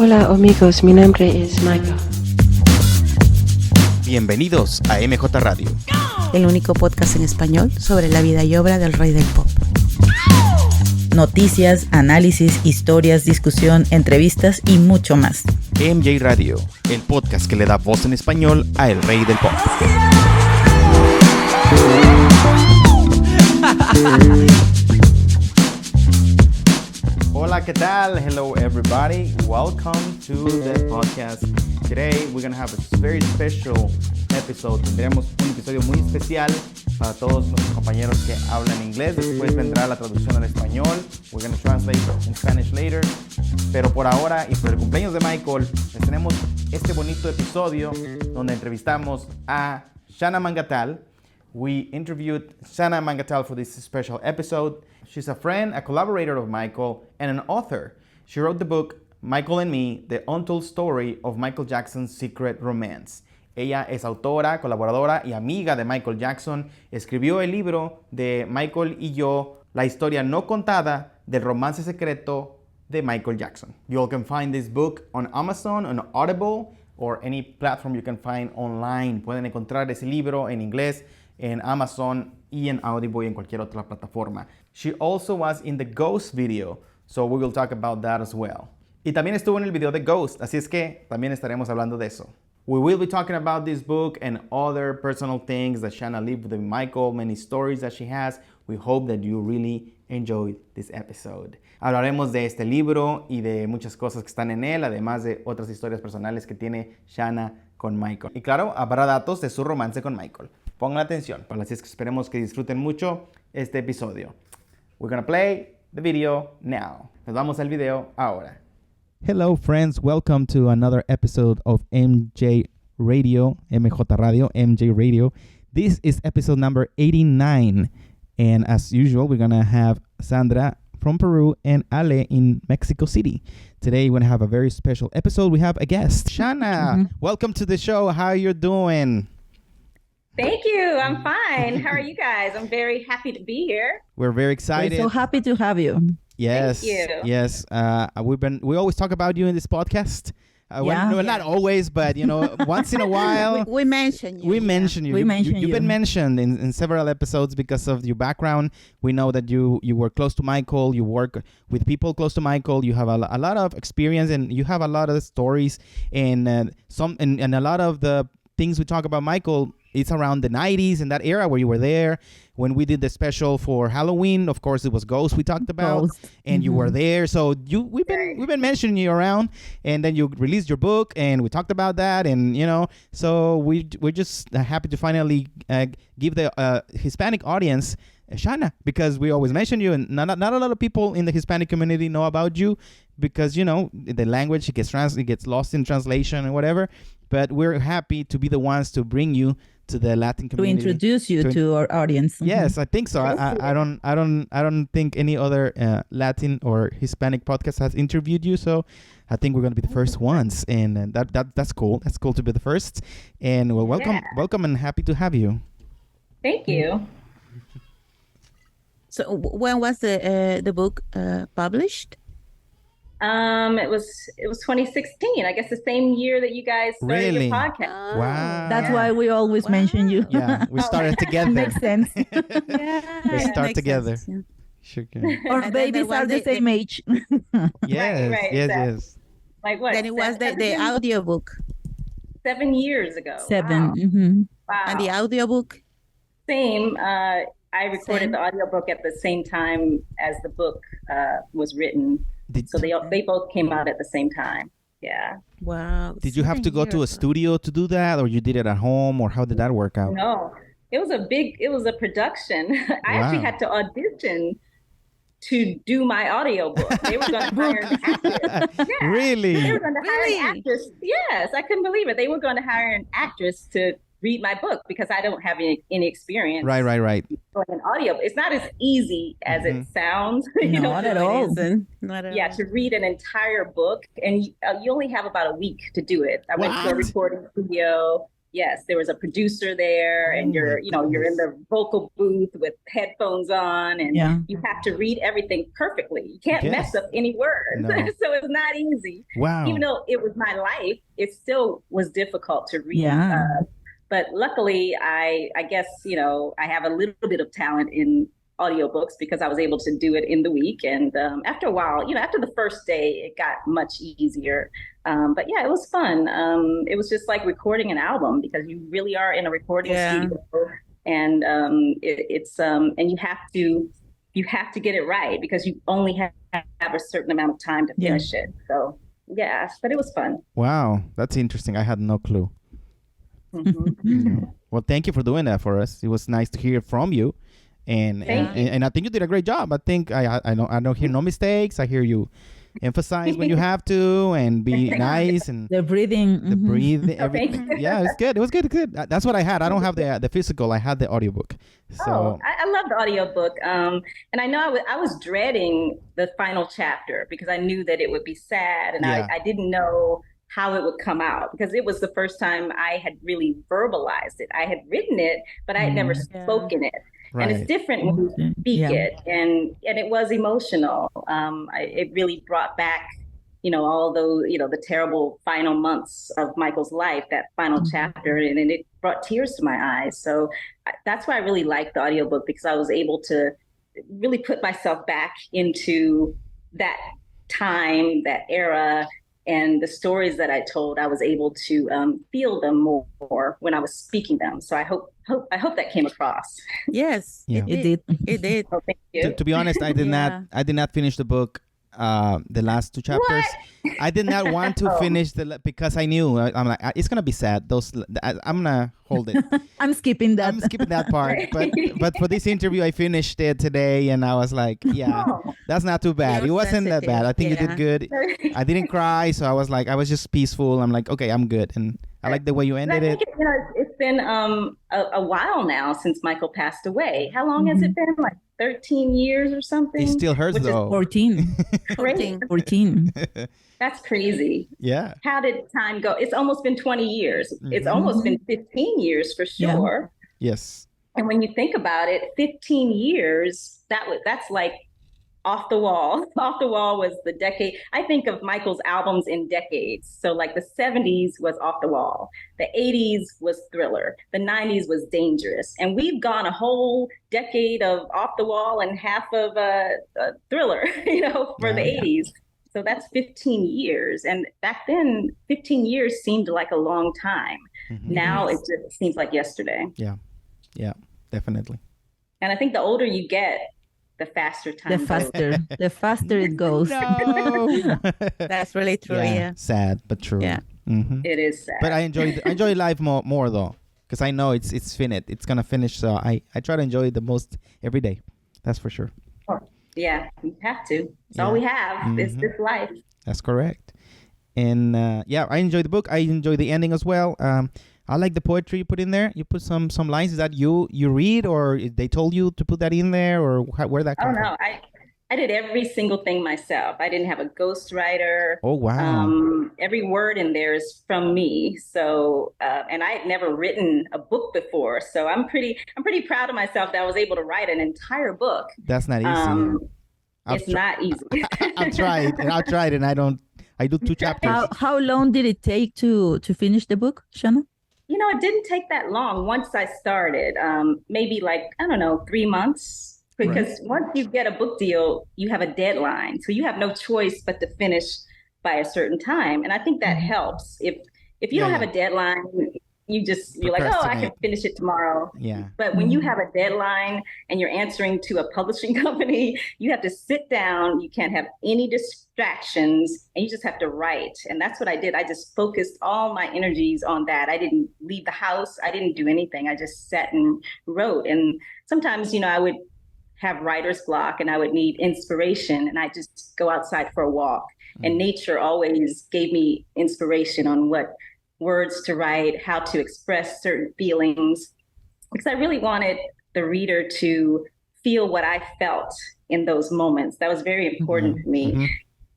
Hola amigos, mi nombre es Michael. Bienvenidos a MJ Radio, el único podcast en español sobre la vida y obra del rey del pop. Noticias, análisis, historias, discusión, entrevistas y mucho más. MJ Radio, el podcast que le da voz en español a el rey del pop. Hola, ¿qué tal? Hello, everybody. Welcome to the podcast. Today, we're going to have a very special episode. Tendremos un episodio muy especial para todos nuestros compañeros que hablan inglés. Después vendrá la traducción al español. We're going to translate in Spanish later. Pero por ahora, y por el cumpleaños de Michael, les tenemos este bonito episodio donde entrevistamos a Shana Mangatal. We interviewed Shana Mangatal for this special episode. She's a friend, a collaborator of Michael, and an author. She wrote the book, Michael and Me, The Untold Story of Michael Jackson's Secret Romance. Ella es autora, colaboradora y amiga de Michael Jackson. Escribió el libro de Michael y yo, La historia no contada del romance secreto de Michael Jackson. You all can find this book on Amazon, on Audible, or any platform you can find online. Pueden encontrar ese libro en inglés en Amazon y en Audible y en cualquier otra plataforma. She also was in the Ghost video, so we will talk about that as well. Y también estuvo en el video de Ghost, así es que también estaremos hablando de eso. We will be talking about this book and other personal things that Shana lived with Michael, many stories that she has. We hope that you really enjoyed this episode. Hablaremos de este libro y de muchas cosas que están en él, además de otras historias personales que tiene Shana con Michael. Y claro, habrá datos de su romance con Michael. Pongan atención, así es que esperemos que disfruten mucho este episodio. We're gonna play the video now. Nos vamos al video ahora. Hello friends, welcome to another episode of MJ Radio, MJ Radio, MJ Radio. This is episode number 89. And as usual, we're gonna have Sandra from Peru and Ale in Mexico City. Today we're gonna have a very special episode. We have a guest, Shana. Welcome to the show. How you doing? Thank you. I'm fine. How are you guys? I'm very happy to be here. We're very excited. We're so happy to have you. Yes. Thank you. Yes. We always talk about you in this podcast. Not always, but once in a while. We mention you. We mention you. You've been mentioned in several episodes because of your background. We know that you were close to Michael. You work with people close to Michael. You have a lot of experience and you have a lot of stories and and a lot of the things we talk about Michael. It's around the 90s and that era where you were there when we did the special for Halloween. Of course, it was Ghost we talked about, and you were there. So we've been mentioning you around, and then you released your book, and we talked about that, and so we're just happy to finally give the Hispanic audience Shana, because we always mention you, and not a lot of people in the Hispanic community know about you because the language it gets lost in translation and whatever. But we're happy to be the ones to bring you to the Latin community. To introduce you to our audience. Yes, I think so. I don't think any other Latin or Hispanic podcast has interviewed you, so I think we're going to be the first ones, and that's cool. That's cool to be the first. And well, welcome, and happy to have you. Thank you. So when was the book published? It was 2016. I guess the same year that you guys started your podcast. Wow. That's why we always mention you. Yeah, we started together. Makes sense. We start together. Sense, yeah. Sure can. Our babies are the same age. Yes, right, yes, exactly. yes. Like what? Then it was the audiobook. 7 years ago. 7. Wow. Mm-hmm. Wow. And the audiobook? Same. I recorded the audiobook at the same time as the book was written. So they both came out at the same time. Yeah. Wow. Did you have to go to a studio to do that, or you did it at home, or how did that work out? No, it was a production. I actually had to audition to do my audiobook. They were going to hire an actress. Yeah. Really? They were going to hire an actress. Yes, I couldn't believe it. They were going to hire an actress to read my book because I don't have any experience. Right. Doing an audio. It's not as easy as it sounds. Not at all. Not at all. To read an entire book, and you only have about a week to do it. I went to a recording studio. Yes, there was a producer there, and you're in the vocal booth with headphones on, and you have to read everything perfectly. You can't mess up any words. No. So it's not easy. Wow. Even though it was my life, it still was difficult to read. Yeah. But luckily, I guess, I have a little bit of talent in audiobooks because I was able to do it in the week. And after a while, after the first day, it got much easier. But yeah, it was fun. It was just like recording an album because you really are in a recording studio, and it's and you have to get it right because you only have a certain amount of time to finish it. So yeah, but it was fun. Wow, that's interesting. I had no clue. Mm-hmm. Well, thank you for doing that for us. It was nice to hear from you. And I think you did a great job. I think I don't hear no mistakes. I hear you emphasize when you have to and be nice and the breathing, everything. Yeah, it's good. It was good. That's what I had. I don't have the physical. I had the audiobook. So I love the audiobook. And I know I was dreading the final chapter because I knew that it would be sad, and I didn't know how it would come out because it was the first time I had really verbalized it. I had written it, but I had never spoken it. Right. And it's different when you speak it, and it was emotional. It really brought back, all those, the terrible final months of Michael's life, that final chapter, and it brought tears to my eyes. So that's why I really liked the audiobook, because I was able to really put myself back into that time, that era. And the stories that I told, I was able to feel them more when I was speaking them. So I hope that came across. Yes, it did. It did. Oh, thank you. To be honest, I did not finish the book. The last two chapters. What? I did not want to finish because I knew I'm like, it's gonna be sad. I'm gonna hold it. I'm skipping that. I'm skipping that part. But for this interview, I finished it today, and I was like, that's not too bad. It wasn't that bad. I think you did good. I didn't cry, so I was like, I was just peaceful. I'm like, okay, I'm good, and I like the way you ended it. It's been a while now since Michael passed away. How long has it been? Like 13 years or something? It still hurts though. 14. 14. That's crazy. Yeah. How did time go? It's almost been 20 years. It's almost been 15 years for sure. Yeah. Yes. And when you think about it, 15 years, that's like off the wall. Off the Wall was the decade. I think of Michael's albums in decades. So like the 70s was Off the Wall. The 80s was Thriller. The 90s was Dangerous. And we've gone a whole decade of Off the Wall and half of Thriller, for the 80s. So that's 15 years. And back then, 15 years seemed like a long time. Mm-hmm. Now it just seems like yesterday. Yeah. Yeah, definitely. And I think the older you get, the faster time goes. The faster it goes. No. That's really true. Yeah. Sad, but true. Yeah. Mm-hmm. It is sad. But I enjoy life more though, because I know it's finite. It's gonna finish. So I try to enjoy it the most every day. That's for sure. Yeah, you have to. It's all we have. It's this life. That's correct. And I enjoy the book. I enjoy the ending as well. I like the poetry you put in there. You put some lines. Is that you read, or they told you to put that in there, or where that come from? No, I did every single thing myself. I didn't have a ghostwriter. Oh wow! Every word in there is from me. So, and I had never written a book before. So I'm pretty proud of myself that I was able to write an entire book. That's not easy. It's not easy. I've tried, and I do 2 chapters. How long did it take to finish the book, Shana? It didn't take that long. Once I started, maybe 3 months. Because once you get a book deal, you have a deadline. So you have no choice but to finish by a certain time. And I think that helps. If you don't have a deadline, you're like, I can finish it tomorrow. Yeah. But when you have a deadline and you're answering to a publishing company, you have to sit down. You can't have any distractions, and you just have to write. And that's what I did. I just focused all my energies on that. I didn't leave the house. I didn't do anything. I just sat and wrote. And sometimes, I would have writer's block and I would need inspiration, and I just go outside for a walk. And nature always gave me inspiration on what words to write, how to express certain feelings, because I really wanted the reader to feel what I felt in those moments. That was very important to me,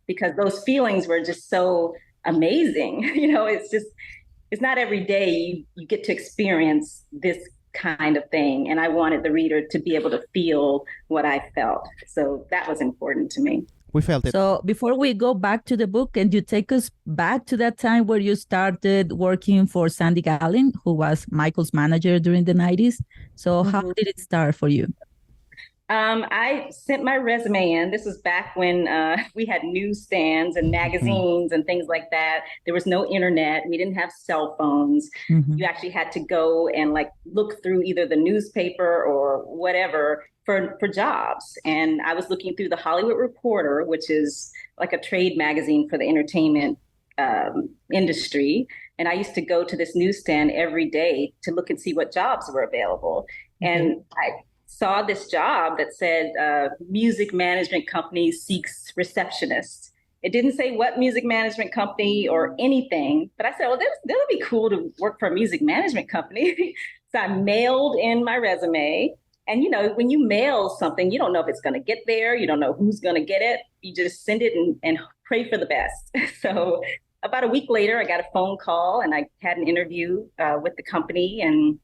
because those feelings were just so amazing. It it's not every day you get to experience this kind of thing. And I wanted the reader to be able to feel what I felt. So that was important to me. We felt it. So before we go back to the book, can you take us back to that time where you started working for Sandy Gallin, who was Michael's manager during the 90s? So how did it start for you? I sent my resume in. This was back when we had newsstands and magazines and things like that. There was no internet. We didn't have cell phones. You actually had to go and like look through either the newspaper or whatever for jobs. And I was looking through the Hollywood Reporter, which is like a trade magazine for the entertainment industry. And I used to go to this newsstand every day to look and see what jobs were available. And I saw this job that said music management company seeks receptionist. It didn't say what music management company or anything, but I said, well, that would be cool to work for a music management company. So I mailed in my resume. And, you know, when you mail something, you don't know if it's going to get there. You don't know who's going to get it. You just send it and pray for the best. So about a week later, I got a phone call and I had an interview with the company, and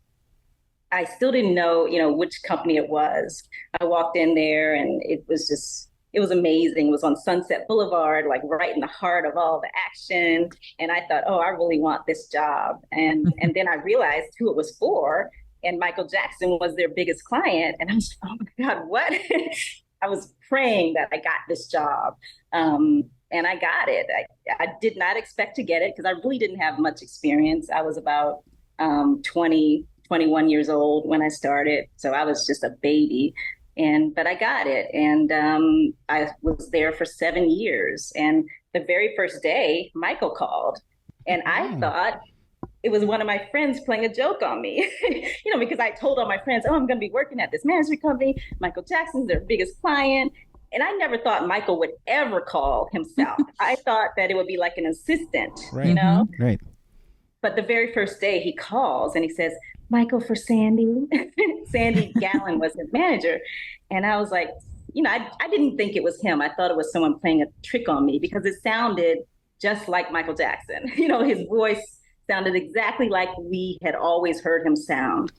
I still didn't know, you know, which company it was. I walked in there and it was amazing. It was on Sunset Boulevard, like right in the heart of all the action. And I thought, oh, I really want this job. And then I realized who it was for. And Michael Jackson was their biggest client. And I was, oh my God, what? I was praying that I got this job. And I got it. I did not expect to get it because I really didn't have much experience. I was about 21 years old when I started. So I was just a baby. But I got it. And I was there for 7 years. And the very first day, Michael called. And I thought it was one of my friends playing a joke on me, you know, because I told all my friends, oh, I'm going to be working at this management company. Michael Jackson's their biggest client. And I never thought Michael would ever call himself. I thought that it would be like an assistant, you know? Right. But the very first day he calls and he says, Michael for Sandy. Sandy Gallin was his manager. And I was like, you know, I didn't think it was him. I thought it was someone playing a trick on me because it sounded just like Michael Jackson. You know, his voice sounded exactly like we had always heard him sound,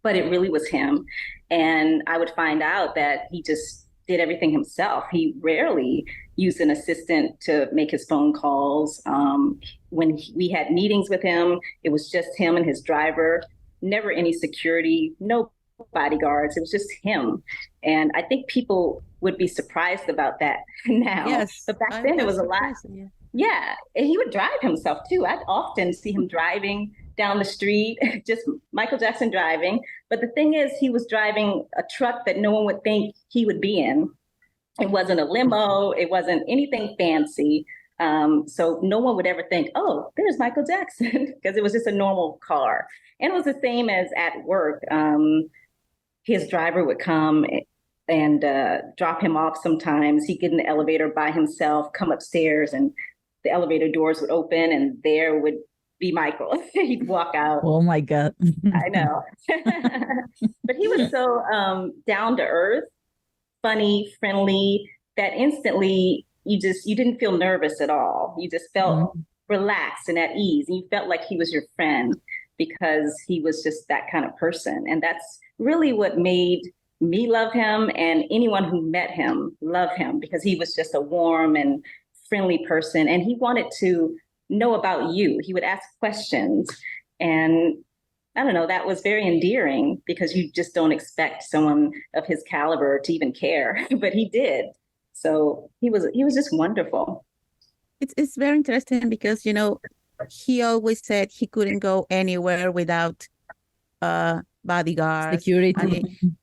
but it really was him. And I would find out that he just did everything himself. He rarely used an assistant to make his phone calls. When we had meetings with him, it was just him and his driver, never any security, no bodyguards. It was just him. And I think people would be surprised about that now. Yes, but back then it was a lot. Yeah, and he would drive himself too. I'd often see him driving down the street, just Michael Jackson driving. But the thing is, he was driving a truck that no one would think he would be in. It wasn't a limo. It wasn't anything fancy. So no one would ever think, oh, there's Michael Jackson, because it was just a normal car. And it was the same as at work. His driver would come and drop him off sometimes. He'd get in the elevator by himself, come upstairs, and the elevator doors would open, and there would be Michael. He'd walk out. Oh, my God. I know. But he was so down to earth, funny, friendly, that instantly you didn't feel nervous at all. You just felt relaxed and at ease. And you felt like he was your friend because he was just that kind of person. And that's really what made me love him, and anyone who met him love him, because he was just a warm and friendly person. And he wanted to know about you. He would ask questions. And I don't know, that was very endearing, because you just don't expect someone of his caliber to even care, but he did. So he was just wonderful. It's very interesting because, you know, he always said he couldn't go anywhere without bodyguards,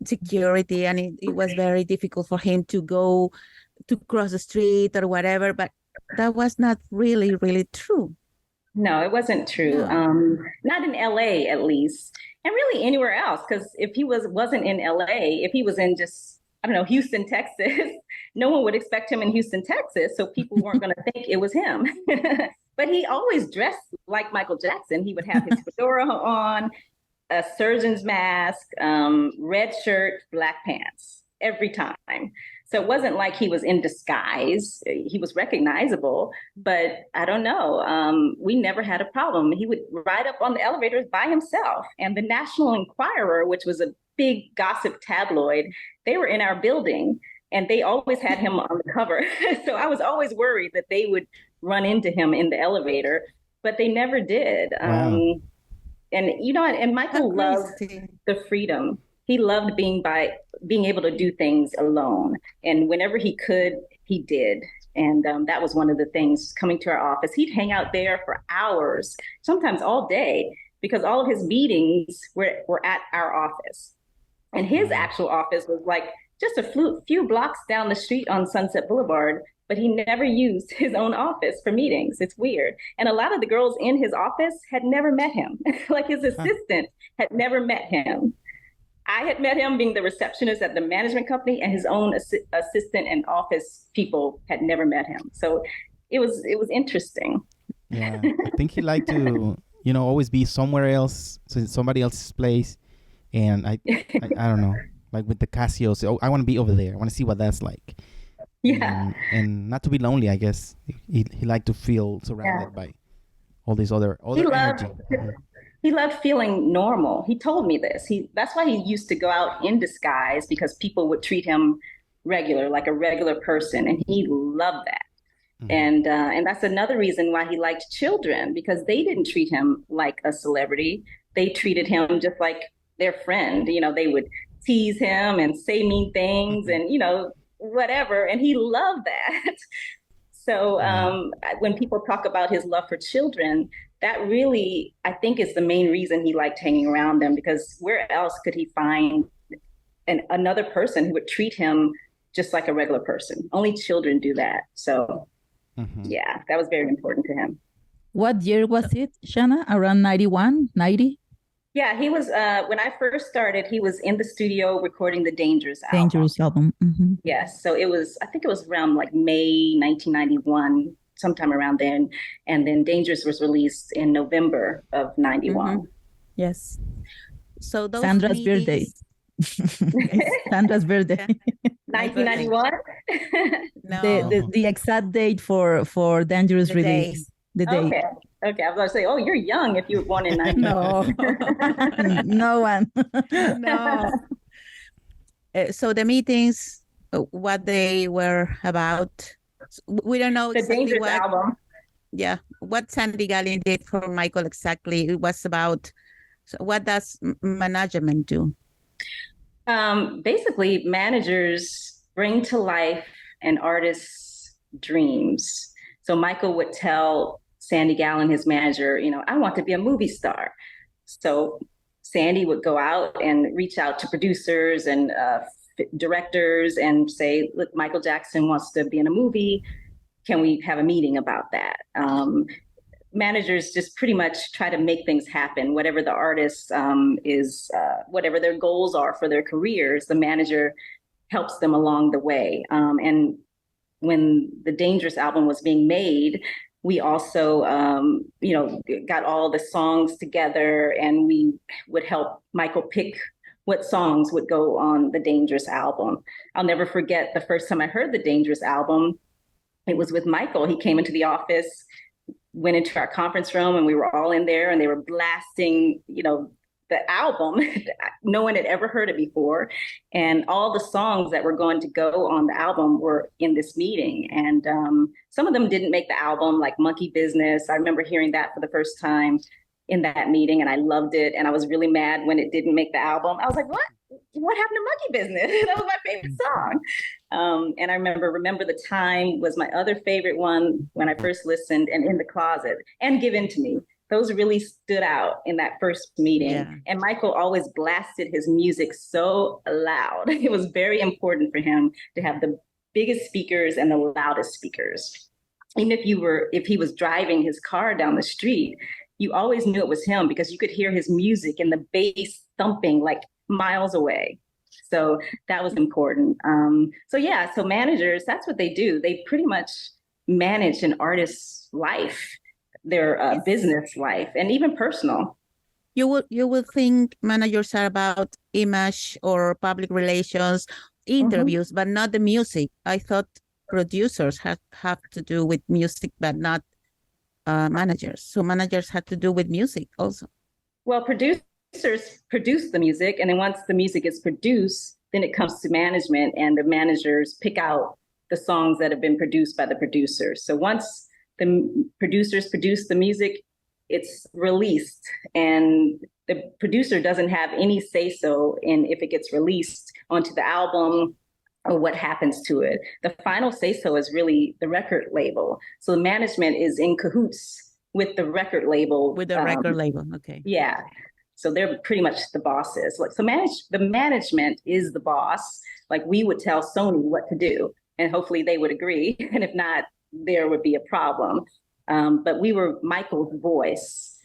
security, and it was very difficult for him to go to cross the street or whatever. But that was not really true. No, it wasn't true. No. Not in LA, at least, and really anywhere else. Because if he wasn't in LA, if he was in just, I don't know, Houston, Texas, no one would expect him in Houston, Texas. So people weren't going to think it was him. But he always dressed like Michael Jackson. He would have his fedora on, a surgeon's mask, red shirt, black pants every time. So it wasn't like he was in disguise. He was recognizable, but I don't know. We never had a problem. He would ride up on the elevators by himself. And the National Enquirer, which was a big gossip tabloid, they were in our building and they always had him on the cover. So I was always worried that they would run into him in the elevator, but they never did. Wow. And Michael loved the freedom. He loved being able to do things alone. And whenever he could, he did. And that was one of the things coming to our office. He'd hang out there for hours, sometimes all day, because all of his meetings were at our office. And his actual office was like just a few blocks down the street on Sunset Boulevard, but he never used his own office for meetings. It's weird. And a lot of the girls in his office had never met him. Like his assistant had never met him. I had met him being the receptionist at the management company, and his own assistant and office people had never met him. So it was interesting. Yeah, I think he liked to, always be somewhere else, so somebody else's place. And I don't know, like with the Casio, so I want to be over there. I want to see what that's like. Yeah. And not to be lonely, I guess. He liked to feel surrounded by all these other energy. He loved feeling normal. He told me this. That's why he used to go out in disguise, because people would treat him like a regular person, and he loved that. Mm-hmm. And that's another reason why he liked children, because they didn't treat him like a celebrity. They treated him just like their friend. They would tease him and say mean things and whatever, and he loved that. So when people talk about his love for children, that really, I think, is the main reason he liked hanging around them, because where else could he find another person who would treat him just like a regular person? Only children do that. So, yeah, that was very important to him. What year was it, Shana? Around 91, 90? Yeah, he was, when I first started, he was in the studio recording the Dangerous album. Dangerous album. Mm-hmm. Yes, so I think it was around like May 1991, sometime around then. And then Dangerous was released in November of 91. Mm-hmm. Yes. So those Sandra's birthday. Sandra's birthday. 1991? No. The exact date for Dangerous the release. Day. The day. Okay, I was going to say, oh, you're young if you were born in 91. No. No one. No. So the meetings, what they were about, we don't know exactly the Dangerous album. Yeah, what Sandy Gallin did for Michael exactly. It was about, so what does management do? Basically, managers bring to life an artist's dreams. So Michael would tell Sandy Gallin, his manager, I want to be a movie star. So Sandy would go out and reach out to producers and directors and say, look, Michael Jackson wants to be in a movie. Can we have a meeting about that? Managers just pretty much try to make things happen. Whatever the artist whatever their goals are for their careers, the manager helps them along the way. And when the Dangerous album was being made, we also, got all the songs together, and we would help Michael pick what songs would go on the Dangerous album. I'll never forget the first time I heard the Dangerous album. It was with Michael. He came into the office, went into our conference room, and we were all in there, and they were blasting, the album. No one had ever heard it before. And all the songs that were going to go on the album were in this meeting. And some of them didn't make the album, like Monkey Business. I remember hearing that for the first time in that meeting, and I loved it. And I was really mad when it didn't make the album. I was like, what happened to Monkey Business? That was my favorite song. And I remember the Time was my other favorite one when I first listened, and In the Closet, and Give In to Me. Those really stood out in that first meeting. Yeah. And Michael always blasted his music so loud. It was very important for him to have the biggest speakers and the loudest speakers. Even if he was driving his car down the street, you always knew it was him, because you could hear his music and the bass thumping like miles away. So that was important. So managers, that's what they do. They pretty much manage an artist's life, their business life, and even personal. You would think managers are about image or public relations, interviews, but not the music. I thought producers have to do with music, but not managers. So managers had to do with music also. Well, producers produce the music, and then once the music is produced, then it comes to management, and the managers pick out the songs that have been produced by the producers. So once the producers produce the music, it's released, and the producer doesn't have any say-so in if it gets released onto the album or what happens to it. The final say-so is really the record label. So the management is in cahoots with the record label. With the record label, okay. Yeah. So they're pretty much the bosses. Like, so the management is the boss. Like, we would tell Sony what to do, and hopefully they would agree. And if not, there would be a problem. But we were Michael's voice.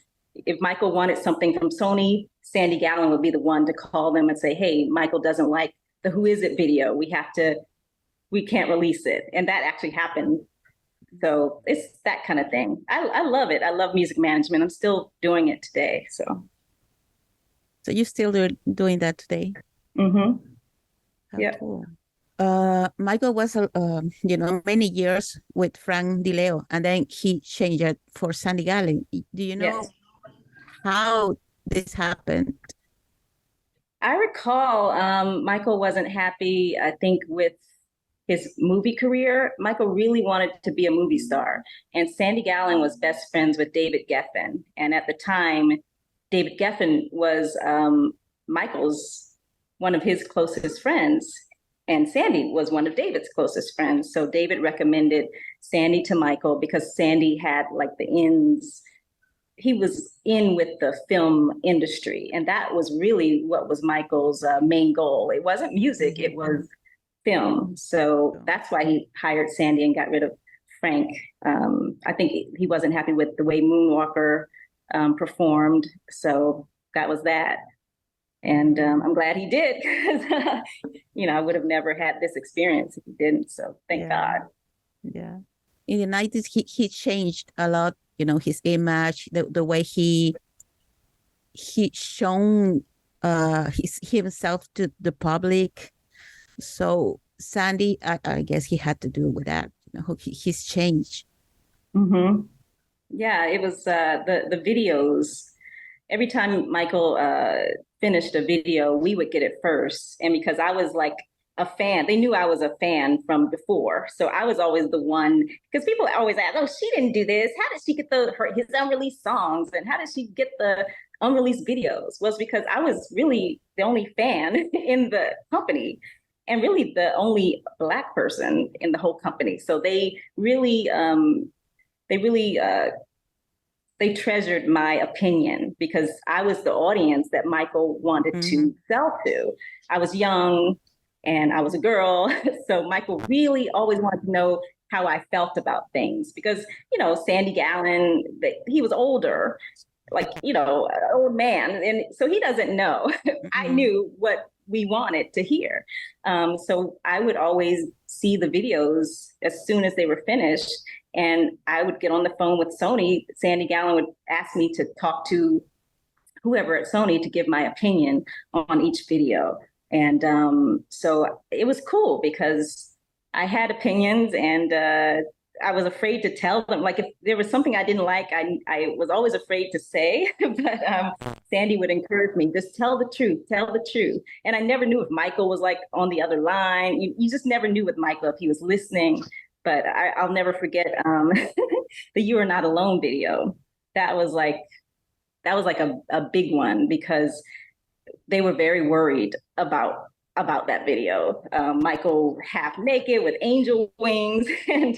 If Michael wanted something from Sony, Sandy Gallin would be the one to call them and say, hey, Michael doesn't like the Who Is It video. We can't release it. And that actually happened. So it's that kind of thing. I love it. I love music management. I'm still doing it today. So you're still doing that today? Mm-hmm. Yeah. Cool. Michael was, many years with Frank DiLeo, and then he changed it for Sandy Gallin. Do you know how this happened? I recall Michael wasn't happy, I think, with his movie career. Michael really wanted to be a movie star, and Sandy Gallin was best friends with David Geffen. And at the time, David Geffen was one of his closest friends, and Sandy was one of David's closest friends. So David recommended Sandy to Michael because Sandy had like the ins. He was in with the film industry, and that was really what was Michael's main goal. It wasn't music, it was film. So that's why he hired Sandy and got rid of Frank. I think he wasn't happy with the way Moonwalker performed. So that was that. And I'm glad he did, because, I would have never had this experience if he didn't. So thank God. Yeah. In the 90s, he changed a lot, his image, the way he shown himself to the public. So Sandy, I guess he had to do with that, his change. Mm-hmm. Yeah, it was the videos. Every time Michael finished a video, we would get it first. And because I was like a fan, they knew I was a fan from before. So I was always the one, because people always ask, oh, she didn't do this. How did she get his unreleased songs? And how did she get the unreleased videos? Was because I was really the only fan in the company, and really the only Black person in the whole company. So they really they treasured my opinion, because I was the audience that Michael wanted to sell to. I was young and I was a girl. So Michael really always wanted to know how I felt about things, because, Sandy Gallin, he was older, like, an old man. And so he doesn't know. I knew what we wanted to hear. So I would always see the videos as soon as they were finished. And I would get on the phone with Sony. Sandy Gallin would ask me to talk to whoever at Sony to give my opinion on each video. And so it was cool, because I had opinions, and I was afraid to tell them. Like, if there was something I didn't like, I was always afraid to say. But Sandy would encourage me, just tell the truth. And I never knew if Michael was like on the other line. You just never knew with Michael if he was listening. But I'll never forget the "You Are Not Alone" video. That was like a big one, because they were very worried about that video. Michael half naked with angel wings, and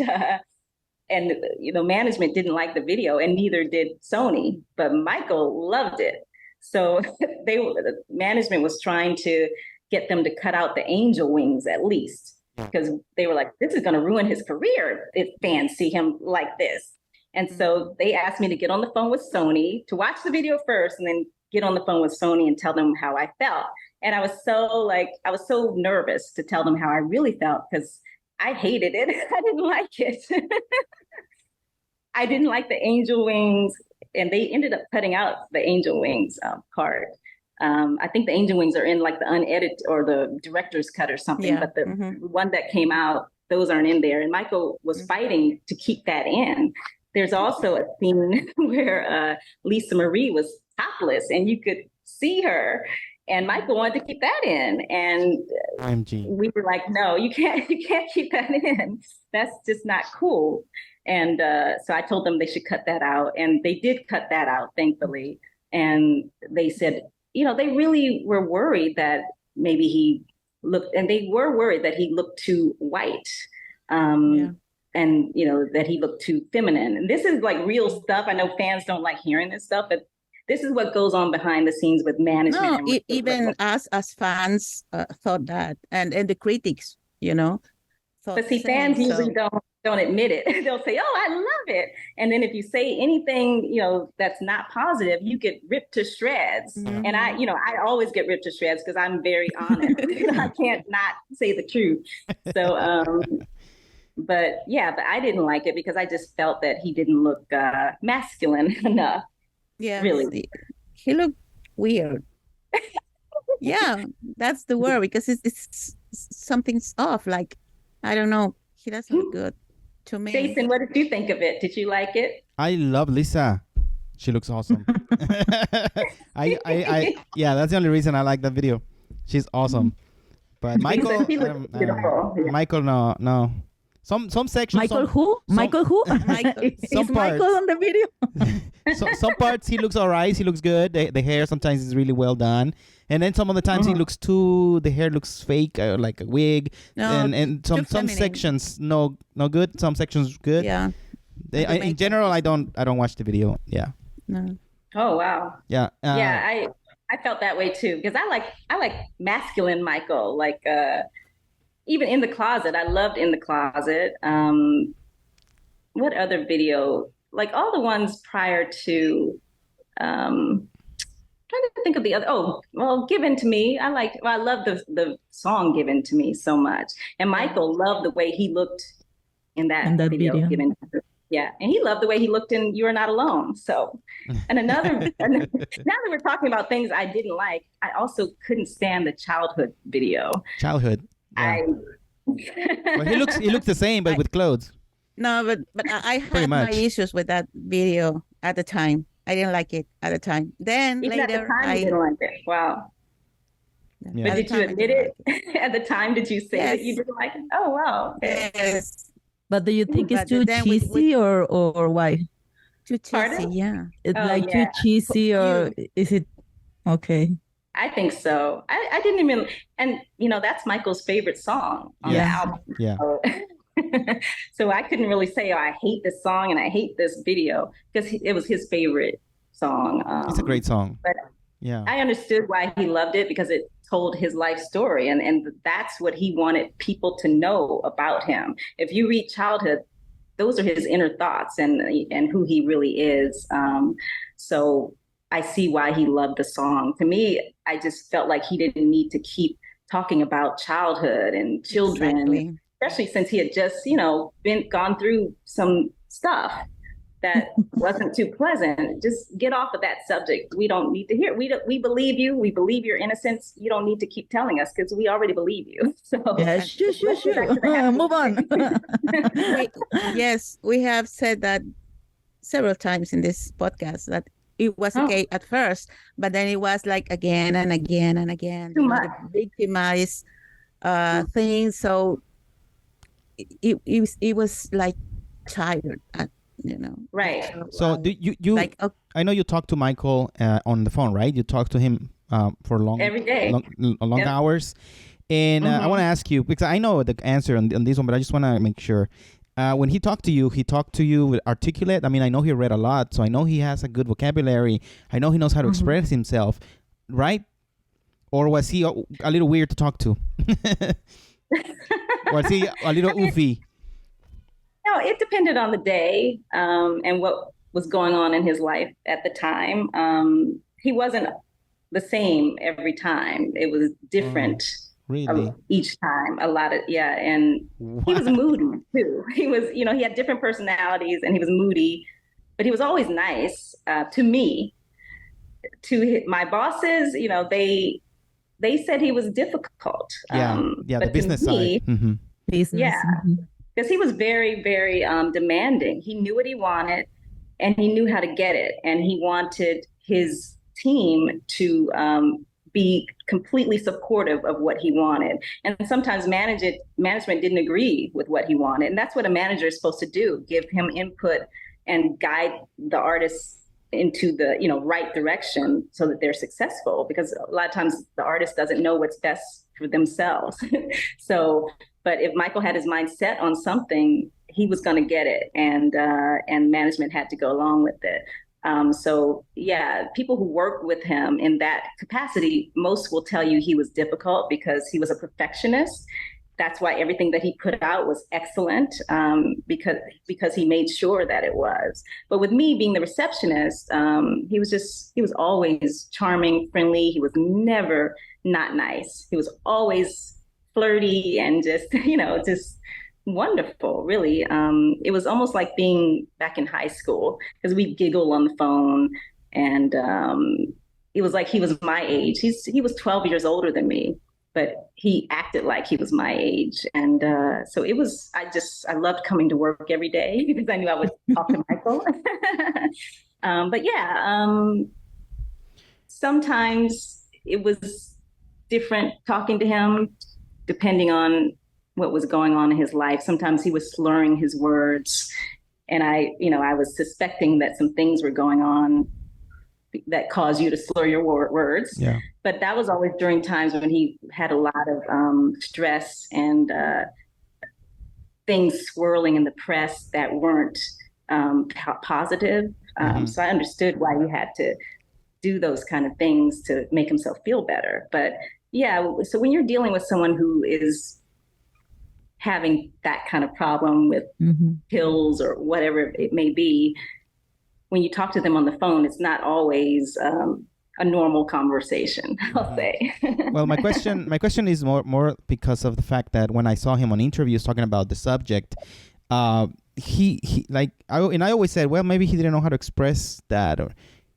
management didn't like the video, and neither did Sony. But Michael loved it. So management was trying to get them to cut out the angel wings at least, because they were like, this is going to ruin his career if fans see him like this. And so they asked me to get on the phone with Sony, to watch the video first, and then get on the phone with Sony and tell them how I felt. And I was so nervous to tell them how I really felt, because I hated it. I didn't like it. I didn't like the angel wings, and they ended up cutting out the angel wings part. I think the Angel Wings are in like the unedited or the director's cut or something, but the one that came out, those aren't in there. And Michael was fighting to keep that in. There's also a scene where Lisa Marie was topless and you could see her, and Michael wanted to keep that in. And we were like, no, you can't keep that in. That's just not cool. And so I told them they should cut that out, and they did cut that out, thankfully. And they said, you know, they really were worried that maybe he looked, and they were worried that he looked too white. And, you know, that he looked too feminine. And this is like real stuff. I know fans don't like hearing this stuff, but this is what goes on behind the scenes with management. No, even us as fans thought that, and the critics, you know. But see, fans usually don't admit it. They'll say, "Oh, I love it," and then if you say anything, you know, that's not positive, you get ripped to shreds. And I always get ripped to shreds because I'm very honest. I can't not say the truth. So, but I didn't like it because I just felt that he didn't look masculine enough. Yeah, really, he looked weird. Yeah, that's the word, because it's something's off. Like, I don't know, he doesn't look good to me. Jason, what did you think of it? Did you like it? I love Lisa. She looks awesome. Yeah, that's the only reason I like that video. She's awesome. But Michael, Michael, no. Some sections. Michael who? Michael who? Some parts. Michael on the video? Some parts he looks all right. He looks good. The hair sometimes is really well done. And then some of the times the hair looks fake, like a wig. No, and some sections no good. Some sections good. Yeah. In general, I don't watch the video. Yeah. No. Oh wow. Yeah. I felt that way too, because I like masculine Michael, like even In the Closet. I loved In the Closet. What other video? Like all the ones prior to trying to think of the other. Oh, well, Given to Me. I love the song Given to Me so much. And Michael loved the way he looked in that video. Given to Me. Yeah, and he loved the way he looked in You Are Not Alone. So, and now that we're talking about things I didn't like, I also couldn't stand the Childhood video. Childhood. Yeah. Well, he looks the same, but with clothes. No, but I had my issues with that video at the time. I didn't like it at the time. Then even later, at the time, I didn't like it. Wow. Yeah. But did you admit it at the time? Did you say that you didn't like it? Oh wow. Okay. Yes. But do you think it's too cheesy or why? Too cheesy, yeah. It's too cheesy, or is it okay? I think so. I didn't even, and that's Michael's favorite song on the album. Yeah. So I couldn't really say, I hate this song and I hate this video, because it was his favorite song. It's a great song. But yeah, I understood why he loved it, because it told his life story, and that's what he wanted people to know about him. If you read Childhood, those are his inner thoughts and who he really is. So I see why he loved the song. To me, I just felt like he didn't need to keep talking about childhood and children, especially since he had just, gone through some stuff that wasn't too pleasant. Just get off of that subject. We don't need to hear. We believe you. We believe your innocence. You don't need to keep telling us, because we already believe you. So yeah, sure. Move on. Yes, we have said that several times in this podcast, that it was okay at first, but then it was like again and again and again. Too much. Victimized things. So it was like tired. Right. So do you like, I know you talk to Michael on the phone, right? You talk to him for every day, long hours. And I want to ask you, because I know the answer on this one, but I just want to make sure. When he talked to you with articulate. I mean, I know he read a lot, so I know he has a good vocabulary. I know he knows how to express himself, right? Or was he a little weird to talk to? Was he a little oofy? No, it depended on the day and what was going on in his life at the time. He wasn't the same every time. It was different. Really? Each time, a lot of, and he was moody too. He was, he had different personalities, and he was moody, but he was always nice to me. to my bosses, you know, they said he was difficult. The business side. Mm-hmm. Business. Yeah, because he was very, very demanding. He knew what he wanted, and he knew how to get it. And he wanted his team to be completely supportive of what he wanted. And sometimes management didn't agree with what he wanted. And that's what a manager is supposed to do, give him input and guide the artists into the, you know, right direction so that they're successful, because a lot of times the artist doesn't know what's best for themselves. So, but if Michael had his mind set on something, he was going to get it, and management had to go along with it. So yeah, people who work with him in that capacity, most will tell you he was difficult because he was a perfectionist. That's why everything that he put out was excellent, because he made sure that it was. But with me being the receptionist, he was always charming, friendly. He was never not nice. He was always flirty and just, you know, just wonderful, really. It was almost like being back in high school, because we giggle on the phone, and it was like he was my age. He was 12 years older than me, but he acted like he was my age. And so it was, I loved coming to work every day because I knew I would talk to Michael. But yeah, sometimes it was different talking to him depending on what was going on in his life. Sometimes he was slurring his words, and I was suspecting that some things were going on that cause you to slur your words. Yeah. But that was always during times when he had a lot of stress and things swirling in the press that weren't positive. So I understood why he had to do those kind of things to make himself feel better. But yeah, so when you're dealing with someone who is having that kind of problem with pills or whatever it may be, when you talk to them on the phone, it's not always a normal conversation, I'll say. Well, my question is more because of the fact that when I saw him on interviews talking about the subject, he like, I always said, well, maybe he didn't know how to express that, or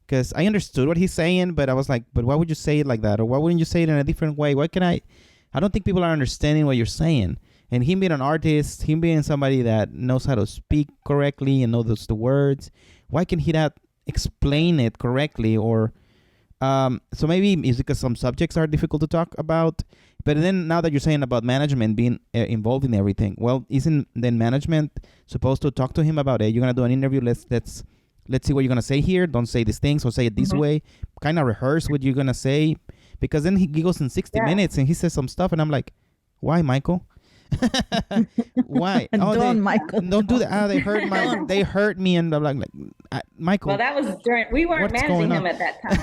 because I understood what he's saying, but I was like, but why would you say it like that? Or why wouldn't you say it in a different way? I don't think people are understanding what you're saying. And him being an artist, him being somebody that knows how to speak correctly and knows the words, why can he not explain it correctly? Or so maybe it's because some subjects are difficult to talk about. But then now that you're saying about management being involved in everything, well, isn't then management supposed to talk to him about it? You're gonna do an interview. Let's see what you're gonna say here. Don't say these things, or say it this way. Kind of rehearse what you're gonna say, because then he goes in 60 minutes and he says some stuff, and I'm like, why, Michael? Why? Michael. Don't do that. They hurt me, and I'm like, Michael. Well, that was we weren't managing him at that time.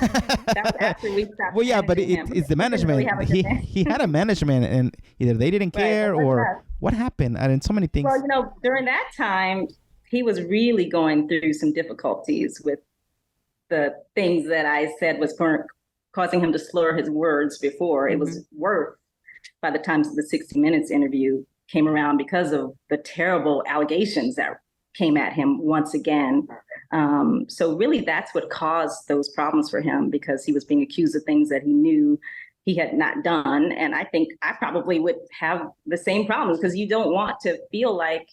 That was after we stopped. Well, yeah, but it's the management. He had a management, and either they didn't care or what happened. And so many things. Well, during that time, he was really going through some difficulties with the things that I said was causing him to slur his words before. It was worse by the time the 60 Minutes interview came around, because of the terrible allegations that came at him once again. So really that's what caused those problems for him, because he was being accused of things that he knew he had not done. And I think I probably would have the same problems, because you don't want to feel like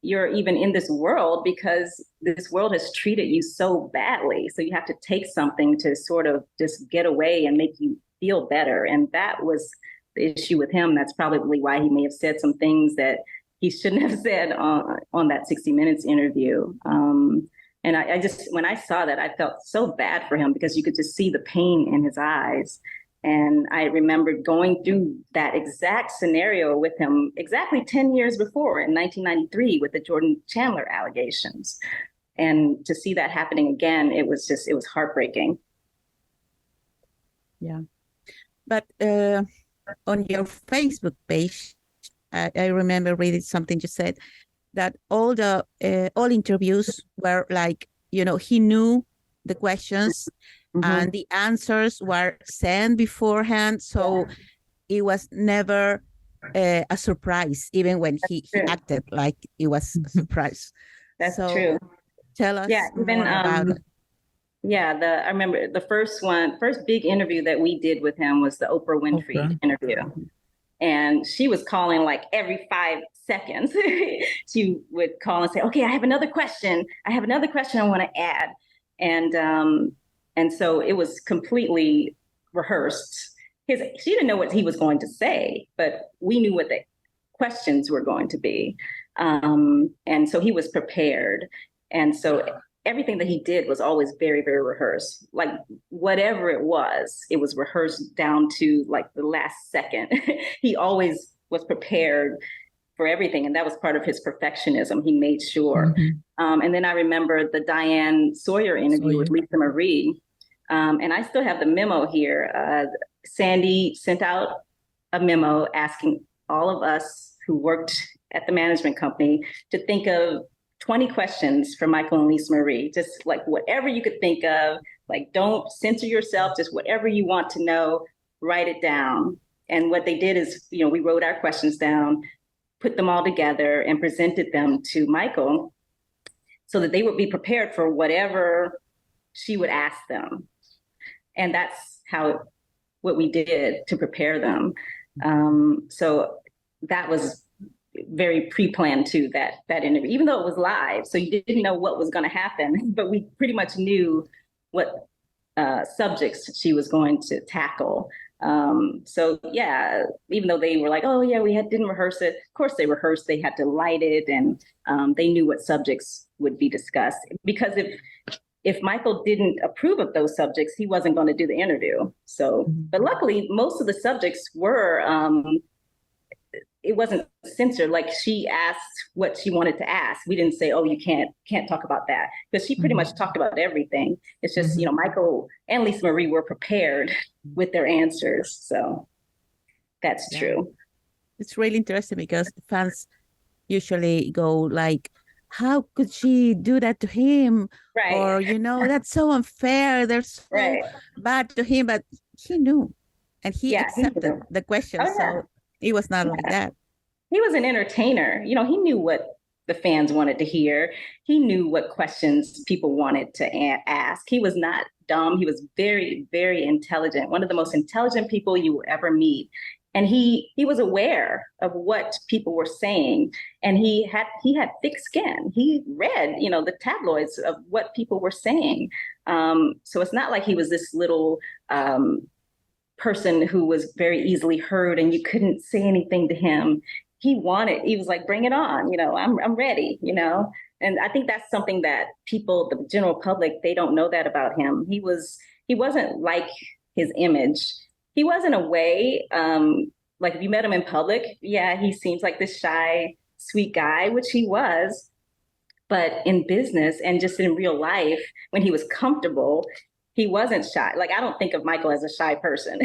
you're even in this world, because this world has treated you so badly. So you have to take something to sort of just get away and make you feel better. And that was the issue with him. That's probably why he may have said some things that he shouldn't have said on that 60 Minutes interview. And I just, when I saw that, I felt so bad for him, because you could just see the pain in his eyes. And I remember going through that exact scenario with him exactly 10 years before, in 1993, with the Jordan Chandler allegations. And to see that happening again, it was heartbreaking. Yeah. But on your Facebook page, I remember reading something you said, that all interviews were like, he knew the questions and the answers were sent beforehand. So it was never a surprise, even when he acted like it was a surprise. That's true. Tell us even more about it. I remember the first big interview that we did with him was the Oprah Winfrey interview. And she was calling like every 5 seconds. She would call and say, okay, I have another question I want to add. And so it was completely rehearsed. She didn't know what he was going to say, but we knew what the questions were going to be. And so he was prepared. And so everything that he did was always very, very rehearsed. Like whatever it was rehearsed down to like the last second. He always was prepared for everything. And that was part of his perfectionism. He made sure. And then I remember the Diane Sawyer interview with Lisa Marie. And I still have the memo here. Sandy sent out a memo asking all of us who worked at the management company to think of 20 questions for Michael and Lisa Marie, just like whatever you could think of, like don't censor yourself, just whatever you want to know, write it down. And what they did is, we wrote our questions down, put them all together and presented them to Michael so that they would be prepared for whatever she would ask them. And that's what we did to prepare them. So that was very pre-planned too, that interview, even though it was live. So you didn't know what was going to happen, but we pretty much knew what subjects she was going to tackle. So yeah, even though they were like, oh yeah, didn't rehearse it. Of course they rehearsed, they had to light it, and they knew what subjects would be discussed. Because if Michael didn't approve of those subjects, he wasn't going to do the interview. So, but luckily most of the subjects were, it wasn't censored. Like she asked what she wanted to ask. We didn't say, oh, you can't talk about that, because she pretty much talked about everything. It's just, Michael and Lisa Marie were prepared with their answers. So that's true. It's really interesting because fans usually go like, how could she do that to him? Right. Or, that's so unfair. They're so bad to him, but he knew and he accepted the question. So it was not like that. He was an entertainer. He knew what the fans wanted to hear. He knew what questions people wanted to ask. He was not dumb. He was very, very intelligent. One of the most intelligent people you will ever meet. And he was aware of what people were saying. And he had thick skin. He read, the tabloids of what people were saying. So it's not like he was this little person who was very easily hurt and you couldn't say anything to him. He was like, bring it on, I'm ready, and I think that's something that people, the general public, they don't know that about him. He wasn't like his image. He was in a way, like if you met him in public, he seems like this shy, sweet guy, which he was, but in business and just in real life, when he was comfortable, he wasn't shy. Like, I don't think of Michael as a shy person.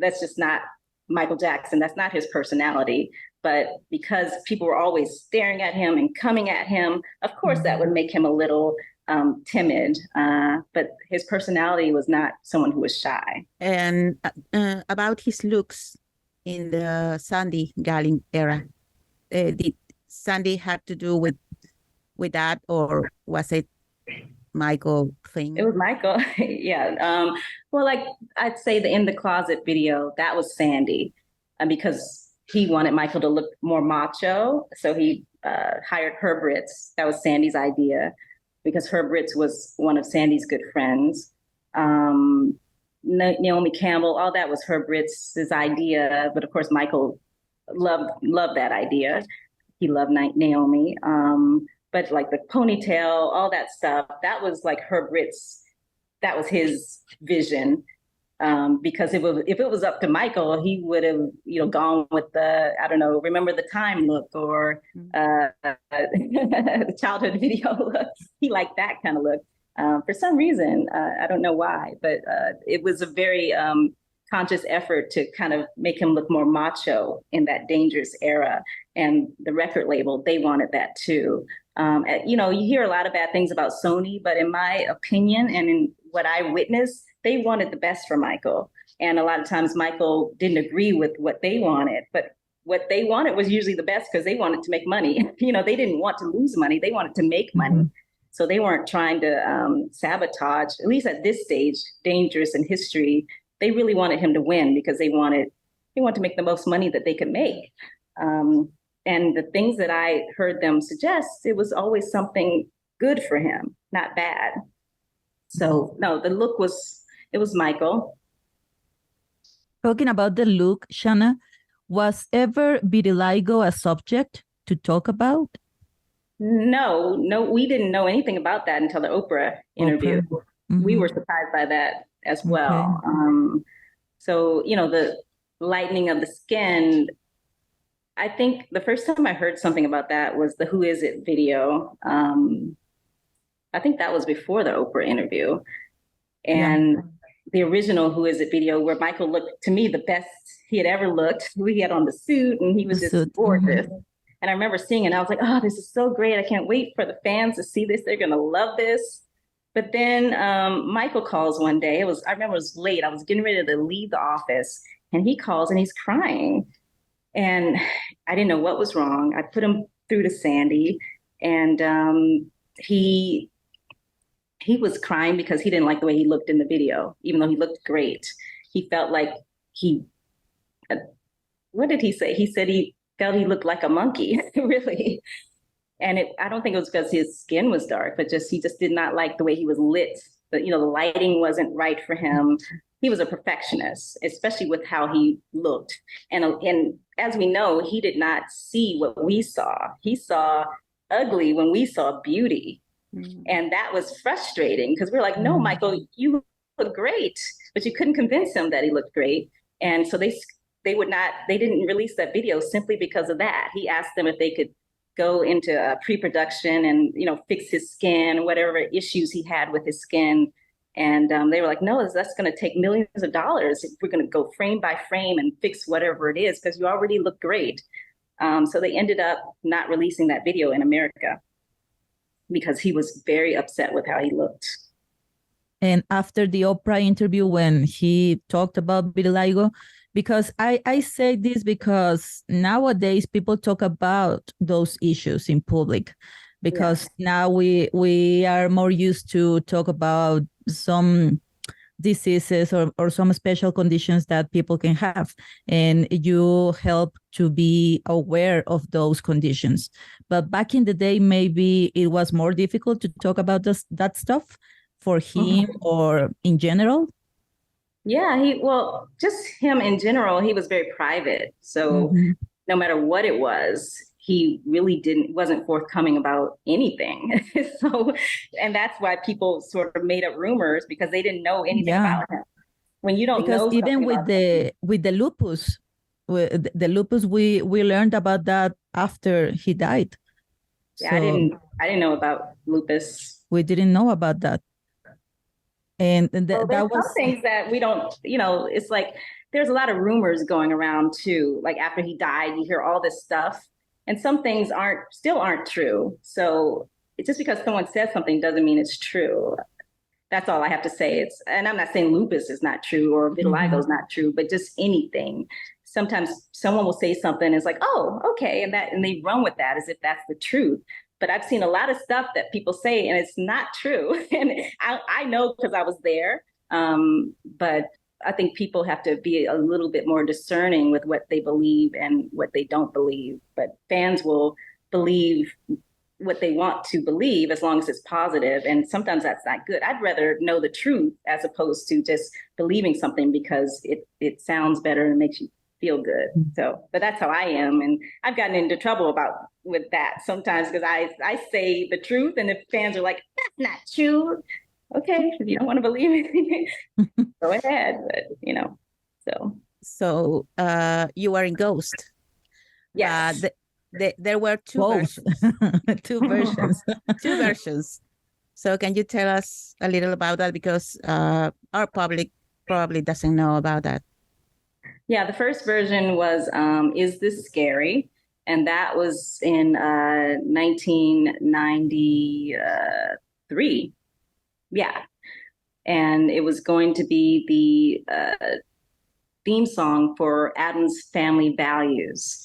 That's just not Michael Jackson. That's not his personality. But because people were always staring at him and coming at him, of course, that would make him a little timid. But his personality was not someone who was shy. And about his looks in the Sandy Gallin era, did Sandy have to do with that, or was it Michael thing? It was Michael. Yeah. Well, like I'd say the In the Closet video, that was Sandy, because he wanted Michael to look more macho. So he hired Herb Ritz. That was Sandy's idea, because Herb Ritz was one of Sandy's good friends. Naomi Campbell, all that was Herb Ritz's idea. But of course, Michael loved that idea. He loved Naomi. But like the ponytail, all that stuff, that was like Herb Ritz. That was his vision. Because if it was up to Michael, he would have, gone with the, I don't know, Remember the Time look, or the childhood video look. He liked that kind of look. For some reason, I don't know why, but it was a very conscious effort to kind of make him look more macho in that Dangerous era. And the record label, they wanted that too. You hear a lot of bad things about Sony, but in my opinion and in what I witnessed, they wanted the best for Michael. And a lot of times Michael didn't agree with what they wanted, but what they wanted was usually the best because they wanted to make money. They didn't want to lose money. They wanted to make money. So they weren't trying to sabotage, at least at this stage, dangerous in history. They really wanted him to win because they wanted to make the most money that they could make. And the things that I heard them suggest, it was always something good for him, not bad. So no, the look was Michael. Talking about the look, Shana, was ever vitiligo a subject to talk about? No, we didn't know anything about that until the Oprah interview. Mm-hmm. We were surprised by that as well. Okay. So, the lightening of the skin, I think the first time I heard something about that was the Who Is It video. I think that was before the Oprah interview. And the original Who Is It video, where Michael looked, to me, the best he had ever looked. He had on the suit and he was just gorgeous. Mm-hmm. And I remember seeing it and I was like, oh, this is so great. I can't wait for the fans to see this. They're going to love this. But then Michael calls one day. I remember it was late. I was getting ready to leave the office and he calls and he's crying. And I didn't know what was wrong. I put him through to Sandy and he was crying because he didn't like the way he looked in the video, even though he looked great. He felt like what did he say? He said he felt he looked like a monkey, really. And I don't think it was because his skin was dark, but he just did not like the way he was lit. But, the lighting wasn't right for him. He was a perfectionist, especially with how he looked. And as we know, he did not see what we saw. He saw ugly when we saw beauty. Mm-hmm. And that was frustrating because we're like, no, Michael, you look great. But you couldn't convince him that he looked great. And so they didn't release that video simply because of that. He asked them if they could go into pre-production and, fix his skin, whatever issues he had with his skin. And they were like, no, that's going to take millions of dollars if we're going to go frame by frame and fix whatever it is, because you already look great. So they ended up not releasing that video in America because he was very upset with how he looked. And after the Oprah interview, when he talked about vitiligo, because I say this because nowadays people talk about those issues in public, because now we are more used to talk about some diseases or some special conditions that people can have, and you help to be aware of those conditions. But back in the day, maybe it was more difficult to talk about that stuff for him or in general. Yeah, just him in general, he was very private. So no matter what it was, he really wasn't forthcoming about anything. So, and that's why people sort of made up rumors because they didn't know anything about him. When you don't know, even with the lupus, we learned about that after he died. Yeah, so, I didn't know about lupus. We didn't know about that. And that was some things that we don't, it's like there's a lot of rumors going around too. Like after he died, you hear all this stuff, and some things still aren't true. So it's just because someone says something doesn't mean it's true. That's all I have to say. And I'm not saying lupus is not true or vitiligo is not true, but just anything. Sometimes someone will say something, and it's like, oh, okay, and they run with that as if that's the truth. But I've seen a lot of stuff that people say, and it's not true. And I know because I was there. But I think people have to be a little bit more discerning with what they believe and what they don't believe. But fans will believe what they want to believe as long as it's positive. And sometimes that's not good. I'd rather know the truth as opposed to just believing something because it sounds better and makes you feel good. So, but that's how I am. And I've gotten into trouble with that sometimes because I say the truth and the fans are like, that's not true. Okay, if you don't want to believe it, go ahead. But, So you were in Ghost. Yes. There were two versions. Two versions. Two versions. So can you tell us a little about that? Because our public probably doesn't know about that. Yeah, the first version was Is This Scary? And that was in 1993. Yeah. And it was going to be the theme song for Addams Family Values.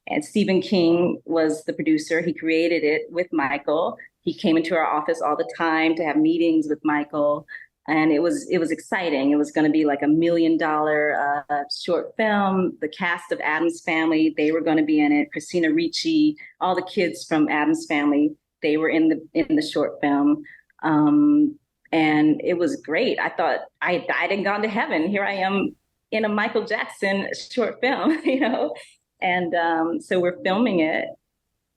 And Stephen King was the producer. He created it with Michael. he came into our office all the time to have meetings with Michael. And it was exciting. It was going to be like $1 million short film. The cast of Addams Family, they were going to be in it. Christina Ricci, all the kids from Addams Family, they were in the short film. And it was great. I thought I died and gone to heaven. Here I am in a Michael Jackson short film, you know? And so we're filming it.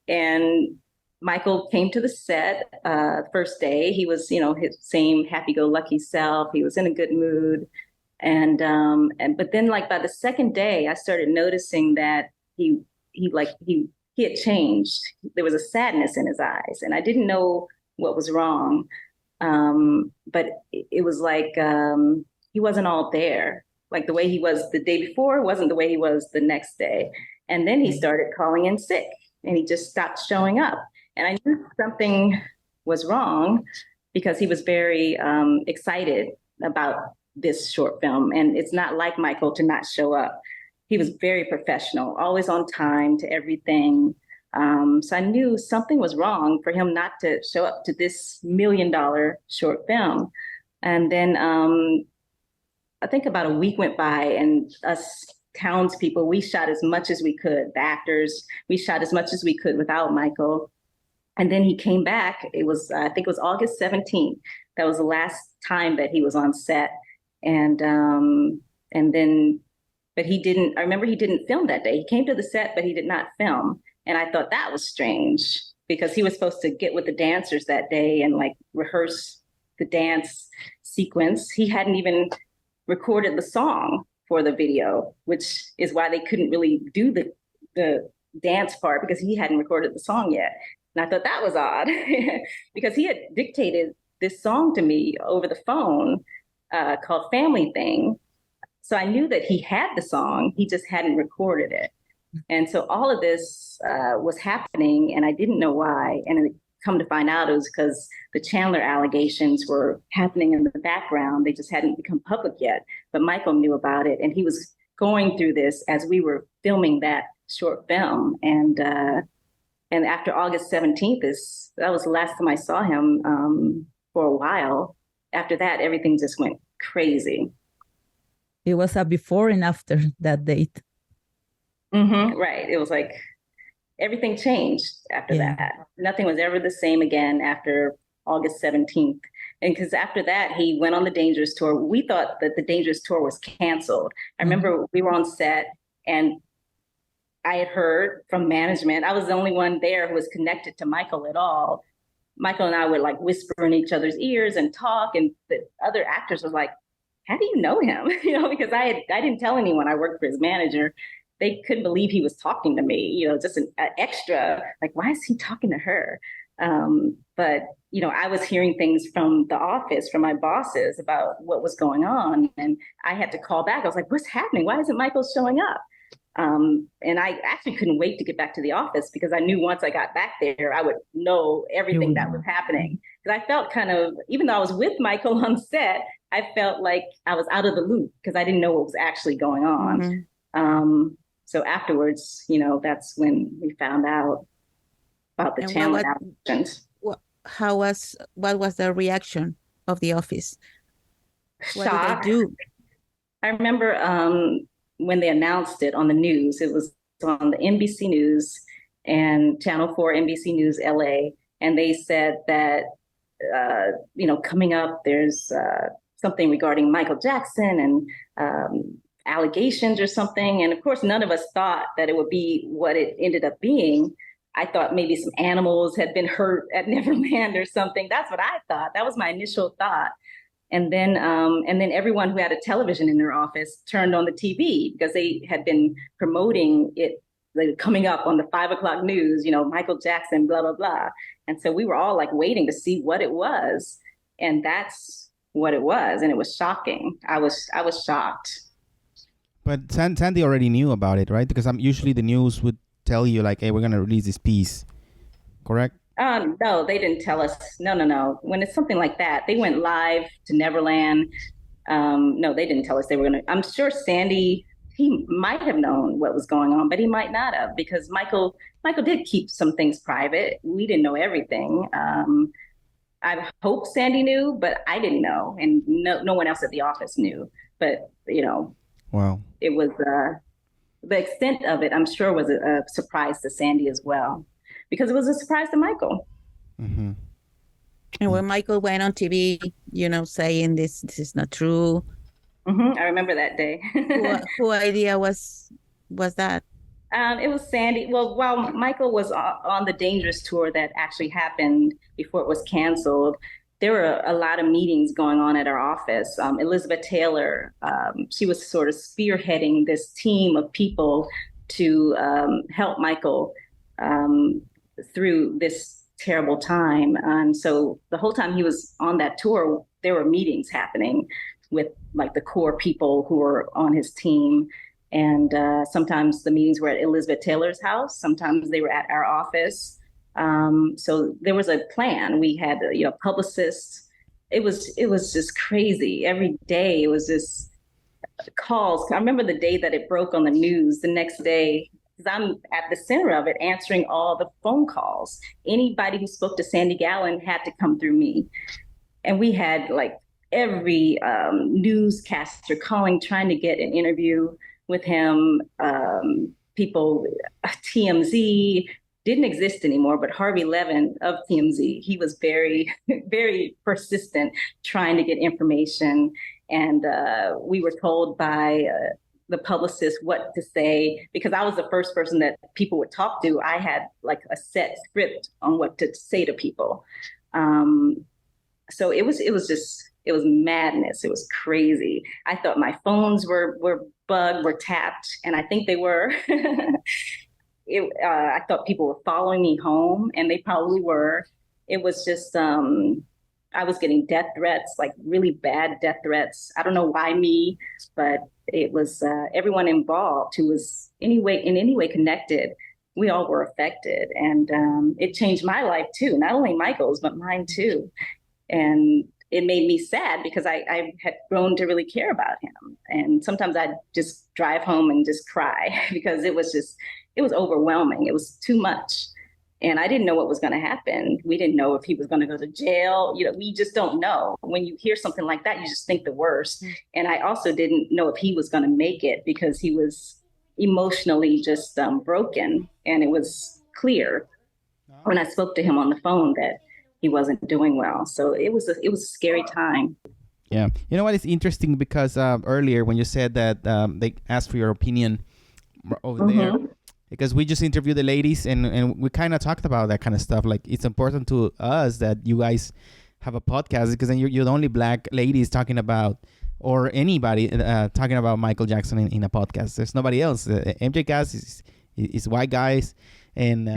And Michael came to the set first day. He was, you know, his same happy-go-lucky self. He was in a good mood. And but then, like, by the second day, I started noticing that he had changed. There was a sadness in his eyes, and I didn't know what was wrong. But it was like he wasn't all there. Like the way he was the day before wasn't the way he was the next day. And then he started calling in sick, and he just stopped showing up. And I knew something was wrong because he was very excited about this short film. And it's not like Michael to not show up. He was very professional, always on time to everything. So I knew something was wrong for him not to show up to this $1 million short film. And then I think about a week went by, and us townspeople, we shot as much as we could. The actors, we shot as much as we could without Michael. And then he came back. It was, I think it was August 17th. That was the last time that he was on set. And then, but he didn't, I remember he didn't film that day. He came to the set, but he did not film. And I thought that was strange because he was supposed to get with the dancers that day and like rehearse the dance sequence. He hadn't even recorded the song for the video, which is why they couldn't really do the dance part because he hadn't recorded the song yet. And I thought that was odd because he had dictated this song to me over the phone called Family Thing. So I knew that he had the song, he just hadn't recorded it. And so all of this was happening and I didn't know why. And it come to find out it was because the Chandler allegations were happening in the background. They just hadn't become public yet. But Michael knew about it and he was going through this as we were filming that short film. And after August 17th, that was the last time I saw him for a while. After that, everything just went crazy. It was a before and after that date. Mm-hmm, right. It was like everything changed after that. Nothing was ever the same again after August 17th. And because after that, he went on the Dangerous Tour. We thought that the Dangerous Tour was canceled. I remember we were on set and I had heard from management. I was the only one there who was connected to Michael at all. Michael and I would like whisper in each other's ears and talk. And the other actors were like, how do you know him? You know, because I didn't tell anyone I worked for his manager. They couldn't believe he was talking to me, you know, just an extra, like, why is he talking to her? But, you know, I was hearing things from the office, from my bosses about what was going on. And I had to call back. I was like, what's happening? Why isn't Michael showing up? And I actually couldn't wait to get back to the office because I knew once I got back there, I would know everything that was happening. Because I felt kind of, even though I was with Michael on set, I felt like I was out of the loop because I didn't know what was actually going on. Mm-hmm. So afterwards, you know, that's when we found out about the Chandler allegations. What was the reaction of the office? What Shock. did they do? I remember when they announced it on the news, it was on the NBC News and Channel 4 NBC News LA. And they said that, you know, coming up, there's something regarding Michael Jackson and allegations or something. And of course, none of us thought that it would be what it ended up being. I thought maybe some animals had been hurt at Neverland or something. That's what I thought. That was my initial thought. And then everyone who had a television in their office turned on the TV because they had been promoting it, like, coming up on the 5 o'clock news, you know, Michael Jackson, blah, blah, blah. And so we were all like waiting to see what it was. And that's what it was. And it was shocking. I was shocked. But Sandy already knew about it, right? Because usually the news would tell you like, hey, we're going to release this piece. Correct? No, they didn't tell us. No. When it's something like that, they went live to Neverland. No, they didn't tell us they were going to. I'm sure Sandy he might have known what was going on, but he might not have, because Michael did keep some things private. We didn't know everything. I hope Sandy knew, but I didn't know, and no one else at the office knew. But wow, it was the extent of it, I'm sure, was a surprise to Sandy as well, because it was a surprise to Michael. Mm-hmm. And when Michael went on TV, saying this is not true. Mm-hmm. I remember that day. Who idea was that? It was Sandy. Well, while Michael was on the Dangerous tour that actually happened before it was canceled, there were a lot of meetings going on at our office. Elizabeth Taylor, she was sort of spearheading this team of people to help Michael through this terrible time. And so the whole time he was on that tour, there were meetings happening with like the core people who were on his team. And sometimes the meetings were at Elizabeth Taylor's house. Sometimes they were at our office. So there was a plan. We had, publicists. It was just crazy. Every day it was just calls. I remember the day that it broke on the news. The next day, because I'm at the center of it, answering all the phone calls. Anybody who spoke to Sandy Gallin had to come through me. And we had like every newscaster calling, trying to get an interview with him. People, TMZ didn't exist anymore, but Harvey Levin of TMZ, he was very, very persistent trying to get information. And we were told by the publicist what to say, because I was the first person that people would talk to. I had like a set script on what to say to people. So it was madness. It was crazy. I thought my phones were bugged, were tapped, and I think they were. I thought people were following me home, and they probably were. It was just, I was getting death threats, like really bad death threats. I don't know why me, but it was everyone involved who was in any way connected. We all were affected, and it changed my life too. Not only Michael's, but mine too. And it made me sad because I had grown to really care about him. And sometimes I'd just drive home and just cry because it was overwhelming. It was too much. And I didn't know what was going to happen. We didn't know if he was going to go to jail. We just don't know. When you hear something like that, you just think the worst. And I also didn't know if he was going to make it because he was emotionally just broken. And it was clear when I spoke to him on the phone that he wasn't doing well. So it was a scary time. Yeah. You know what is interesting, because earlier when you said that they asked for your opinion over there, because we just interviewed the ladies and we kind of talked about that kind of stuff. Like, it's important to us that you guys have a podcast, because then you're the only Black ladies talking about, or anybody talking about Michael Jackson in a podcast. There's nobody else. MJCast is white guys, and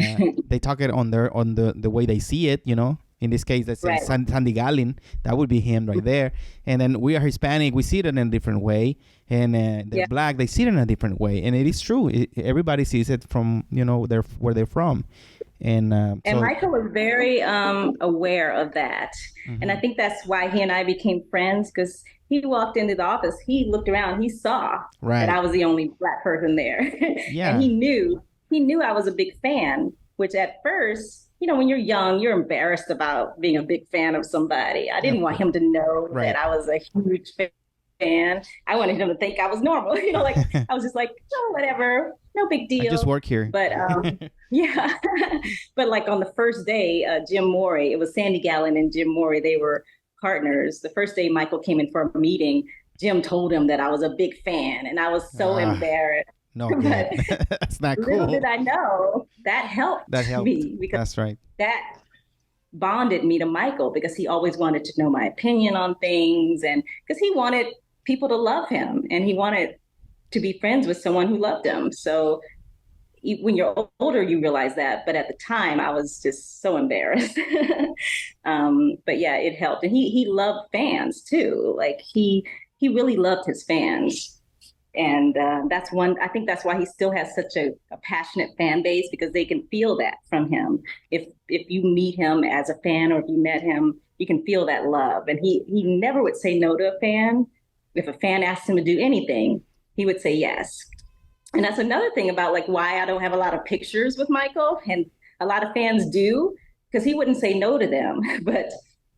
they talk it on the way they see it, In this case, that's right. Sandy Gallin. That would be him right there. And then we are Hispanic. We see it in a different way. And they're Black. They see it in a different way. And it is true. Everybody sees it from, where they're from. And Michael was very aware of that. Mm-hmm. And I think that's why he and I became friends, because he walked into the office. He looked around. He saw that I was the only Black person there. Yeah. And he knew I was a big fan, which at first, when you're young, you're embarrassed about being a big fan of somebody. I didn't want him to know that I was a huge fan. I wanted him to think I was normal. I was just like, oh, whatever, no big deal. I just work here. But yeah, but like on the first day, Jim Morey, it was Sandy Gallin and Jim Morey. They were partners. The first day Michael came in for a meeting, Jim told him that I was a big fan, and I was so embarrassed. No, that's not cool. Little did I know that helped me, because that's right. That bonded me to Michael, because he always wanted to know my opinion on things, and because he wanted people to love him, and he wanted to be friends with someone who loved him. So when you're older, you realize that, but at the time, I was just so embarrassed. But yeah, it helped, and he loved fans too. Like he really loved his fans. And I think that's why he still has such a passionate fan base, because they can feel that from him. If you meet him as a fan, or if you met him, you can feel that love. And he never would say no to a fan. If a fan asked him to do anything, he would say yes. And that's another thing about like why I don't have a lot of pictures with Michael, and a lot of fans do, because he wouldn't say no to them. But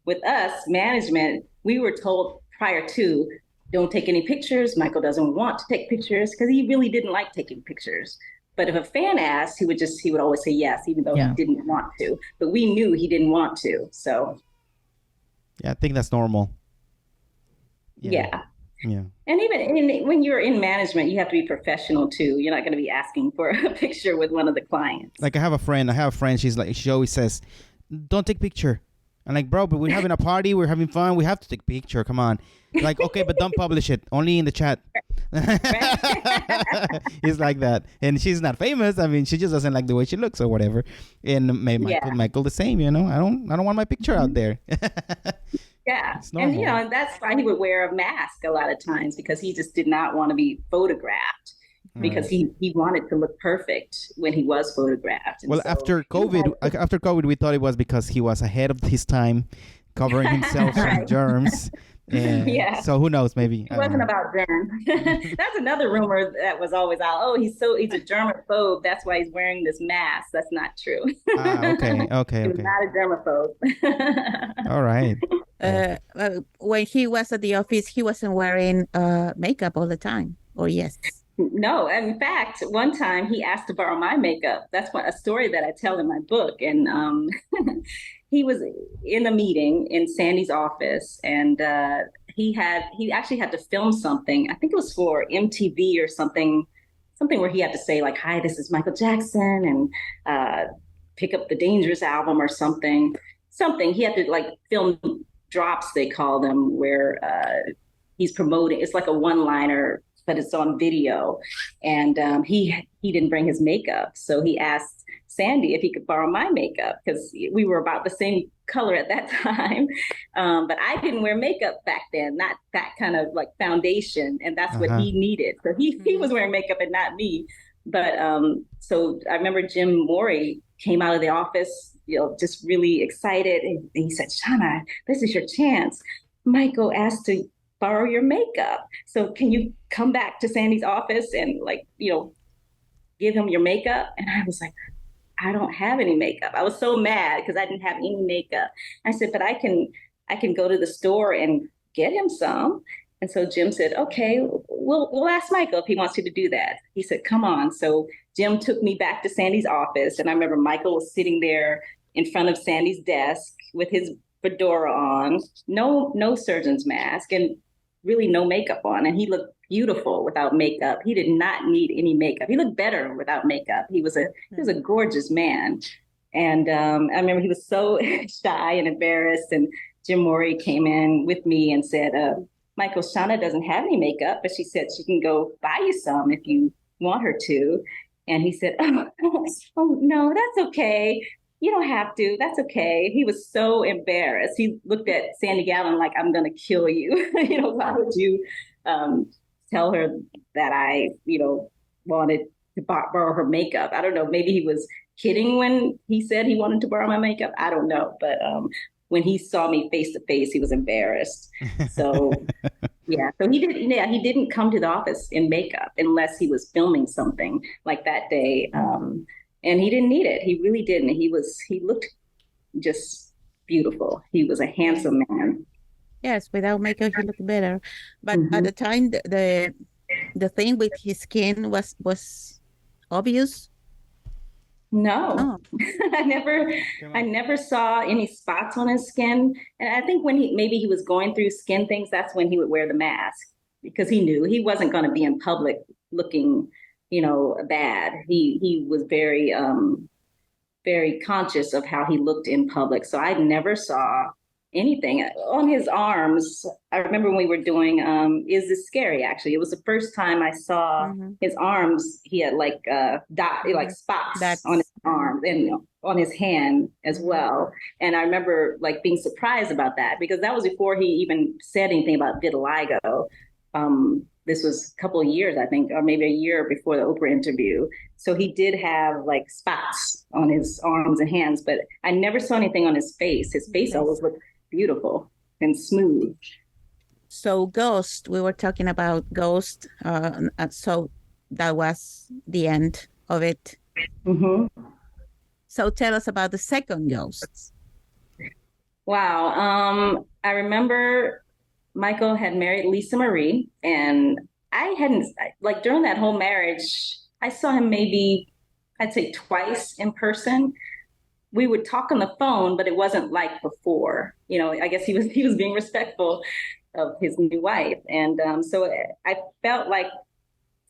with us, management, we were told prior to, don't take any pictures. Michael doesn't want to take pictures because he really didn't like taking pictures. But if a fan asked, he would always say yes, even though he didn't want to. But we knew he didn't want to. So yeah, I think that's normal. Yeah. And even when you're in management, you have to be professional too. You're not going to be asking for a picture with one of the clients. Like I have a friend. She always says, "Don't take picture." I'm like, bro, but we're having a party. We're having fun. We have to take a picture. Come on. Like, okay, but don't publish it. Only in the chat. He's like that. And she's not famous. I mean, she just doesn't like the way she looks or whatever. And maybe Michael the same, I don't want my picture out there. Yeah. And, that's why he would wear a mask a lot of times, because he just did not want to be photographed. Because he wanted to look perfect when he was photographed. And well, so, after COVID, we thought it was because he was ahead of his time, covering himself from germs. And so who knows? Maybe it wasn't about germs. That's another rumor that was always out. Oh, he's a germaphobe. That's why he's wearing this mask. That's not true. Okay. He was not a germaphobe. All right. When he was at the office, he wasn't wearing makeup all the time. Or yes. No, in fact, one time he asked to borrow my makeup. That's a story that I tell in my book. And he was in a meeting in Sandy's office, and he actually had to film something. I think it was for MTV or something where he had to say like, "Hi, this is Michael Jackson," and pick up the Dangerous album or something. He had to like film drops, they call them, where he's promoting. It's like a one-liner, but it's on video. And he didn't bring his makeup. So he asked Sandy if he could borrow my makeup, because we were about the same color at that time. But I didn't wear makeup back then, not that kind of like foundation. And that's what he needed. So he was wearing makeup and not me. But so I remember Jim Morey came out of the office, just really excited. And he said, "Shana, this is your chance. Michael asked to borrow your makeup. So can you come back to Sandy's office and give him your makeup?" And I was like, "I don't have any makeup." I was so mad because I didn't have any makeup. I said, "But I can go to the store and get him some." And so Jim said, "Okay, we'll ask Michael if he wants you to do that." He said, "Come on." So Jim took me back to Sandy's office, and I remember Michael was sitting there in front of Sandy's desk with his fedora on, no surgeon's mask, and really no makeup on. And he looked beautiful without makeup. He did not need any makeup. He looked better without makeup. He was a gorgeous man. And I remember he was so shy and embarrassed. And Jim Morey came in with me and said, "Michael, Shana doesn't have any makeup, but she said she can go buy you some if you want her to." And he said, "Oh no, that's okay. You don't have to. That's okay." He was so embarrassed. He looked at Sandy Gallin like, "I'm going to kill you." Why would you tell her that I, wanted to borrow her makeup? I don't know. Maybe he was kidding when he said he wanted to borrow my makeup. I don't know. But when he saw me face to face, he was embarrassed. So so he didn't come to the office in makeup unless he was filming something like that day. And he didn't need it. He really didn't. He looked just beautiful. He was a handsome man. Yes, without makeup, he looked better. But at the time, the thing with his skin was obvious. No, I never saw any spots on his skin. And I think when he was going through skin things, that's when he would wear the mask, because he knew he wasn't going to be in public looking, bad. He was very, very conscious of how he looked in public. So I never saw anything on his arms. I remember when we were doing Is This Scary? Actually, it was the first time I saw his arms. He had like spots on his arms and on his hand as well. And I remember like being surprised about that, because that was before he even said anything about vitiligo. This was a couple of years, I think, or maybe a year before the Oprah interview. So he did have like spots on his arms and hands, but I never saw anything on his face. His face always looked beautiful and smooth. So Ghost, we were talking about Ghost. So that was the end of it. Mm-hmm. So tell us about the second Ghost. Wow. I remember Michael had married Lisa Marie, and I hadn't, like, during that whole marriage, I saw him maybe, I'd say twice in person. We would talk on the phone, but it wasn't like before. You know, I guess he was being respectful of his new wife, and so I felt like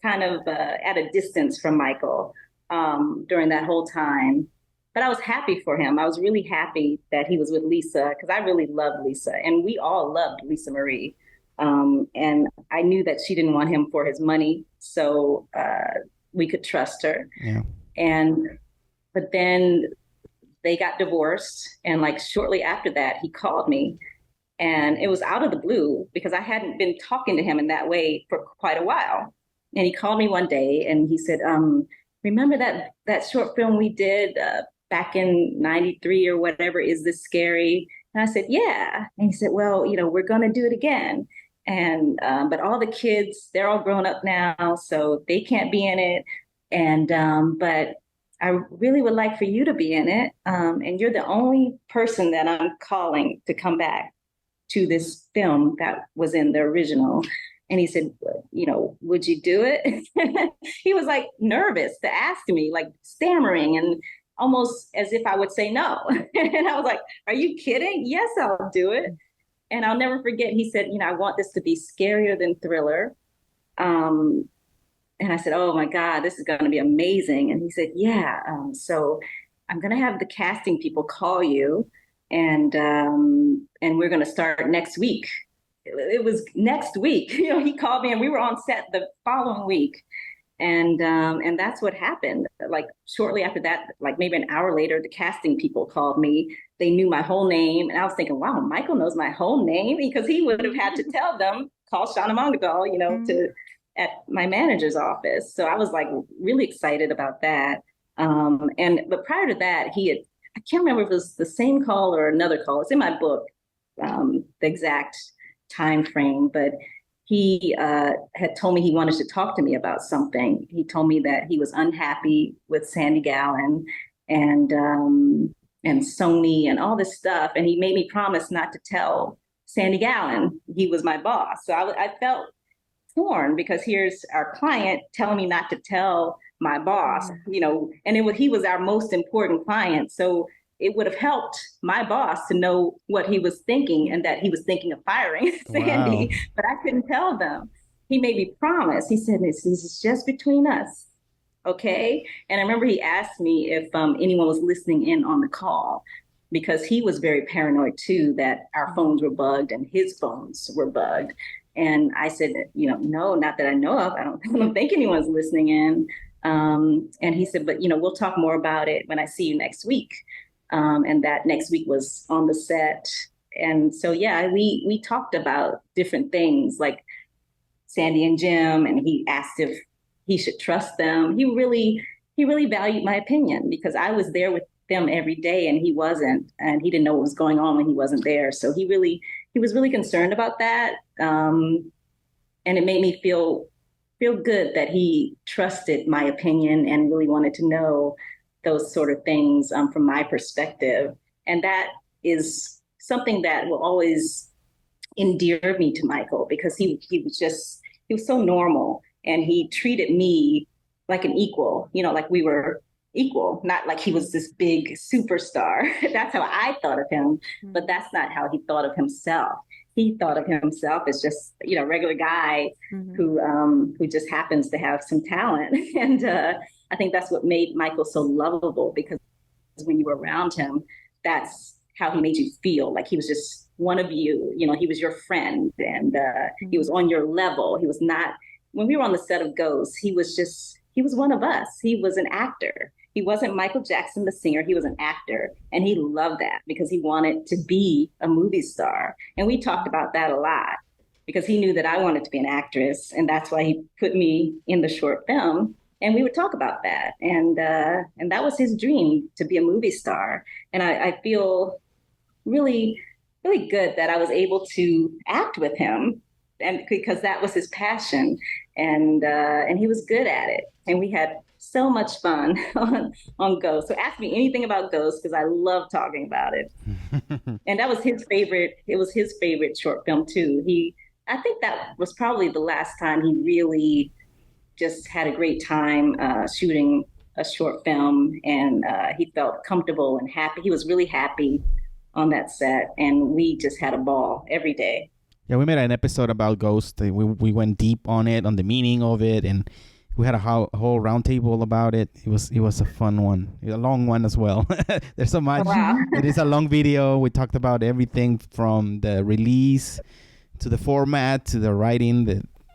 kind of at a distance from Michael during that whole time. But I was happy for him. I was really happy that he was with Lisa, because I really loved Lisa, and we all loved Lisa Marie. And I knew that she didn't want him for his money, so we could trust her. Yeah. But then they got divorced, and like shortly after that, he called me, and it was out of the blue because I hadn't been talking to him in that way for quite a while. And he called me one day, and he said, "Remember that short film we did back in '93 or whatever? Is this scary?" And I said, "Yeah." And he said, "Well, you know, we're going to do it again, and but all the kids, they're all grown up now, so they can't be in it. And but I really would like for you to be in it. And you're the only person that I'm calling to come back to this film that was in the original." And he said, "You know, would you do it?" He was like nervous to ask me, like stammering and almost as if I would say no. And I was like, "Are you kidding? Yes, I'll do it." And I'll never forget, he said, "You know, I want this to be scarier than thriller." And I said, "Oh my God, this is going to be amazing." And he said, "Yeah, so I'm going to have the casting people call you, and we're going to start next week." It was next week. You know, he called me, and we were on set the following week. And that's what happened. Like shortly after that, like maybe an hour later, the casting people called me. They knew my whole name. And I was thinking, wow, Michael knows my whole name, because he would have had to tell them, call Shana Mangatal, you know, at my manager's office. So I was like really excited about that. But prior to that, I can't remember if it was the same call or another call. It's in my book, the exact time frame, but he had told me he wanted to talk to me about something. He told me that he was unhappy with Sandy Gallin and Sony and all this stuff. And he made me promise not to tell Sandy Gallin he was my boss. So I felt torn, because here's our client telling me not to tell my boss, you know, and he was our most important client. So it would have helped my boss to know what he was thinking, and that he was thinking of firing Sandy, wow. But I couldn't tell them. He made me promise. He said, this is just between us, okay? And I remember he asked me if anyone was listening in on the call, because he was very paranoid too, that our phones were bugged and his phones were bugged. And I said, you know, no, not that I know of. I don't think anyone's listening in. And he said, but, you know, we'll talk more about it when I see you next week. And that next week was on the set. And so, yeah, we talked about different things like Sandy and Jim, and he asked if he should trust them. He really valued my opinion, because I was there with them every day and he wasn't, and he didn't know what was going on when he wasn't there. So he was really concerned about that. And it made me feel good that he trusted my opinion and really wanted to know those sort of things from my perspective. And that is something that will always endear me to Michael, because he was so normal, and he treated me like an equal, you know, like we were equal, not like he was this big superstar. That's how I thought of him, but that's not how he thought of himself. He thought of himself as just, you know, regular guy who just happens to have some talent. And I think that's what made Michael so lovable, because when you were around him, that's how he made you feel. Like he was just one of you, you know, he was your friend, and he was on your level. He was not, when we were on the set of Ghost, he was one of us. He was an actor. He wasn't Michael Jackson, the singer. He was an actor. And he loved that, because he wanted to be a movie star. And we talked about that a lot, because he knew that I wanted to be an actress. And that's why he put me in the short film. And we would talk about that. And that was his dream, to be a movie star. And I feel really, really good that I was able to act with him and because that was his passion, and he was good at it, and we had so much fun on Ghost. So ask me anything about Ghost, because I love talking about it. And that was his favorite. It was his favorite short film too. I think that was probably the last time he really just had a great time shooting a short film, and he felt comfortable and happy. He was really happy on that set, and we just had a ball every day. Yeah, we made an episode about Ghost. We went deep on it, on the meaning of it, and we had a whole roundtable about it. It was a fun one, a long one as well. There's so much. Wow. It is a long video. We talked about everything from the release to the format to the writing,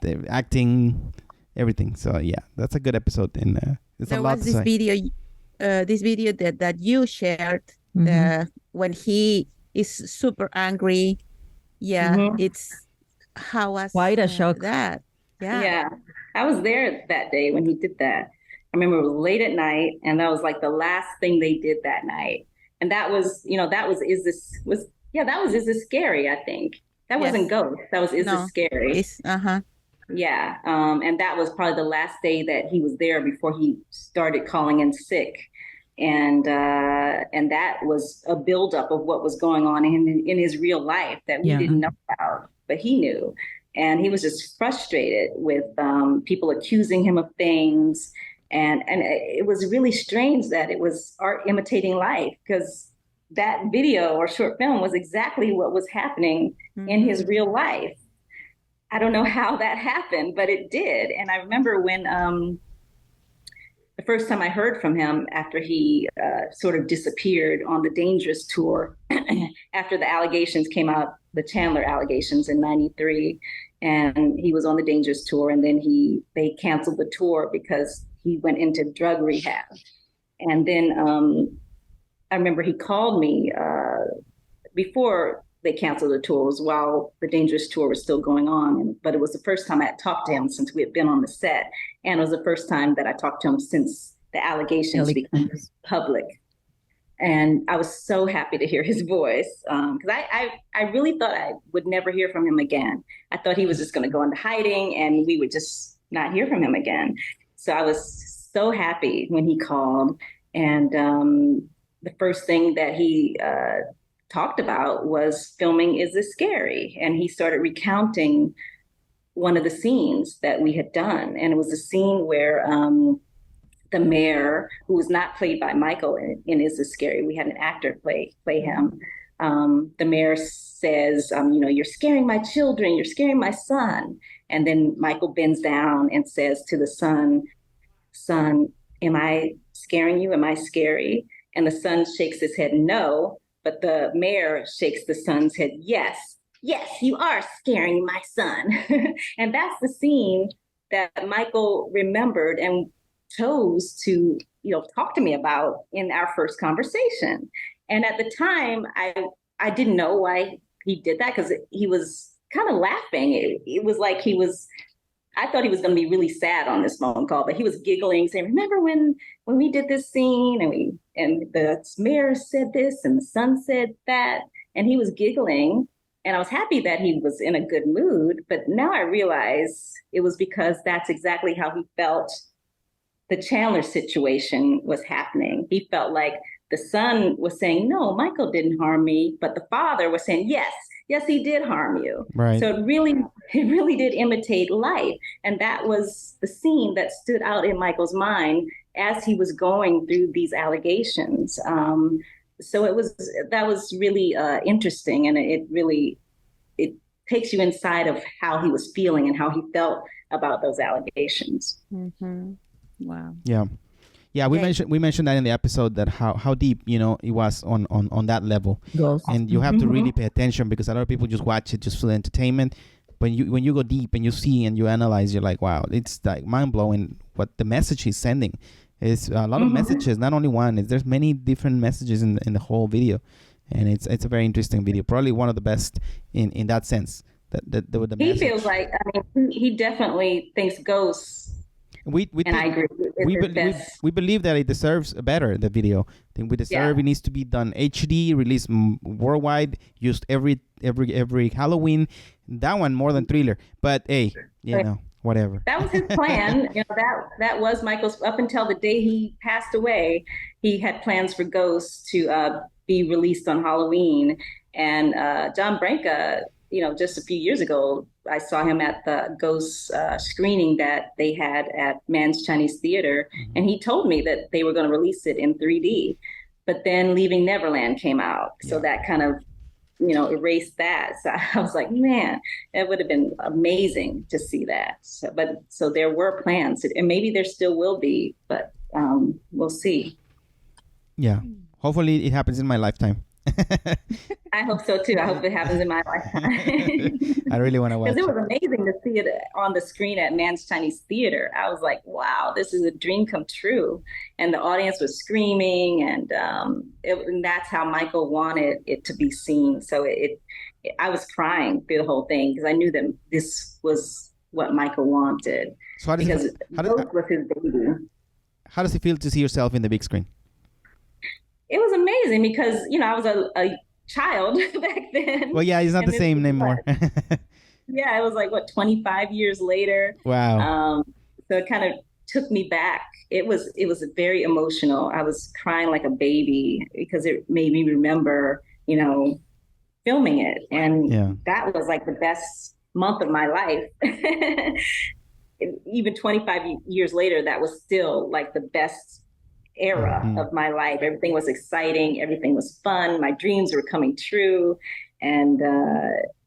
the acting, everything. So yeah, that's a good episode. And it's there a lot was to say. This video that you shared when he is super angry. Yeah, it's how was quite a shock. That yeah, I was there that day when he did that. I remember it was late at night, and that was like the last thing they did that night. And that was, Is This Scary? I think that wasn't Ghost. That was Is This Scary? Yeah, and that was probably the last day that he was there before he started calling in sick. And that was a buildup of what was going on in his real life that we didn't know about, but he knew. And he was just frustrated with people accusing him of things. And it was really strange that it was art imitating life, because that video or short film was exactly what was happening in his real life. I don't know how that happened, but it did. And I remember when the first time I heard from him after he sort of disappeared on the Dangerous tour, after the allegations came out, the Chandler allegations in '93, and he was on the Dangerous tour, and then they canceled the tour because he went into drug rehab. And then I remember he called me before they canceled the tour. It was while the Dangerous tour was still going on, but it was the first time I had talked to him since we had been on the set, and it was the first time that I talked to him since the allegations became public. And I was so happy to hear his voice, because I really thought I would never hear from him again. I thought he was just going to go into hiding and we would just not hear from him again. So I was so happy when he called, and the first thing that he talked about was filming Is This Scary? And he started recounting one of the scenes that we had done. And it was a scene where the mayor, who was not played by Michael in Is This Scary, we had an actor play him. The mayor says, you're scaring my children, you're scaring my son. And then Michael bends down and says to the son, am I scaring you? Am I scary? And the son shakes his head no, but the mayor shakes the son's head, yes, you are scaring my son. And that's the scene that Michael remembered and chose to, talk to me about in our first conversation. And at the time, I didn't know why he did that, because he was kind of laughing. It was like I thought he was going to be really sad on this phone call, but he was giggling, saying, remember when we did this scene and the mayor said this and the son said that, and he was giggling. And I was happy that he was in a good mood, but now I realize it was because that's exactly how he felt the Chandler situation was happening. He felt like the son was saying, no, Michael didn't harm me, but the father was saying, yes, he did harm you. Right. So it really did imitate life. And that was the scene that stood out in Michael's mind as he was going through these allegations. So that was really interesting, and it takes you inside of how he was feeling and how he felt about those allegations. Mm-hmm. Wow. Yeah, we mentioned that in the episode, that how deep it was on that level. Yes. And you have to really pay attention, because a lot of people just watch it just for the entertainment. When you go deep and you see and you analyze, you're like, wow, it's like mind blowing what the message he's sending. It's a lot of messages, not only one. There's many different messages in the whole video, and it's a very interesting video. Probably one of the best in that sense. The he feels like, he definitely thinks Ghosts. I agree. We believe that it deserves better, the video. I think we deserve it needs to be done HD, released worldwide, used every Halloween. That one more than Thriller. But hey, you know, whatever. That was his plan. You know, that was Michael's up until the day he passed away. He had plans for Ghost to be released on Halloween. And John Branca, you know, just a few years ago, I saw him at the Ghost screening that they had at Mann's Chinese Theater. Mm-hmm. And he told me that they were going to release it in 3D. But then Leaving Neverland came out. So that kind of, you know, erased that. So I was like, man, it would have been amazing to see that. So there were plans, and maybe there still will be, but we'll see. Yeah. Hopefully it happens in my lifetime. I hope so too. I hope it happens in my lifetime. I really want to watch it. Because it was amazing to see it on the screen at Mann's Chinese Theater. I was like, wow, this is a dream come true. And the audience was screaming, and that's how Michael wanted it to be seen. So I was crying through the whole thing because I knew that this was what Michael wanted. So because Ghost was his baby. How does it feel to see yourself in the big screen? It was amazing because, you know, I was a child back then. Well, yeah, it's not the same anymore. Yeah, it was like, 25 years later. Wow. So it kind of took me back. It was very emotional. I was crying like a baby because it made me remember, you know, filming it. And that was like the best month of my life. Even 25 years later, that was still like the best era of my life. Everything was exciting. Everything was fun. My dreams were coming true. And,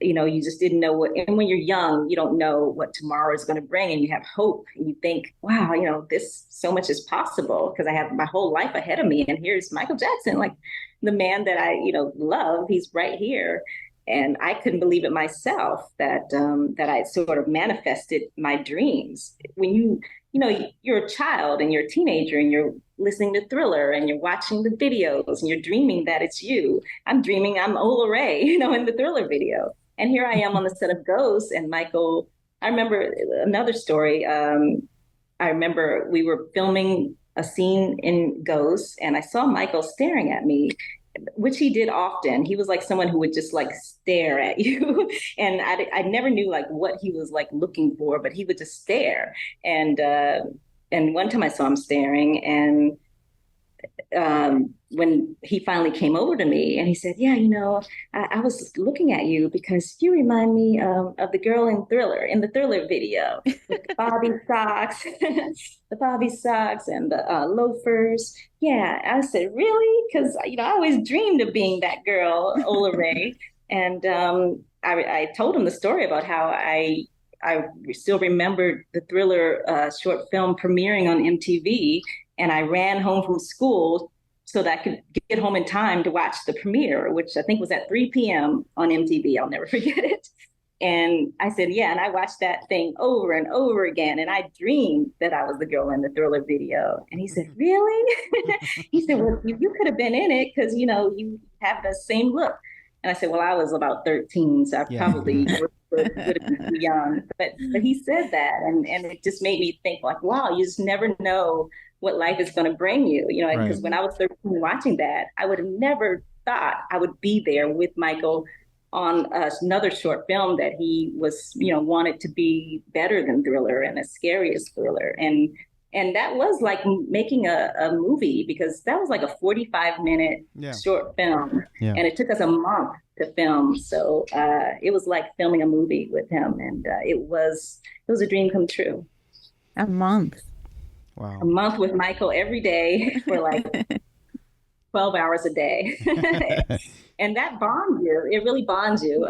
you know, you just didn't know and when you're young, you don't know what tomorrow is going to bring, and you have hope, and you think, wow, you know, so much is possible because I have my whole life ahead of me. And here's Michael Jackson, like the man that I, you know, love. He's right here. And I couldn't believe it myself that I sort of manifested my dreams. When you know, you're a child and you're a teenager and you're listening to Thriller and you're watching the videos and you're dreaming that it's you. I'm dreaming I'm Ola Ray, you know, in the Thriller video. And here I am on the set of Ghost, and Michael, I remember another story. I remember we were filming a scene in Ghost, and I saw Michael staring at me, which he did often. He was like someone who would just like stare at you. And I never knew like what he was like looking for, but he would just stare. And one time I saw him staring, and when he finally came over to me and he said, yeah, you know, I was looking at you because you remind me of the girl in the Thriller video, with the Bobby socks, and the loafers. Yeah. I said, really? Because, you know, I always dreamed of being that girl, Ola Ray. And I told him the story about how I still remembered the Thriller short film premiering on MTV, and I ran home from school so that I could get home in time to watch the premiere, which I think was at 3 p.m. on MTV. I'll never forget it. And I said, yeah, and I watched that thing over and over again, and I dreamed that I was the girl in the Thriller video. And he said, really? He said, well, you could have been in it because, you know, you have the same look. And I said, well, I was about 13, so I probably would have been too young. But he said that, and it just made me think, like, wow, you just never know what life is going to bring you. You know, because when I was 13 watching that, I would have never thought I would be there with Michael on another short film that he was, you know, wanted to be better than Thriller and as scary as Thriller. And that was like making a movie, because that was like a 45-minute short film. Yeah. And it took us a month to film. So it was like filming a movie with him. And it was a dream come true. A month. Wow. A month with Michael every day for like 12 hours a day. And that bonds you. It really bonds you.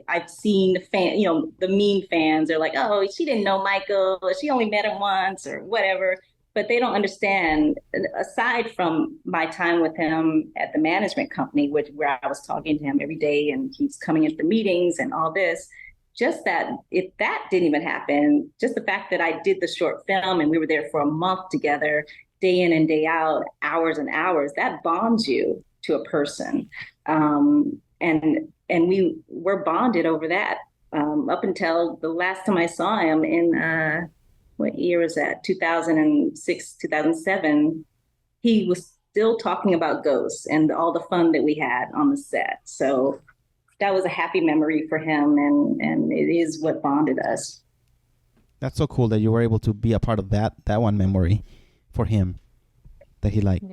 I've seen the mean fans are like, oh, she didn't know Michael, or she only met him once, or whatever. But they don't understand, aside from my time with him at the management company, where I was talking to him every day and he's coming in for meetings and all this, just that, if that didn't even happen, just the fact that I did the short film and we were there for a month together, day in and day out, hours and hours, that bonds you to a person. And we were bonded over that up until the last time I saw him in, what year was that? 2006, 2007. He was still talking about ghosts and all the fun that we had on the set. So that was a happy memory for him, and it is what bonded us. That's so cool that you were able to be a part of that one memory for him that he liked.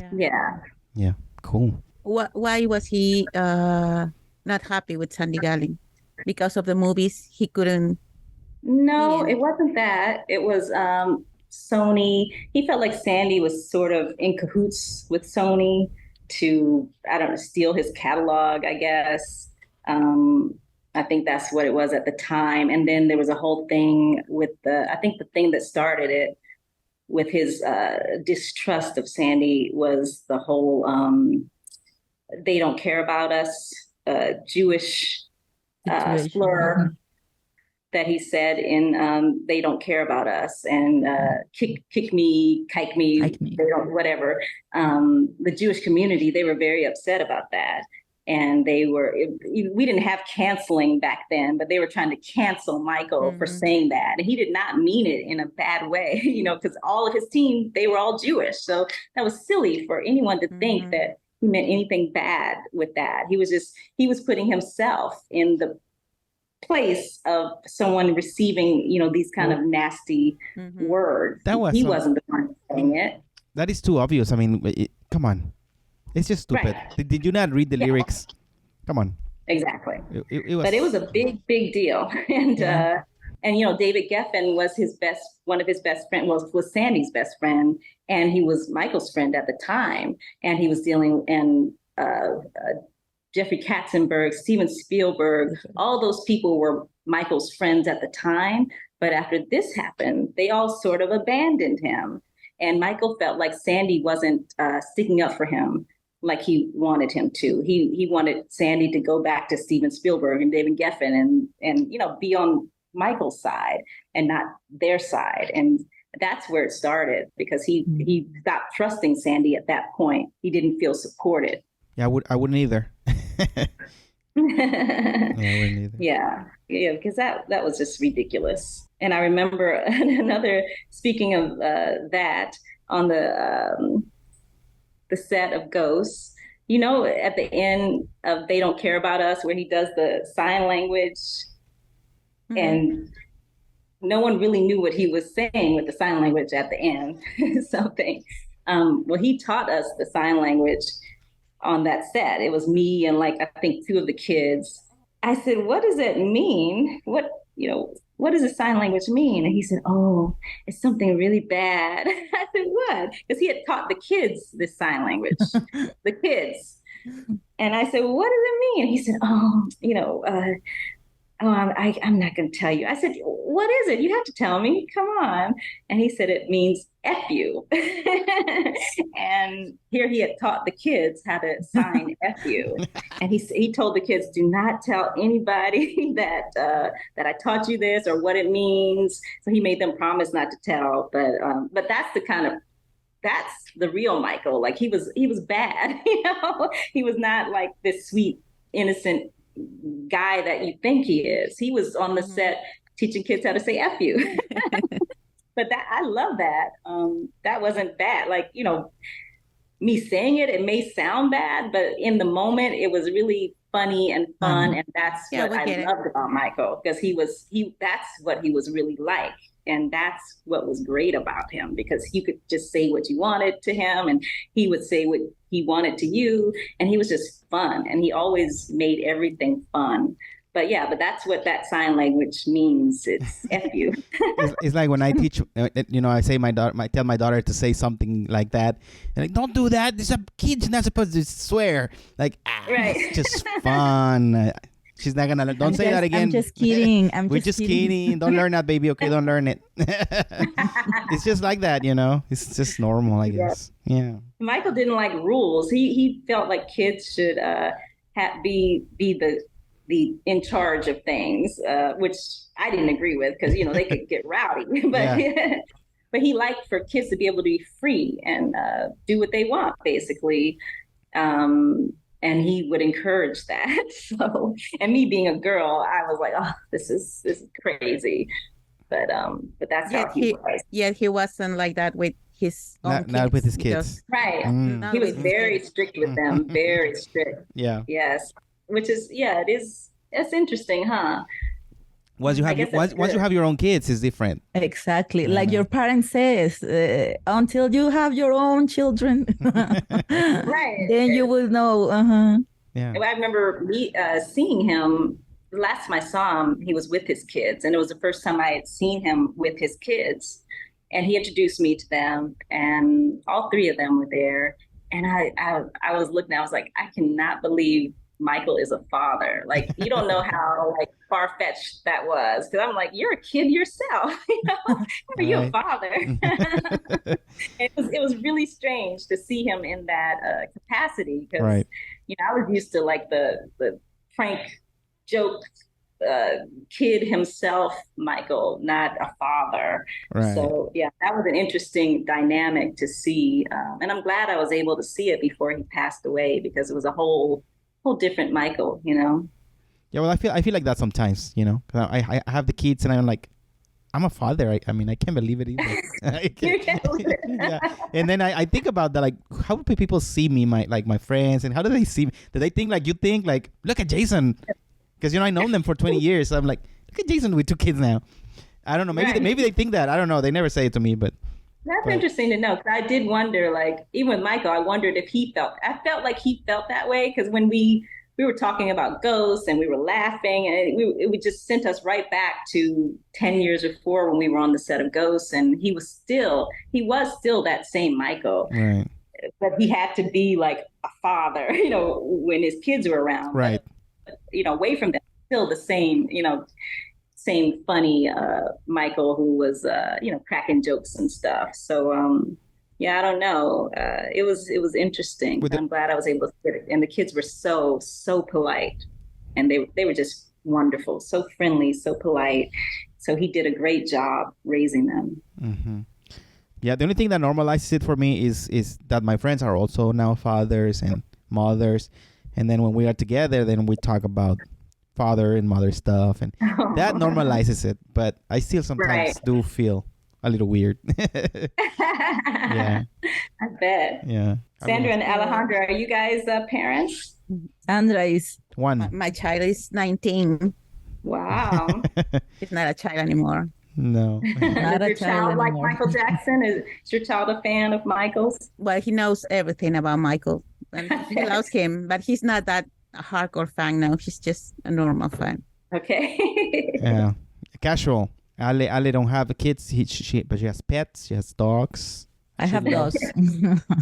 Yeah. Cool. Why was he not happy with Sandy Gallin? Because of the movies he couldn't? No, it wasn't that. It was Sony. He felt like Sandy was sort of in cahoots with Sony to, I don't know, steal his catalog, I guess. I think that's what it was at the time. And then there was a whole thing with I think the thing that started it with his distrust of Sandy was the whole they don't care about us, Jewish slur that he said in they don't care about us, and kick me, kike me, they don't, whatever. The Jewish community, they were very upset about that. And we didn't have canceling back then, but they were trying to cancel Michael for saying that. And he did not mean it in a bad way, because all of his team, they were all Jewish. So that was silly for anyone to think that he meant anything bad with that. He was putting himself in the place of someone receiving, these kind of nasty words. He wasn't the one saying it. That is too obvious. I mean, come on. It's just stupid. Right. Did you not read the lyrics? Come on. Exactly. It was... But it was a big deal. And David Geffen was one of his best friends, was Sandy's best friend, and he was Michael's friend at the time. And he was dealing, and Jeffrey Katzenberg, Steven Spielberg, all those people were Michael's friends at the time. But after this happened, they all sort of abandoned him. And Michael felt like Sandy wasn't sticking up for him like he wanted him to. He wanted Sandy to go back to Steven Spielberg and David Geffen and be on Michael's side and not their side. And that's where it started, because he stopped trusting Sandy at that point. He didn't feel supported. Yeah, I wouldn't either. Yeah, because that was just ridiculous. And I remember speaking of that, on the set of Ghosts, at the end of They Don't Care About Us, where he does the sign language, and no one really knew what he was saying with the sign language at the end. Something. Well, he taught us the sign language on that set. It was me and I think two of the kids. I said, "What does it mean? What does the sign language mean?" And he said, "Oh, it's something really bad." I said, "What?" Because he had taught the kids this sign language, the kids. And I said, "Well, what does it mean?" And he said, I'm not going to tell you. I said, "What is it? You have to tell me. Come on." And he said, "It means F you." And here he had taught the kids how to sign F you. And he told the kids, "Do not tell anybody that I taught you this or what it means." So he made them promise not to tell. But that's that's the real Michael. Like he was bad. He was not like this sweet, innocent guy that you think he is. He was on the set teaching kids how to say F you. But I love that. That wasn't bad. Me saying it may sound bad, but in the moment it was really funny and fun. And that's what I loved about Michael, because that's what he was really like. And that's what was great about him, because you could just say what you wanted to him and he would say what he wanted to you. And he was just fun. And he always made everything fun. But that's what that sign language means. It's F you. It's like when I teach, I say I tell my daughter to say something like that. And don't do that. This a kid's not supposed to swear. Right. It's just fun. She's not gonna. Don't say that again. I'm just kidding. We're just kidding. Don't learn that, baby. Okay, don't learn it. It's just like that, It's just normal, I guess. Yeah. Michael didn't like rules. He felt like kids should be the in charge of things, which I didn't agree with, because they could get rowdy. But he liked for kids to be able to be free and do what they want, basically. And he would encourage that. So, and me being a girl, I was like, "Oh, this is crazy." But that's how he was. Yeah, he wasn't like that with his own kids. Not with his kids. Right. He was very strict with them. Very strict. Yeah. Yes. Which is, it is It's interesting, huh? Once you have your own kids, it's different. Exactly. Like your parents says, until you have your own children, right? Then you will know. Yeah. I remember seeing him the last time I saw him. He was with his kids, and it was the first time I had seen him with his kids. And he introduced me to them, and all three of them were there. And I was looking, I was like, I cannot believe Michael is a father. Like, you don't know how like far-fetched that was. Because I'm like, you're a kid yourself. You know, how are you a father? It was really strange to see him in that capacity. Because you know, I was used to like the prank joke kid himself, Michael, not a father. Right. So yeah, that was an interesting dynamic to see, and I'm glad I was able to see it before he passed away, because it was a whole different Michael, you know. Yeah, well, I feel like that sometimes, you know. I have the kids, and I'm like, I'm a father. I mean, I can't believe it either. You can't believe it. Yeah. And then I think about that, like, how do people see me, my friends, and how do they see me? Do they think like you think, like, look at Jason? Because, you know, I known them for 20 years. So I'm like, look at Jason with 2 kids now. I don't know. Maybe they think that. I don't know. They never say it to me, but. That's interesting to know. Because I did wonder, like, even with Michael, I wondered if I felt like he felt that way. Because when we were talking about ghosts and we were laughing, and it just sent us right back to 10 years before when we were on the set of Ghosts. And he was still that same Michael. Right. But he had to be like a father, you know, when his kids were around. Right. You know, away from them, still the same, you know, same funny Michael who was, you know, cracking jokes and stuff. So, yeah, I don't know. It was interesting. I'm glad I was able to get it. And the kids were so polite, and they were just wonderful, so friendly, so polite. So he did a great job raising them. Mm-hmm. Yeah, the only thing that normalizes it for me is that my friends are also now fathers and mothers. And then when we are together, then we talk about father and mother stuff, and that normalizes it. But I still sometimes do feel a little weird. Yeah, I bet. Yeah. Sandra and Alejandra, are you guys parents? Sandra is 1. My child is 19. Wow. He's not a child anymore. No. Not Is a your child like Michael Jackson? Is your child a fan of Michael's? Well, he knows everything about Michael. And he loves him, but he's not that a hardcore fan now. He's just a normal fan. Okay. Yeah. Casual. Ale don't have kids, but she has pets. She has dogs. I have dogs.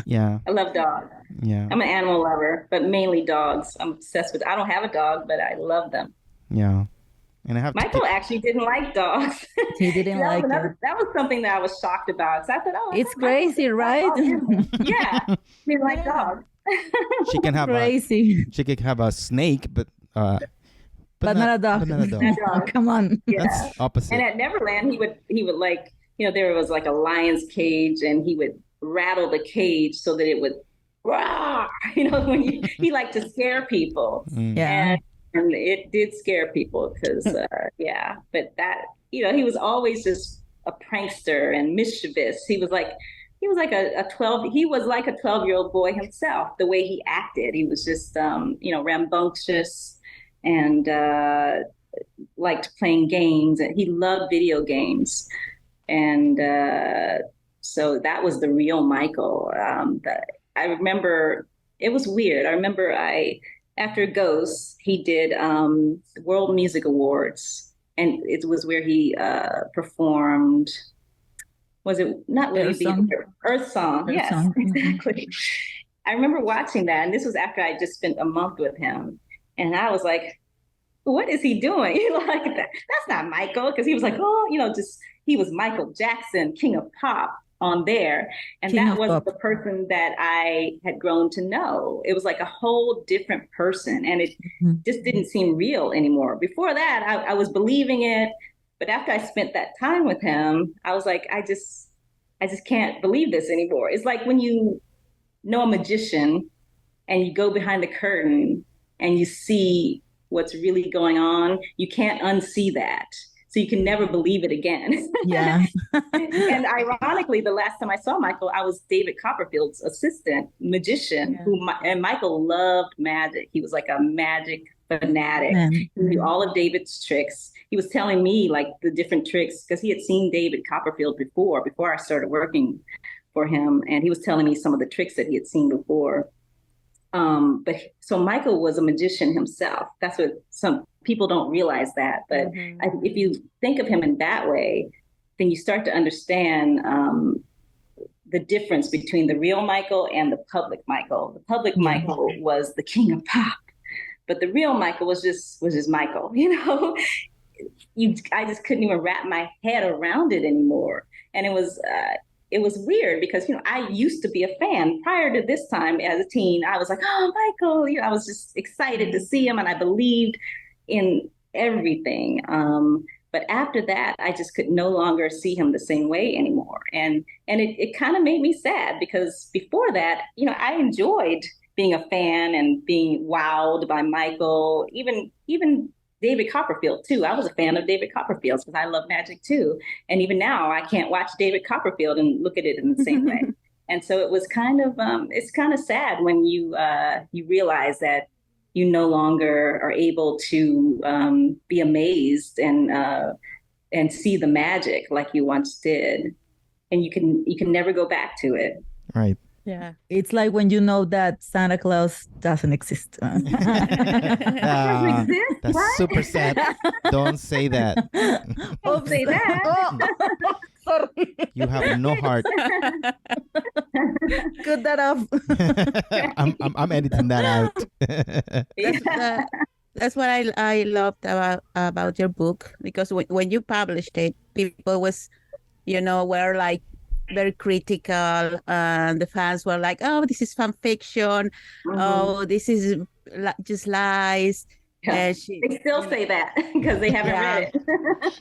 Yeah. I love dogs. Yeah. I'm an animal lover, but mainly dogs. I'm obsessed with. I don't have a dog, but I love them. Yeah. And I have Michael actually didn't like dogs. He didn't like it. That was something that I was shocked about. So I thought, it's crazy, right? Yeah. He didn't like dogs. She can have she can have a snake, but not a dog. But not a dog. Come on. Yeah. That's opposite. And at Neverland, he would like, you know, there was like a lion's cage, and he would rattle the cage so that it would, rah! You know, when he liked to scare people. Yeah. And it did scare people because, yeah. But that, you know, he was always just a prankster and mischievous. He was like a 12-year-old boy himself. The way he acted, he was just, you know, rambunctious and liked playing games. And he loved video games, and so that was the real Michael. I remember it was weird. I remember after Ghosts, he did World Music Awards, and it was where he performed. Was it not Lady Earth Song? Yes, exactly. I remember watching that, and this was after I just spent a month with him, and I was like, "What is he doing?" Like that's not Michael, because he was like, "Oh, you know, just he was Michael Jackson, King of Pop." On there, and that wasn't the person that I had grown to know. It was like a whole different person, and it just didn't seem real anymore. Before that, I was believing it, but after I spent that time with him, I was like, I just can't believe this anymore. It's like when you know a magician and you go behind the curtain and you see what's really going on, you can't unsee that. So you can never believe it again. Yeah. And ironically, the last time I saw Michael, I was David Copperfield's assistant magician, and Michael loved magic. He was like a magic fanatic. He knew all of David's tricks. He was telling me like the different tricks because he had seen David Copperfield before I started working for him. And he was telling me some of the tricks that he had seen before. So Michael was a magician himself. That's what some people don't realize that. But if you think of him in that way, then you start to understand the difference between the real Michael and the public Michael. The public Michael was the king of pop, but the real Michael was just Michael. You know, I just couldn't even wrap my head around it anymore, and it was weird because, you know, I used to be a fan prior to this time as a teen. I was like, oh, Michael, you know, I was just excited to see him and I believed in everything. But after that, I just could no longer see him the same way anymore. And it kind of made me sad because before that, you know, I enjoyed being a fan and being wowed by Michael, even David Copperfield too. I was a fan of David Copperfield because I love magic too. And even now I can't watch David Copperfield and look at it in the same way. And so it was kind of, it's kind of sad when you realize that you no longer are able to be amazed and see the magic like you once did. And you can never go back to it. Right. Yeah, it's like when you know that Santa Claus doesn't exist. Doesn't exist? That's What? super sad. Don't say that. Don't say that. Sorry. You have no heart. Cut that off. I'm editing that out. That's what I loved about your book, because when you published it, people were like very critical, and the fans were like, "Oh, this is fan fiction. Oh, this is just lies." Yeah. They still say that because they haven't read it.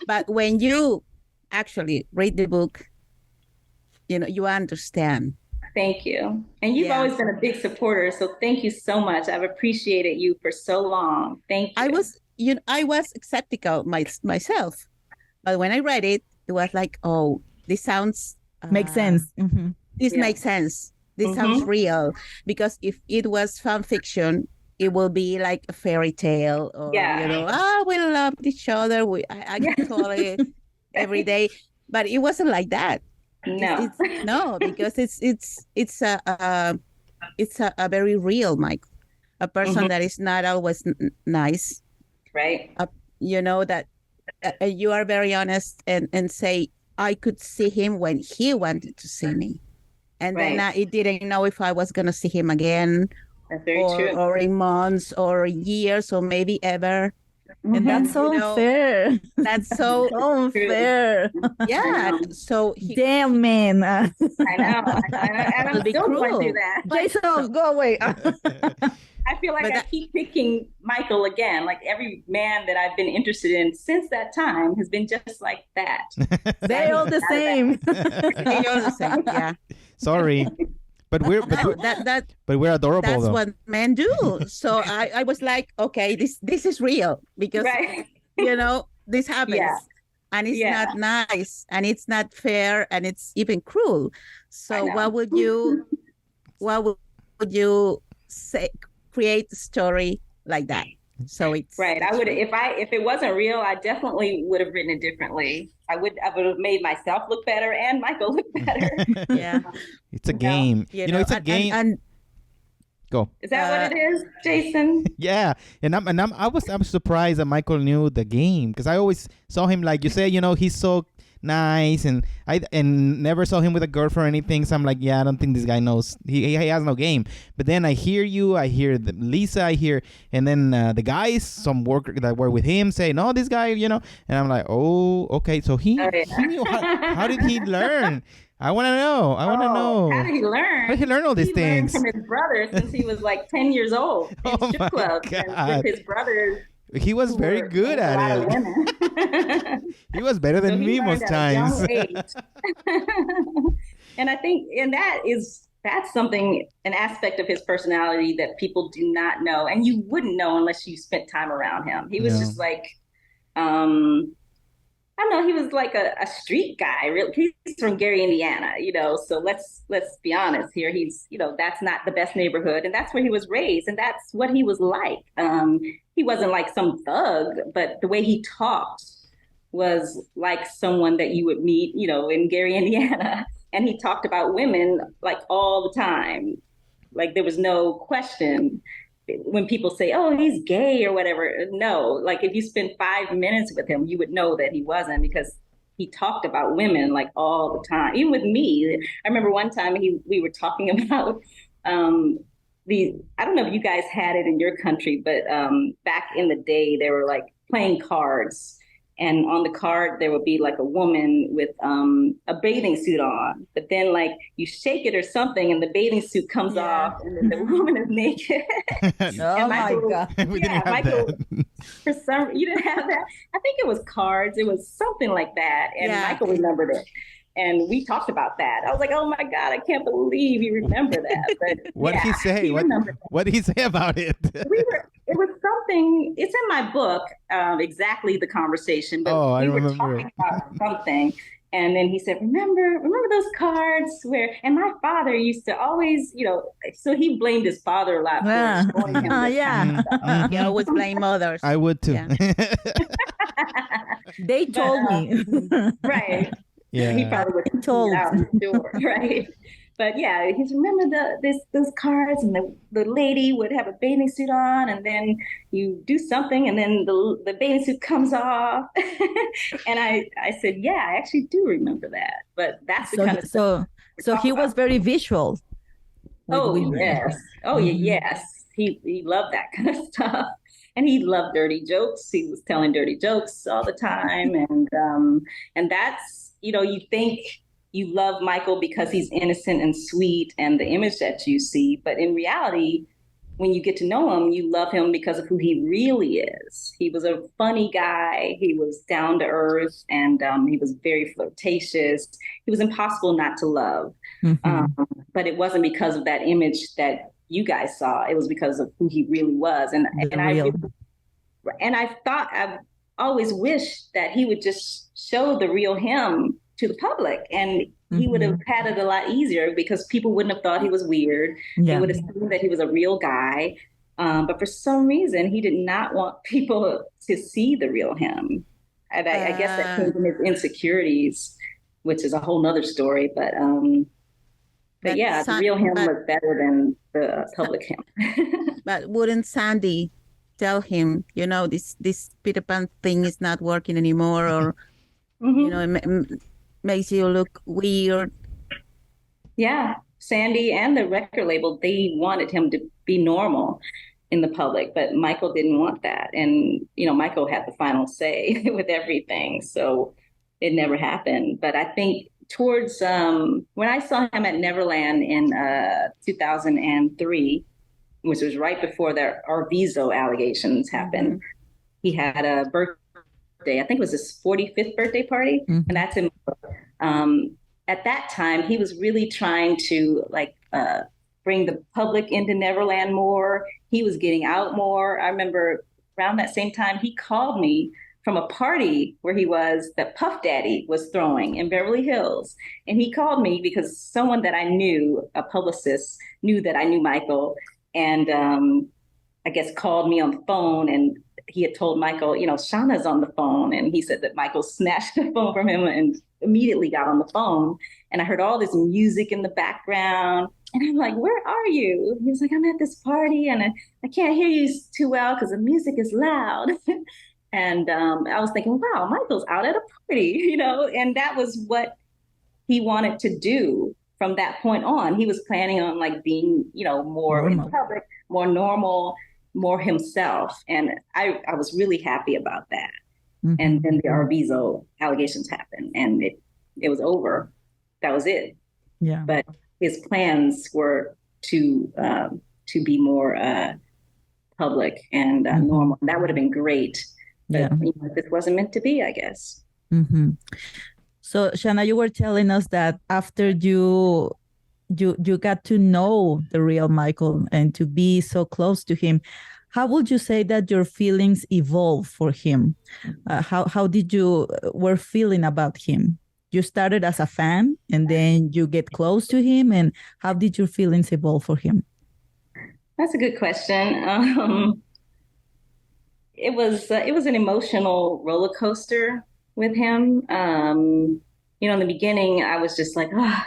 But when you actually read the book, you understand. Thank you. And you've always been a big supporter, so thank you so much. I've appreciated you for so long. Thank you. I was skeptical myself, but when I read it, it was like, oh, this sounds makes sense. This makes sense. This sounds real, because if it was fan fiction, it will be like a fairy tale, or we love each other. I can call it every day, but it wasn't like that. No, no, because it's a very real Michael, a person that is not always nice, right? That you are very honest and say, I could see him when he wanted to see me, and then I didn't know if I was gonna see him again. That's very true. Or in months or years or maybe ever. And that's so unfair. That's so unfair. Yeah. So damn, man. I know. And I'm still going through that. Jason, go away. I feel like I keep picking Michael again. Like every man that I've been interested in since that time has been just like that. They're all the same. They're all the same. Yeah. Sorry. But we're adorable. That's though. what men do. So I was like, okay, this is real, because this happens, and it's not nice, and it's not fair, and it's even cruel. So what would you say? Create a story like that. So it's right. I would if it wasn't real, I definitely would have written it differently. I would have made myself look better and Michael look better. Yeah, it's a game. It's a game. And go. Is that what it is, Jason? Yeah, I'm surprised that Michael knew the game, because I always saw him, like you say, he's so nice, and I never saw him with a girlfriend or anything. So I'm like, I don't think this guy knows. He has no game. But then I hear Lisa, and then the guys, some worker that were with him, say, no, this guy, and I'm like, oh, okay. So he knew. How did he learn? I want to know. How did he learn? How did he learn all these things? He learned from his brother since he was like 10 years old in strip clubs. And with his brothers. He was very good at it. He was better than me most times. And I think, that's something, an aspect of his personality that people do not know. And you wouldn't know unless you spent time around him. He was just like, I don't know, he was like a street guy. He's from Gary, Indiana, so let's be honest here. He's, that's not the best neighborhood, and that's where he was raised, and that's what he was like. He wasn't like some thug, but the way he talked was like someone that you would meet, in Gary, Indiana. And he talked about women like all the time. Like there was no question when people say, oh, he's gay or whatever. No, like if you spend 5 minutes with him, you would know that he wasn't, because he talked about women like all the time, even with me. I remember one time we were talking about I don't know if you guys had it in your country, but back in the day, they were like playing cards. And on the card, there would be like a woman with a bathing suit on. But then like you shake it or something and the bathing suit comes off and then the woman is naked. Oh my God. We didn't have that. For some, you didn't have that? I think it was cards. It was something like that. And Michael remembered it. And we talked about that. I was like, oh my God, I can't believe you remember that. But what did he say? What did he say about it? It was something, it's in my book, exactly the conversation, but we were talking about something. And then he said, remember those cards and my father used to always, so he blamed his father a lot for showing him this kind of stuff. He always blamed others. I would too. Yeah. They told me. Right. Yeah. He probably would have told out the door, right? But yeah, he's remember those cards, and the lady would have a bathing suit on, and then you do something, and then the bathing suit comes off. And I said, yeah, I actually do remember that. But that's the kind of stuff. So he was very visual. Oh yes, yes. He loved that kind of stuff, and he loved dirty jokes. He was telling dirty jokes all the time, and that's, you think you love Michael because he's innocent and sweet and the image that you see. But in reality, when you get to know him, you love him because of who he really is. He was a funny guy. He was down to earth, and he was very flirtatious. He was impossible not to love. Mm-hmm. But it wasn't because of that image that you guys saw. It was because of who he really was. And I've always wished that he would just show the real him to the public, and he would have had it a lot easier because people wouldn't have thought he was weird. Yeah. They would have seen that he was a real guy. But for some reason, he did not want people to see the real him. And I guess that came from his insecurities, which is a whole nother story. But yeah, the real him was better than the public him. But wouldn't Sandy tell him, this Peter Pan thing is not working anymore, or, it makes you look weird? Yeah, Sandy and the record label, they wanted him to be normal in the public, but Michael didn't want that. And, Michael had the final say with everything. So it never happened. But I think towards when I saw him at Neverland in 2003, which was right before the Arvizo allegations happened, he had a birthday. I think it was his 45th birthday party. And that's in at that time, he was really trying to bring the public into Neverland more. He was getting out more. I remember around that same time, he called me from a party where he was, that Puff Daddy was throwing in Beverly Hills. And he called me because someone that I knew, a publicist, knew that I knew Michael, and I guess called me on the phone, and he had told Michael, Shana's on the phone. And he said that Michael snatched the phone from him and immediately got on the phone. And I heard all this music in the background. And I'm like, where are you? He was like, I'm at this party and I can't hear you too well because the music is loud. And I was thinking, wow, Michael's out at a party, and that was what he wanted to do from that point on. He was planning on being, more in public, more normal, more himself. And I was really happy about that. And then the Arvizo allegations happened and it was over. That was it. Yeah. But his plans were to be more public and normal. That would have been great. But this wasn't meant to be, I guess. So Shana, you were telling us that after you got to know the real Michael and to be so close to him, how would you say that your feelings evolved for him? How did you were feeling about him? You started as a fan and then you get close to him, and how did your feelings evolve for him? That's a good question. It was an emotional roller coaster with him. In the beginning, I was just like, oh,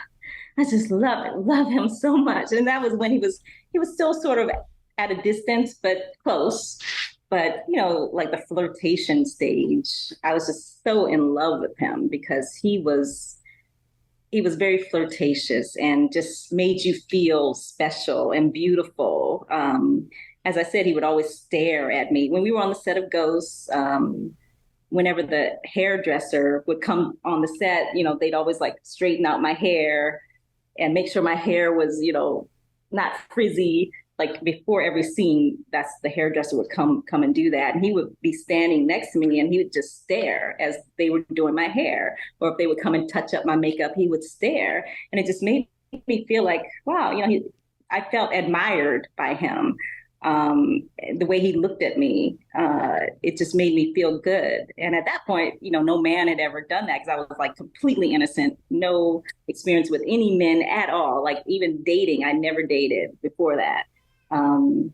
I just love him so much. And that was when he was still sort of at a distance, but close. But, like the flirtation stage, I was just so in love with him because he was very flirtatious and just made you feel special and beautiful. As I said, he would always stare at me. When we were on the set of Ghosts, whenever the hairdresser would come on the set, they'd always like straighten out my hair and make sure my hair was, not frizzy. Like before every scene, that's the hairdresser would come and do that. And he would be standing next to me and he would just stare as they were doing my hair. Or if they would come and touch up my makeup, he would stare. And it just made me feel like, wow, I felt admired by him. The way he looked at me, it just made me feel good. And at that point, no man had ever done that because I was like completely innocent, no experience with any men at all. Like even dating, I never dated before that. And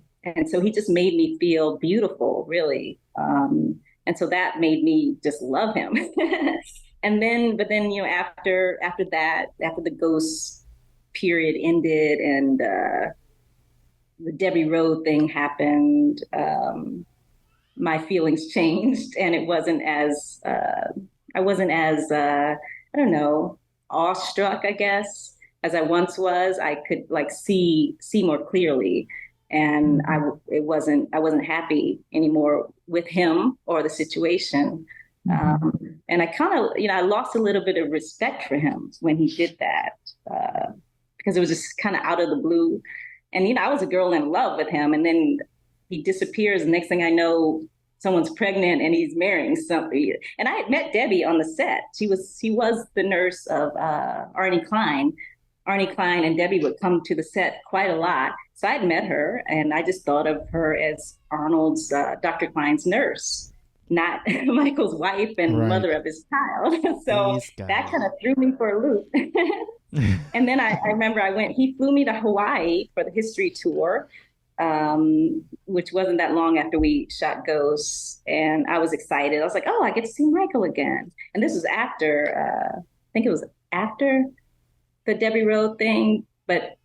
so he just made me feel beautiful, really. And so that made me just love him. But then, after that, after the Ghost period ended and, the Debbie Road thing happened, my feelings changed, and it wasn't as I wasn't as I don't know, awestruck, I guess, as I once was. I could like see more clearly, and I wasn't happy anymore with him or the situation. And I kind of, I lost a little bit of respect for him when he did that, because it was just kind of out of the blue. And, I was a girl in love with him, and then he disappears. The next thing I know, someone's pregnant and he's marrying somebody. And I had met Debbie on the set. She was the nurse of Arnie Klein. Arnie Klein and Debbie would come to the set quite a lot. So I'd met her, and I just thought of her as Arnold's, Dr. Klein's nurse, not Michael's wife and mother of his child. So that kind of threw me for a loop. And then I remember he flew me to Hawaii for the history tour, which wasn't that long after we shot Ghosts. And I was excited. I was like, oh, I get to see Michael again. And this was after, I think it was after the Debbie Road thing, but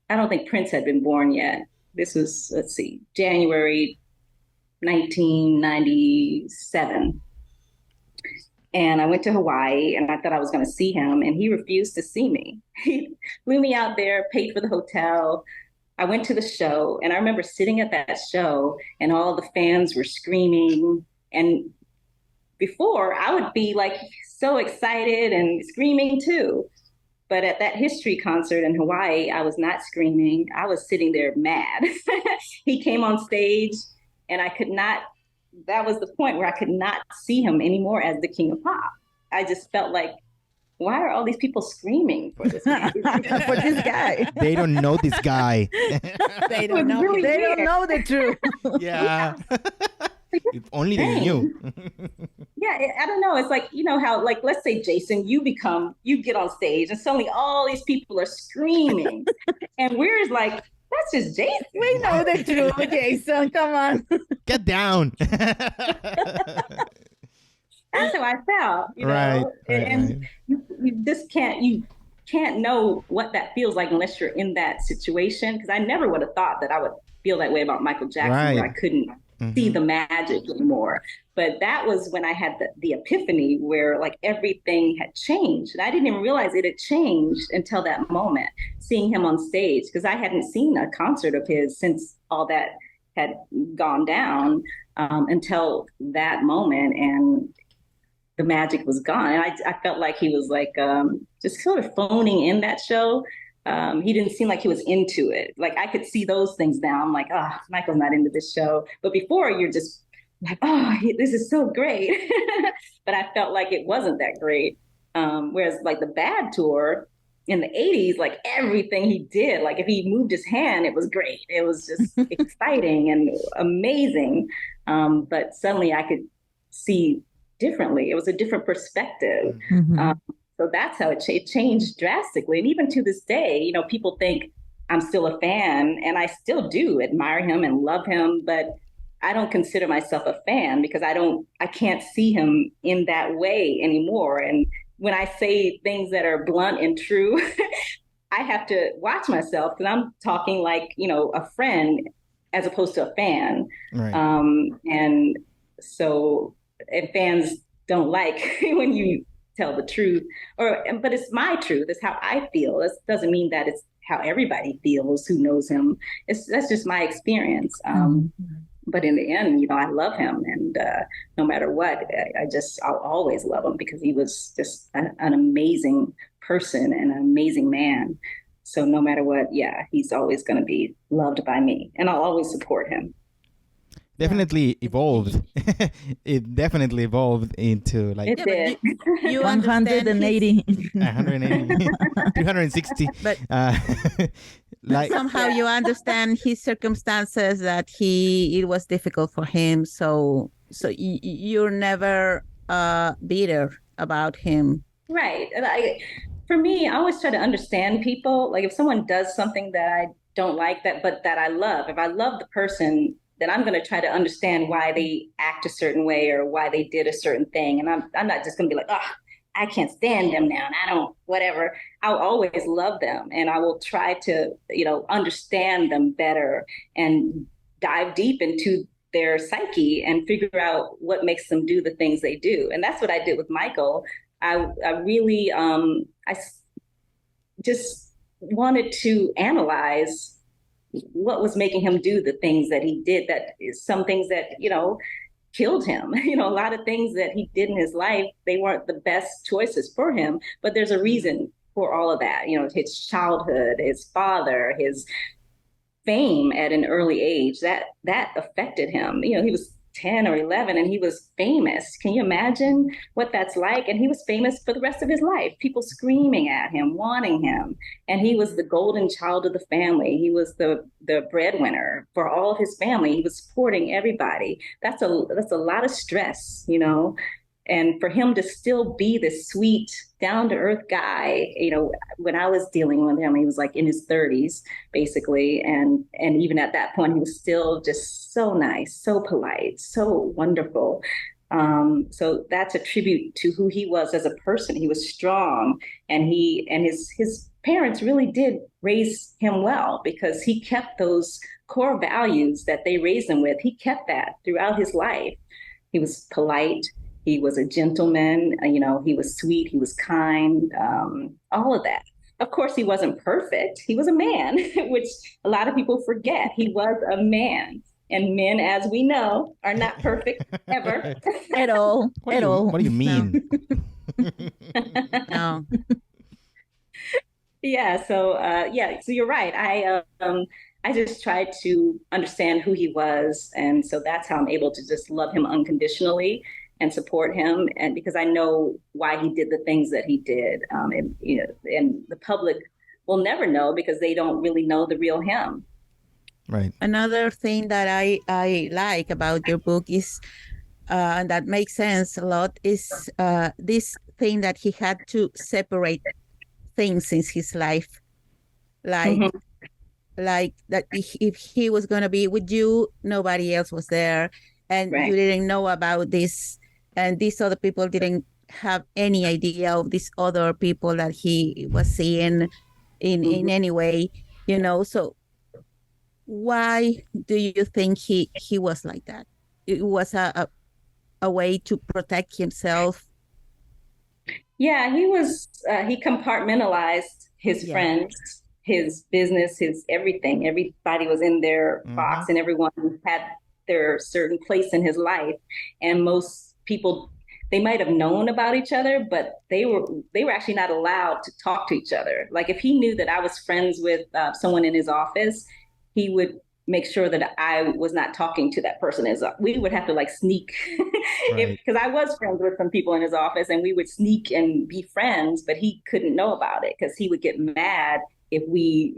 I don't think Prince had been born yet. This was, January 1997. And I went to Hawaii, and I thought I was going to see him, and he refused to see me. He flew me out there, paid for the hotel. I went to the show, and I remember sitting at that show, and all the fans were screaming. And before, I would be like so excited and screaming too. But at that history concert in Hawaii, I was not screaming. I was sitting there mad. He came on stage, and that was the point where I could not see him anymore as the King of Pop. I just felt like, why are all these people screaming for this man? For this guy? They don't know this guy. They don't know. Really they don't know the truth. Yeah. If only they knew. Yeah, I don't know. It's like, how, like, let's say, Jason, you get on stage and suddenly all these people are screaming. And we're like, that's just Jason. We know the truth, Jason. Come on. Get down. That's how I felt, Right. And you just can't know what that feels like unless you're in that situation. Because I never would have thought that I would feel that way about Michael Jackson, where I couldn't see the magic anymore. But that was when I had the epiphany where like everything had changed. And I didn't even realize it had changed until that moment, seeing him on stage, because I hadn't seen a concert of his since all that had gone down, until that moment. And the magic was gone. And I felt like he was like just sort of phoning in that show. He didn't seem like he was into it. Like I could see those things now. I'm like, oh, Michael's not into this show. But before, you're just like, oh, this is so great. But I felt like it wasn't that great. Whereas like the Bad tour, in the 80s, like everything he did, like if he moved his hand, it was great. It was just exciting and amazing. But suddenly I could see differently. It was a different perspective. So that's how it changed drastically. And even to this day, you know, people think I'm still a fan, and I still do admire him and love him, but I don't consider myself a fan because I can't see him in that way anymore. And when I say things that are blunt and true, I have to watch myself because I'm talking like, you know, a friend as opposed to a fan. Right. And so, and fans don't like when you tell the truth, but it's my truth. It's how I feel. It doesn't mean that it's how everybody feels who knows him. That's just my experience. But in the end, you know, I love him, and no matter what, I'll always love him because he was just an amazing person and an amazing man. So no matter what, yeah, he's always going to be loved by me, and I'll always support him. Definitely evolved. It definitely evolved into like it did. You 180. 180, 260. But like somehow you understand his circumstances, that it was difficult for him. So you're never bitter about him. Right. For me, I always try to understand people. Like if someone does something that I don't like, but that I love, if I love the person, then I'm going to try to understand why they act a certain way or why they did a certain thing. And I'm not just going to be like, oh, I can't stand them now, and I don't, whatever. I'll always love them, and I will try to, you know, understand them better and dive deep into their psyche and figure out what makes them do the things they do. And that's what I did with Michael. I really, I just wanted to analyze what was making him do the things that he did, that is some things that, you know, killed him. You know, a lot of things that he did in his life, they weren't the best choices for him, but there's a reason for all of that. You know, his childhood, his father, his fame at an early age, that affected him. You know, he was 10 or 11 and he was famous. Can you imagine what that's like? And he was famous for the rest of his life, people screaming at him, wanting him. And he was the golden child of the family. He was the breadwinner for all of his family. He was supporting everybody. That's a lot of stress, you know. And for him to still be this sweet, down-to-earth guy, you know, when I was dealing with him, he was like in his 30s, basically. And even at that point, he was still just so nice, so polite, so wonderful. So that's a tribute to who he was as a person. He was strong, and his parents really did raise him well, because he kept those core values that they raised him with. He kept that throughout his life. He was polite. He was a gentleman, you know, he was sweet, he was kind, all of that. Of course, he wasn't perfect. He was a man, which a lot of people forget. He was a man. And men, as we know, are not perfect ever. At all. What do you mean? No. Yeah, so you're right. I just tried to understand who he was. And so that's how I'm able to just love him unconditionally and support him, and because I know why he did the things that he did, and you know, and the public will never know because they don't really know the real him. Right. Another thing that I like about your book is, and that makes sense a lot, is this thing that he had to separate things in his life, like that if he was going to be with you, nobody else was there, and you didn't know about this. And these other people didn't have any idea of these other people that he was seeing in any way, you know. So why do you think he was like that? It was a way to protect himself. Yeah, he was, he compartmentalized his friends, his business, his everything. Everybody was in their box, and everyone had their certain place in his life. And most people, they might have known about each other, but they were actually not allowed to talk to each other. Like if he knew that I was friends with someone in his office, he would make sure that I was not talking to that person. We would have to like sneak, because I was friends with some people in his office, and we would sneak and be friends, but he couldn't know about it because he would get mad if we,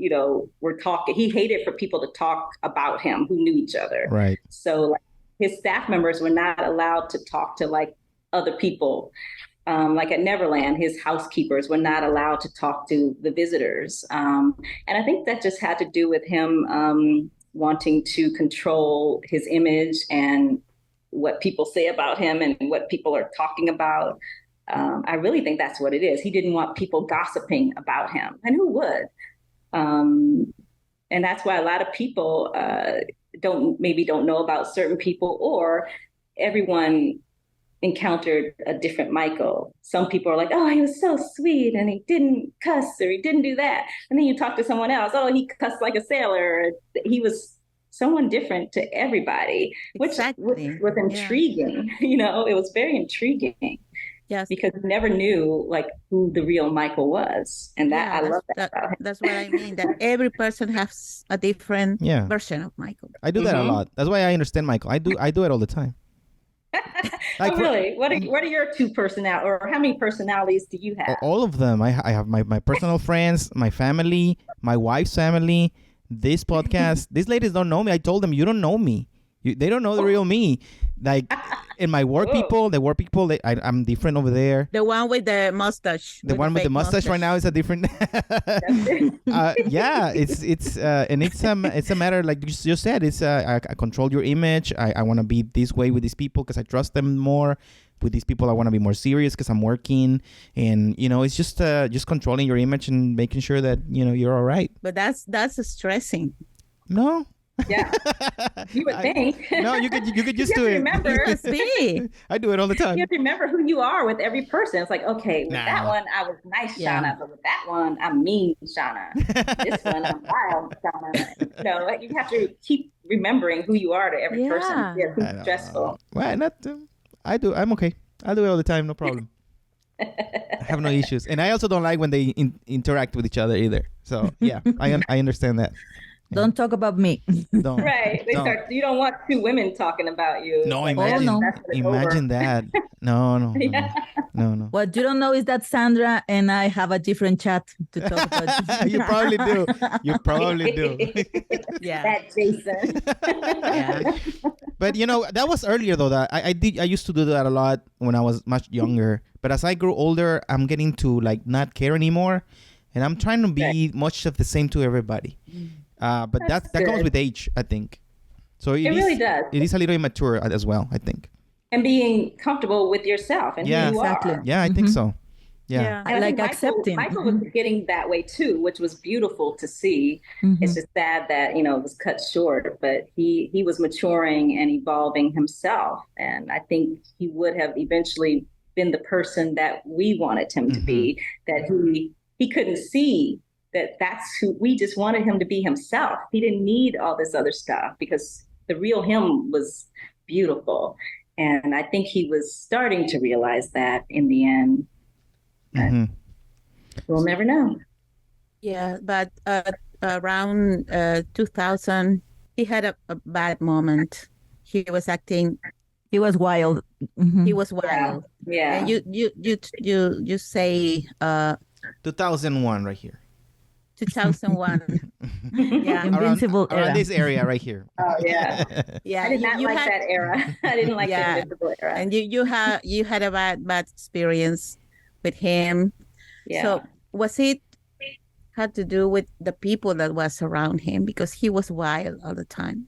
were talking. He hated for people to talk about him who knew each other. Right. So like, his staff members were not allowed to talk to like other people. Like at Neverland, his housekeepers were not allowed to talk to the visitors. And I think that just had to do with him wanting to control his image and what people say about him and what people are talking about. I really think that's what it is. He didn't want people gossiping about him, and who would? And that's why a lot of people don't know about certain people, or everyone encountered a different Michael. Some people are like, oh, he was so sweet and he didn't cuss or he didn't do that. And then you talk to someone else, oh, he cussed like a sailor. He was someone different to everybody, which was intriguing. It was very intriguing. Yes, because you never knew like who the real Michael was, and I love that. That's what I mean. That every person has a different version of Michael. I do that a lot. That's why I understand Michael. I do it all the time. Like, oh, really? What are your two personalities, or how many personalities do you have? All of them. I have my personal friends, my family, my wife's family, this podcast. These ladies don't know me. I told them, you don't know me. They don't know the real me. Like in my work people, I'm different over there. The one with the mustache. The one with the mustache right now is a different. It's a matter, like you just said. It's I control your image. I want to be this way with these people because I trust them more. With these people, I want to be more serious because I'm working, and it's just controlling your image and making sure that you're all right. But that's stressing. No. Yeah, you would think. No, you could just do it. Remember, I do it all the time. You have to remember who you are with every person. It's like, okay, with that one I was nice, Shana, but with that one I'm mean, Shana. This one I'm wild, Shana. You have to keep remembering who you are to every person. Yeah, it's stressful. Well, I do. I'm okay. I do it all the time. No problem. I have no issues, and I also don't like when they interact with each other either. So yeah, I understand that. Don't talk about me. Don't. Right. You don't want two women talking about you. No, imagine that. No. What you don't know is that Sandra and I have a different chat to talk about. You probably do. Yeah. That Jason. Yeah. But that was earlier though. That I used to do that a lot when I was much younger. But as I grew older, I'm getting to like not care anymore, and I'm trying to be much of the same to everybody. But that comes with age, I think. So it really does. It is a little immature as well, I think. And being comfortable with yourself and who you are. Yeah, I think so. Yeah. I like accepting. Michael was getting that way too, which was beautiful to see. It's just sad that, it was cut short, but he was maturing and evolving himself. And I think he would have eventually been the person that we wanted him to be, that he couldn't see that's who we just wanted him to be himself. He didn't need all this other stuff because the real him was beautiful. And I think he was starting to realize that in the end. We'll never know. Yeah, but around 2000, he had a bad moment. He was acting. He was wild. He was wild. Yeah. And you say 2001 right here. 2001. Yeah, Invincible around this area right here. Oh yeah. Yeah, I did not like that era. I didn't like the Invincible era. And you had a bad experience with him. Yeah. So was it had to do with the people that was around him because he was wild all the time?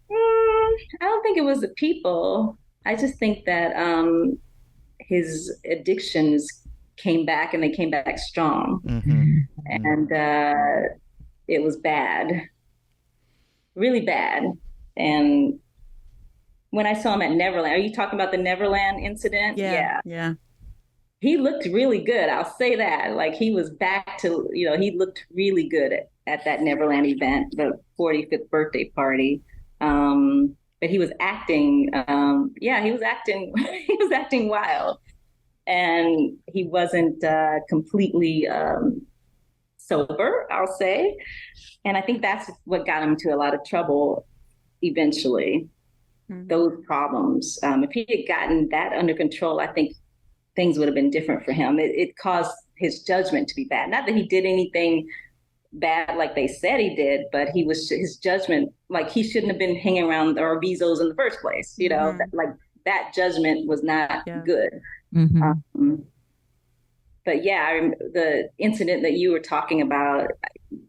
I don't think it was the people. I just think that his addictions came back, and they came back strong. And it was bad, really bad. And when I saw him at Neverland, are you talking about the Neverland incident? Yeah. He looked really good. I'll say that. Like he was back to, he looked really good at that Neverland event, the 45th birthday party. But he was acting, he was acting wild. And he wasn't completely sober, I'll say. And I think that's what got him into a lot of trouble eventually, those problems. If he had gotten that under control, I think things would have been different for him. It caused his judgment to be bad. Not that he did anything bad like they said he did, but his judgment, like he shouldn't have been hanging around the Orbizos in the first place. You know, that judgment was not good. But yeah, the incident that you were talking about,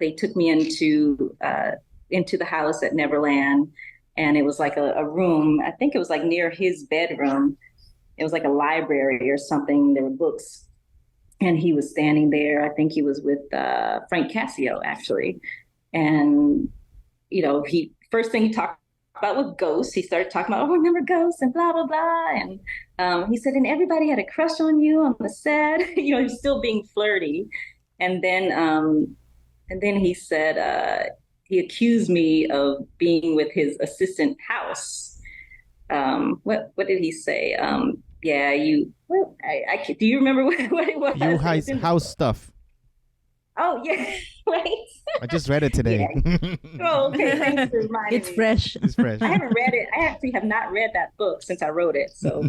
they took me into the house at Neverland, and it was like a room. I think it was like near his bedroom. It was like a library or something. There were books, and he was standing there. I think he was with Frank Cassio, actually. And, you know, first thing he talked about was ghosts. He started talking about, remember ghosts and blah, blah, blah. And he said, and everybody had a crush on you on the set. You know, he's still being flirty. And then he said, he accused me of being with his assistant House. What did he say? Yeah, do you remember what it was? You house stuff. Oh, yeah, right. I just read it today. Yeah. Oh, okay. Thanks for reminding It's me. fresh. It's fresh. I haven't read it. I actually have not read that book since I wrote it. So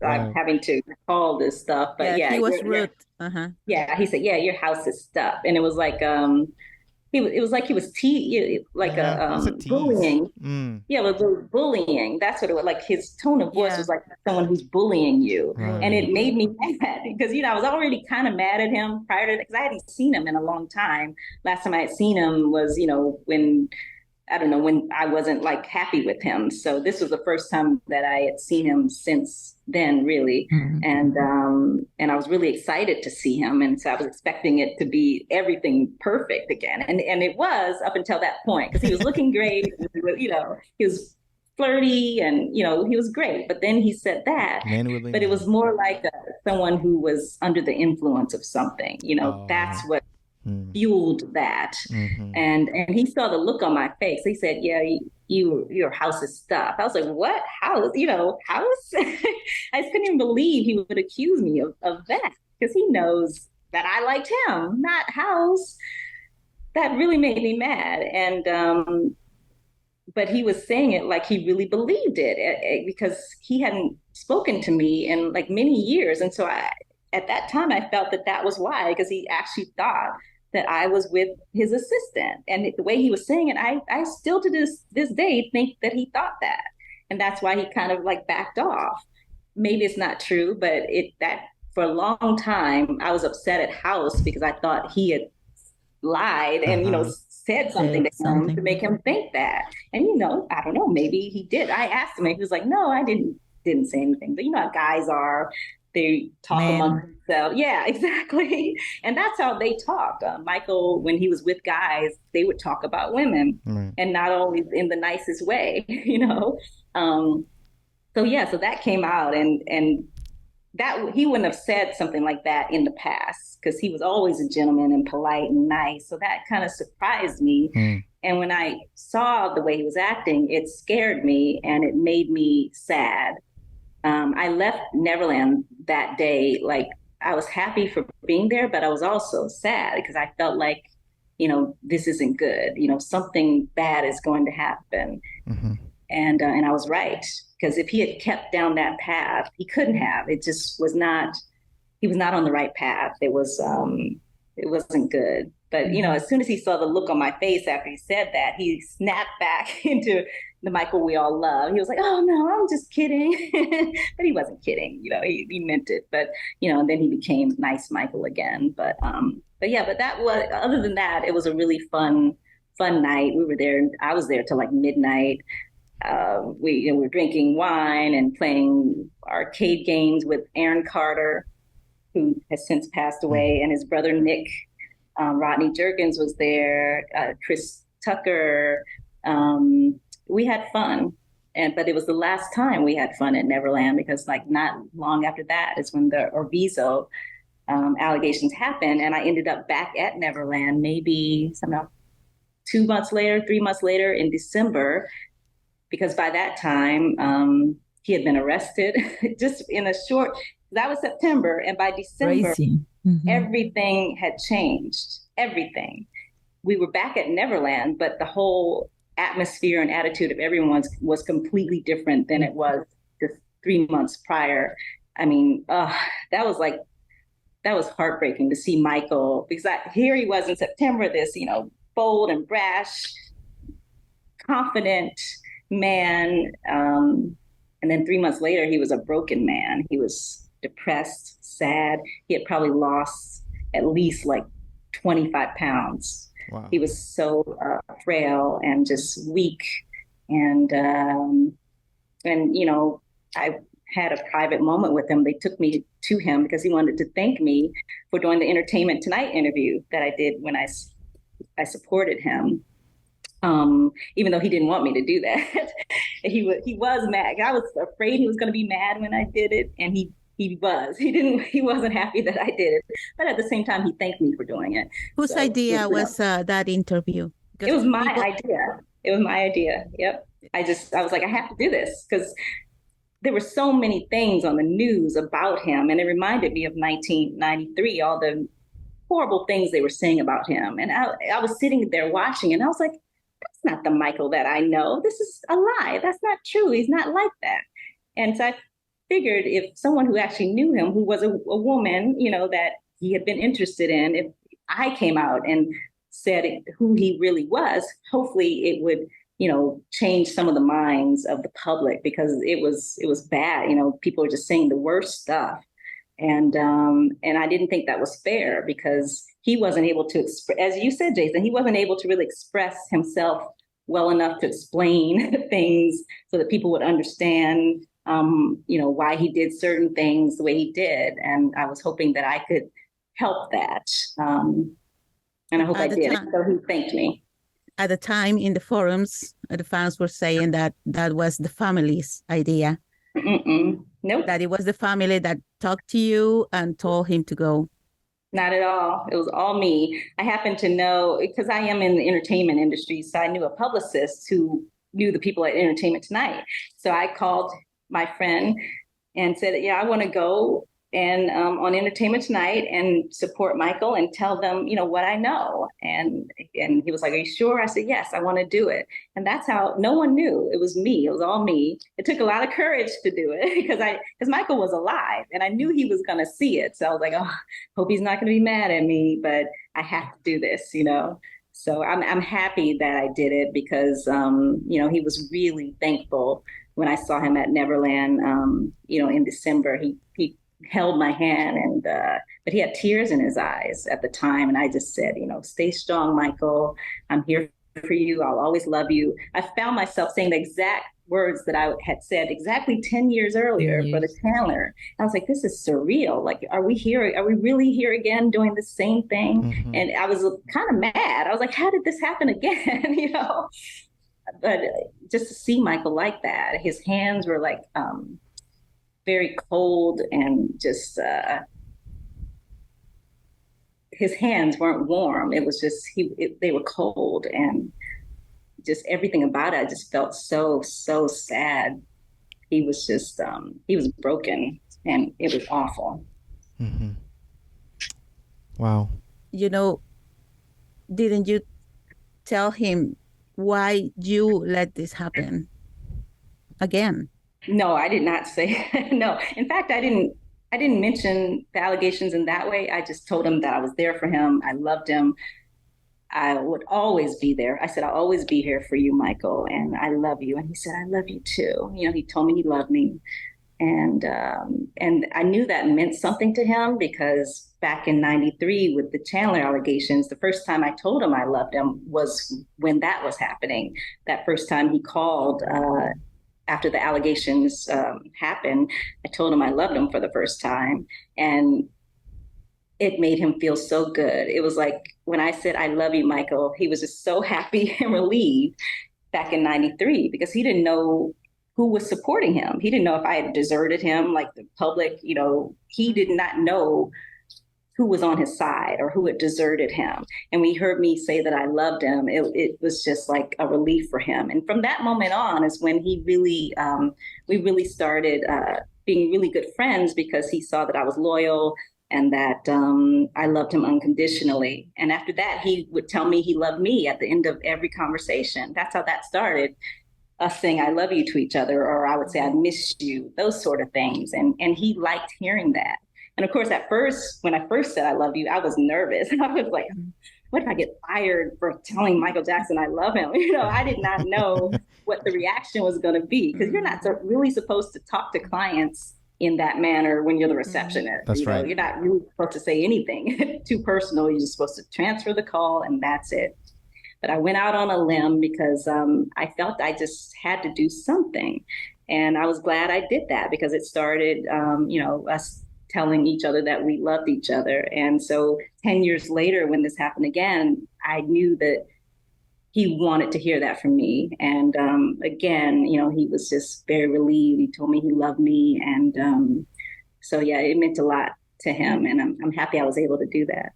I'm having to recall this stuff. But yeah, he was rude. Yeah, he said, yeah, your house is stuff. And it was like, it was like he was bullying. Yeah, it was bullying. That's what it was like. His tone of voice was like someone who's bullying you. Right. And it made me mad because, you know, I was already kind of mad at him prior to that because I hadn't seen him in a long time. Last time I had seen him was, you know, when I wasn't like happy with him. So this was the first time that I had seen him since then, really. And I was really excited to see him. And so I was expecting it to be everything perfect again. And it was up until that point because he was looking great. You know, he was flirty and, you know, he was great. But then he said that, but it was more like someone who was under the influence of something, you know, that's what fueled that. And he saw the look on my face. He said, yeah, your house is stuff. I was like, what house? You know, house? I couldn't even believe he would accuse me of that because he knows that I liked him, not house. That really made me mad. And but he was saying it like he really believed it because he hadn't spoken to me in like many years. And so at that time, I felt that was why, because he actually thought that I was with his assistant. And the way he was saying it, I still to this day think that he thought that. And that's why he kind of like backed off. Maybe it's not true, but that for a long time, I was upset at House because I thought he had lied and, you know, said something to him to make him think that. And, you know, I don't know, maybe he did. I asked him and he was like, no, I didn't say anything. But you know how guys are. They talk among themselves. Yeah, exactly. And that's how they talk. Michael, when he was with guys, they would talk about women and not always in the nicest way, you know? So that came out and that he wouldn't have said something like that in the past because he was always a gentleman and polite and nice. So that kind of surprised me. And when I saw the way he was acting, it scared me and it made me sad. I left Neverland that day. Like I was happy for being there, but I was also sad because I felt like, you know, this isn't good. You know, something bad is going to happen. And I was right because if he had kept down that path, he couldn't have. It just was not. He was not on the right path. It wasn't good. But you know, as soon as he saw the look on my face after he said that, he snapped back into the Michael we all love. He was like, oh no, I'm just kidding. But he wasn't kidding, you know, he meant it. But, you know, and then he became nice Michael again. But that was, other than that, it was a really fun night. We were there, I was there till like midnight. We were drinking wine and playing arcade games with Aaron Carter, who has since passed away, and his brother Nick. Rodney Jerkins was there, Chris Tucker. We had fun, but it was the last time we had fun at Neverland because like not long after that is when the Orbizo allegations happened, and I ended up back at Neverland maybe 3 months later in December, because by that time he had been arrested just in a short. That was September, and by December, Everything had changed. Everything. We were back at Neverland, but the whole atmosphere and attitude of everyone was completely different than it was just 3 months prior. I mean, that was heartbreaking to see Michael, because here he was in September, this, bold and brash, confident man. And then 3 months later, he was a broken man. He was depressed, sad. He had probably lost at least like 25 pounds. Wow. He was so frail and just weak. And I had a private moment with him. They took me to him because he wanted to thank me for doing the Entertainment Tonight interview that I did when I supported him. Even though he didn't want me to do that. he was mad. I was afraid he was going to be mad when I did it. And he was. He wasn't happy that I did it. But at the same time, he thanked me for doing it. Whose idea was that interview? It was my idea. It was my idea. Yep. I was like, I have to do this because there were so many things on the news about him. And it reminded me of 1993, all the horrible things they were saying about him. And I was sitting there watching and I was like, that's not the Michael that I know. This is a lie. That's not true. He's not like that. And so I figured if someone who actually knew him, who was a woman, that he had been interested in, if I came out and said who he really was, hopefully it would, change some of the minds of the public, because it was bad. People were just saying the worst stuff. And I didn't think that was fair, because he wasn't able to express, as you said, Jason, he wasn't able to really express himself well enough to explain things so that people would understand, why he did certain things the way he did. And I was hoping that I could help that. And I hope I did. So he thanked me. At the time in the forums, the fans were saying that was the family's idea. Nope. That it was the family that talked to you and told him to go. Not at all. It was all me. I happen to know, because I am in the entertainment industry, so I knew a publicist who knew the people at Entertainment Tonight. So I called my friend and said, I want to go and on Entertainment Tonight and support Michael and tell them, what I know. And he was like, are you sure? I said, yes, I want to do it. And that's how no one knew. It was me. It was all me. It took a lot of courage to do it because Michael was alive and I knew he was going to see it. So I was like, hope he's not going to be mad at me, but I have to do this, So I'm happy that I did it because, he was really thankful when I saw him at Neverland, in December. He held my hand but he had tears in his eyes at the time. And I just said, stay strong, Michael. I'm here for you. I'll always love you. I found myself saying the exact words that I had said exactly 10 years earlier for the Chandler. I was like, this is surreal. Like, are we here? Are we really here again doing the same thing? And I was kind of mad. I was like, how did this happen again? But just to see Michael like that, his hands were like, very cold and just his hands weren't warm. It was just they were cold, and just everything about it. I just felt so sad. He was just he was broken, and it was awful. Wow. Didn't you tell him why you let this happen again? No, I did not say no. In fact, I didn't mention the allegations in that way. I just told him that I was there for him. I loved him. I would always be there. I said, I'll always be here for you, Michael. And I love you. And he said, I love you too. He told me he loved me. And I knew that meant something to him, because back in 93 with the Chandler allegations, the first time I told him I loved him was when that was happening. That first time he called, after the allegations happened, I told him I loved him for the first time. And it made him feel so good. It was like when I said, I love you, Michael, he was just so happy and relieved back in 93, because he didn't know who was supporting him. He didn't know if I had deserted him, like the public, he did not know who was on his side or who had deserted him. And when he heard me say that I loved him, it was just like a relief for him. And from that moment on is when he really, we really started being really good friends, because he saw that I was loyal. and that I loved him unconditionally. And after that, he would tell me he loved me at the end of every conversation. That's how that started, us saying I love you to each other, or I would say I miss you, those sort of things. And he liked hearing that. And of course, at first, when I first said I love you, I was nervous. I was like, what if I get fired for telling Michael Jackson I love him? I did not know what the reaction was going to be, because you're not really supposed to talk to clients in that manner when you're the receptionist. That's right. You're not really supposed to say anything too personal. You're just supposed to transfer the call, and that's it. But I went out on a limb because I felt I just had to do something. And I was glad I did that, because it started, us telling each other that we loved each other. And so 10 years later, when this happened again, I knew that he wanted to hear that from me. And again, he was just very relieved. He told me he loved me. And so, yeah, it meant a lot to him. And I'm happy I was able to do that.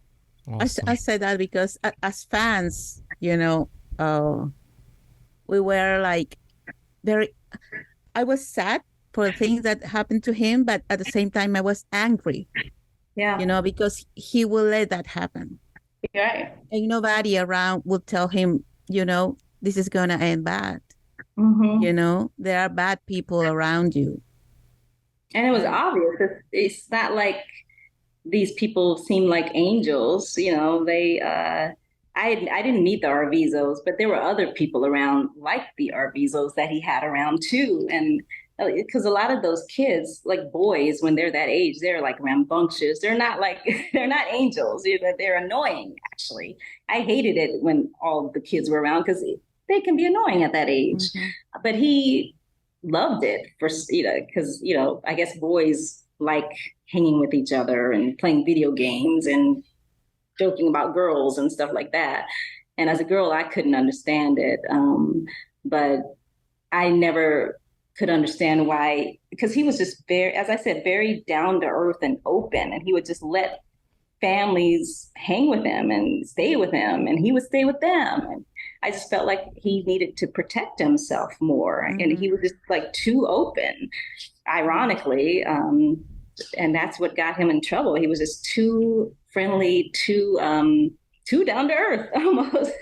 Awesome. I say that because as fans, we were like I was sad for the things that happened to him, but at the same time, I was angry. Yeah. Because he will let that happen. Right. And nobody around will tell him, this is going to end bad. Mm-hmm. There are bad people around you. And it was obvious. It's not like these people seem like angels. They, I didn't meet the Arvizos, but there were other people around like the Arvizos that he had around too. And because a lot of those kids, like boys, when they're that age, they're like rambunctious. They're not angels. They're annoying, actually. I hated it when all the kids were around, because they can be annoying at that age. Mm-hmm. But he loved it because, I guess boys like hanging with each other and playing video games and joking about girls and stuff like that. And as a girl, I couldn't understand it. But I never could understand why, because he was just very, as I said, very down to earth and open, and he would just let families hang with him and stay with him, and he would stay with them. And I just felt like he needed to protect himself more. Mm-hmm. And he was just like too open, ironically. And that's what got him in trouble. He was just too friendly, too down to earth almost,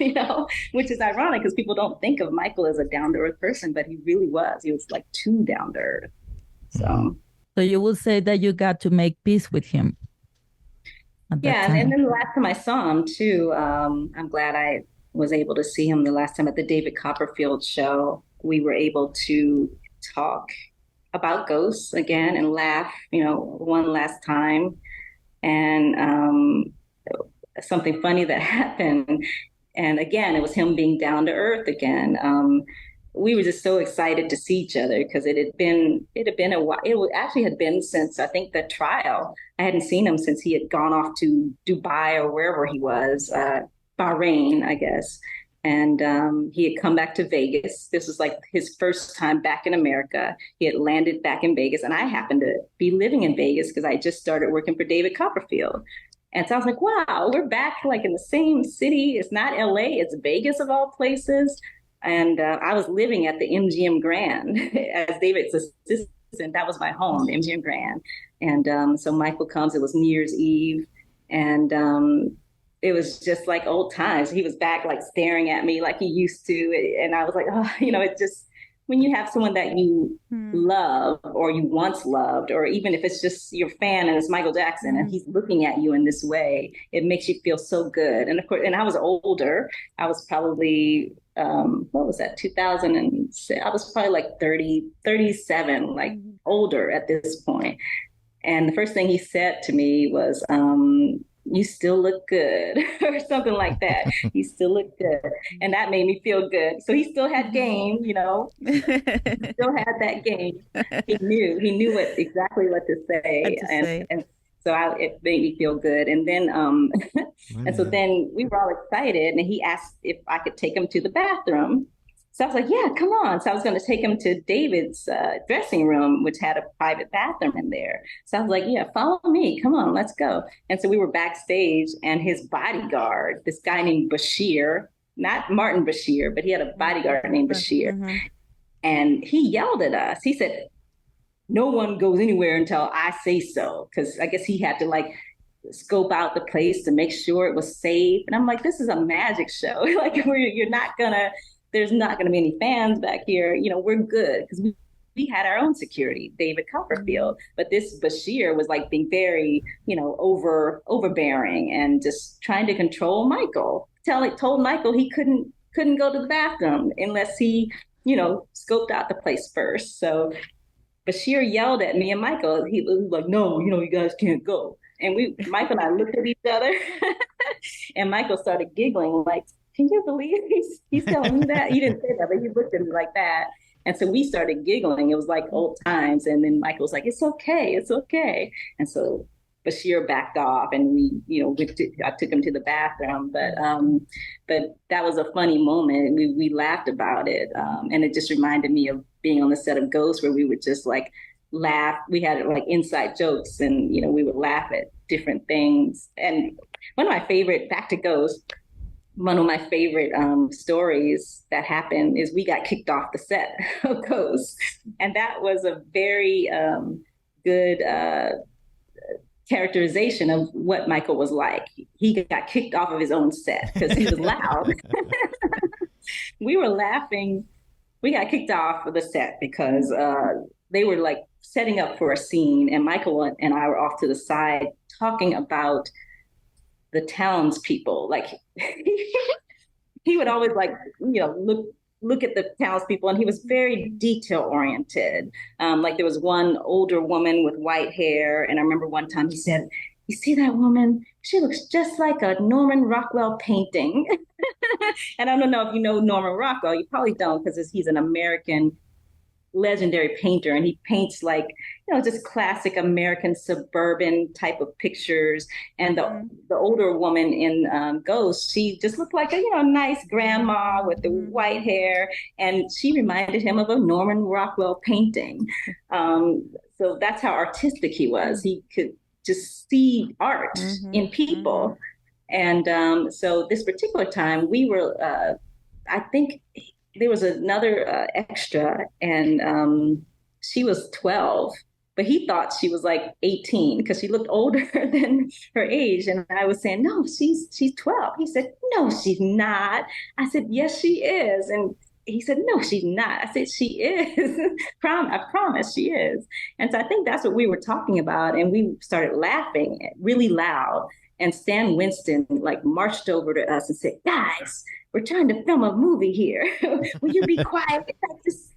which is ironic because people don't think of Michael as a down to earth person, but he really was. He was like too down to earth. So you will say that you got to make peace with him. Yeah, and then the last time I saw him too, I'm glad I was able to see him the last time at the David Copperfield show. We were able to talk about ghosts again and laugh, one last time. And something funny that happened, and again, it was him being down to earth again. We were just so excited to see each other because it had been a while. It actually had been since, I think, the trial. I hadn't seen him since he had gone off to Dubai or wherever he was, Bahrain, I guess. And he had come back to Vegas. This was like his first time back in America. He had landed back in Vegas, and I happened to be living in Vegas because I just started working for David Copperfield. And so I was like, wow, we're back like in the same city. It's not LA, it's Vegas of all places. And I was living at the MGM Grand as David's assistant. That was my home, the MGM Grand. And so Michael comes, it was New Year's Eve. And it was just like old times. He was back like staring at me like he used to. And I was like, oh, it's just, when you have someone that you love or you once loved, or even if it's just your fan and it's Michael Jackson and he's looking at you in this way, it makes you feel so good. And of course, and I was older. I was probably, what was that, 2006? I was probably like 37, like older at this point. And the first thing he said to me was, you still look good, or something like that. You still look good. And that made me feel good. So he still had game, he still had that game. He knew exactly what to say. And so it made me feel good. And then, and so then we were all excited, and he asked if I could take him to the bathroom. So I was like, yeah, come on. So I was going to take him to David's dressing room, which had a private bathroom in there. So I was like, yeah, follow me. Come on, let's go. And so we were backstage, and his bodyguard, this guy named Bashir, not Martin Bashir, but he had a bodyguard named Bashir. Mm-hmm. And he yelled at us. He said, no one goes anywhere until I say so. Because I guess he had to scope out the place to make sure it was safe. And I'm like, this is a magic show. Like, there's not gonna be any fans back here. We're good, because we had our own security, David Copperfield. But this Bashir was like being very, overbearing and just trying to control Michael. Told Michael he couldn't go to the bathroom unless he, scoped out the place first. So Bashir yelled at me and Michael. He was like, no, you guys can't go. And Michael and I looked at each other and Michael started giggling like, can you believe he's telling me that? He didn't say that, but he looked at me like that. And so we started giggling. It was like old times. And then Michael was like, it's okay. It's okay. And so Bashir backed off, and I took him to the bathroom. But that was a funny moment. We laughed about it. And it just reminded me of being on the set of Ghost, where we would just like laugh. We had like inside jokes, and, we would laugh at different things. And one of my favorite, back to Ghost, one of my favorite stories that happened is we got kicked off the set of Ghost. And that was a very good characterization of what Michael was like. He got kicked off of his own set because he was loud. We were laughing. We got kicked off of the set because they were like setting up for a scene, and Michael and I were off to the side talking about the townspeople. Like he would always like, look at the townspeople, and he was very detail oriented. Like there was one older woman with white hair, and I remember one time he said, "You see that woman? She looks just like a Norman Rockwell painting." And I don't know if you know Norman Rockwell. You probably don't, because he's an American legendary painter, and he paints like, just classic American suburban type of pictures. And the older woman in Ghost, she just looked like a nice grandma with the white hair, and she reminded him of a Norman Rockwell painting. So that's how artistic he was. He could just see art in people. And so this particular time we were, I think there was another extra, and she was 12, but he thought she was like 18 because she looked older than her age. And I was saying, no, she's 12. He said, no, she's not. I said, yes, she is. And he said, no, she's not. I said, she is. I promise she is. And so I think that's what we were talking about. And we started laughing really loud. And Stan Winston like marched over to us and said, guys, we're trying to film a movie here. Will you be quiet? Just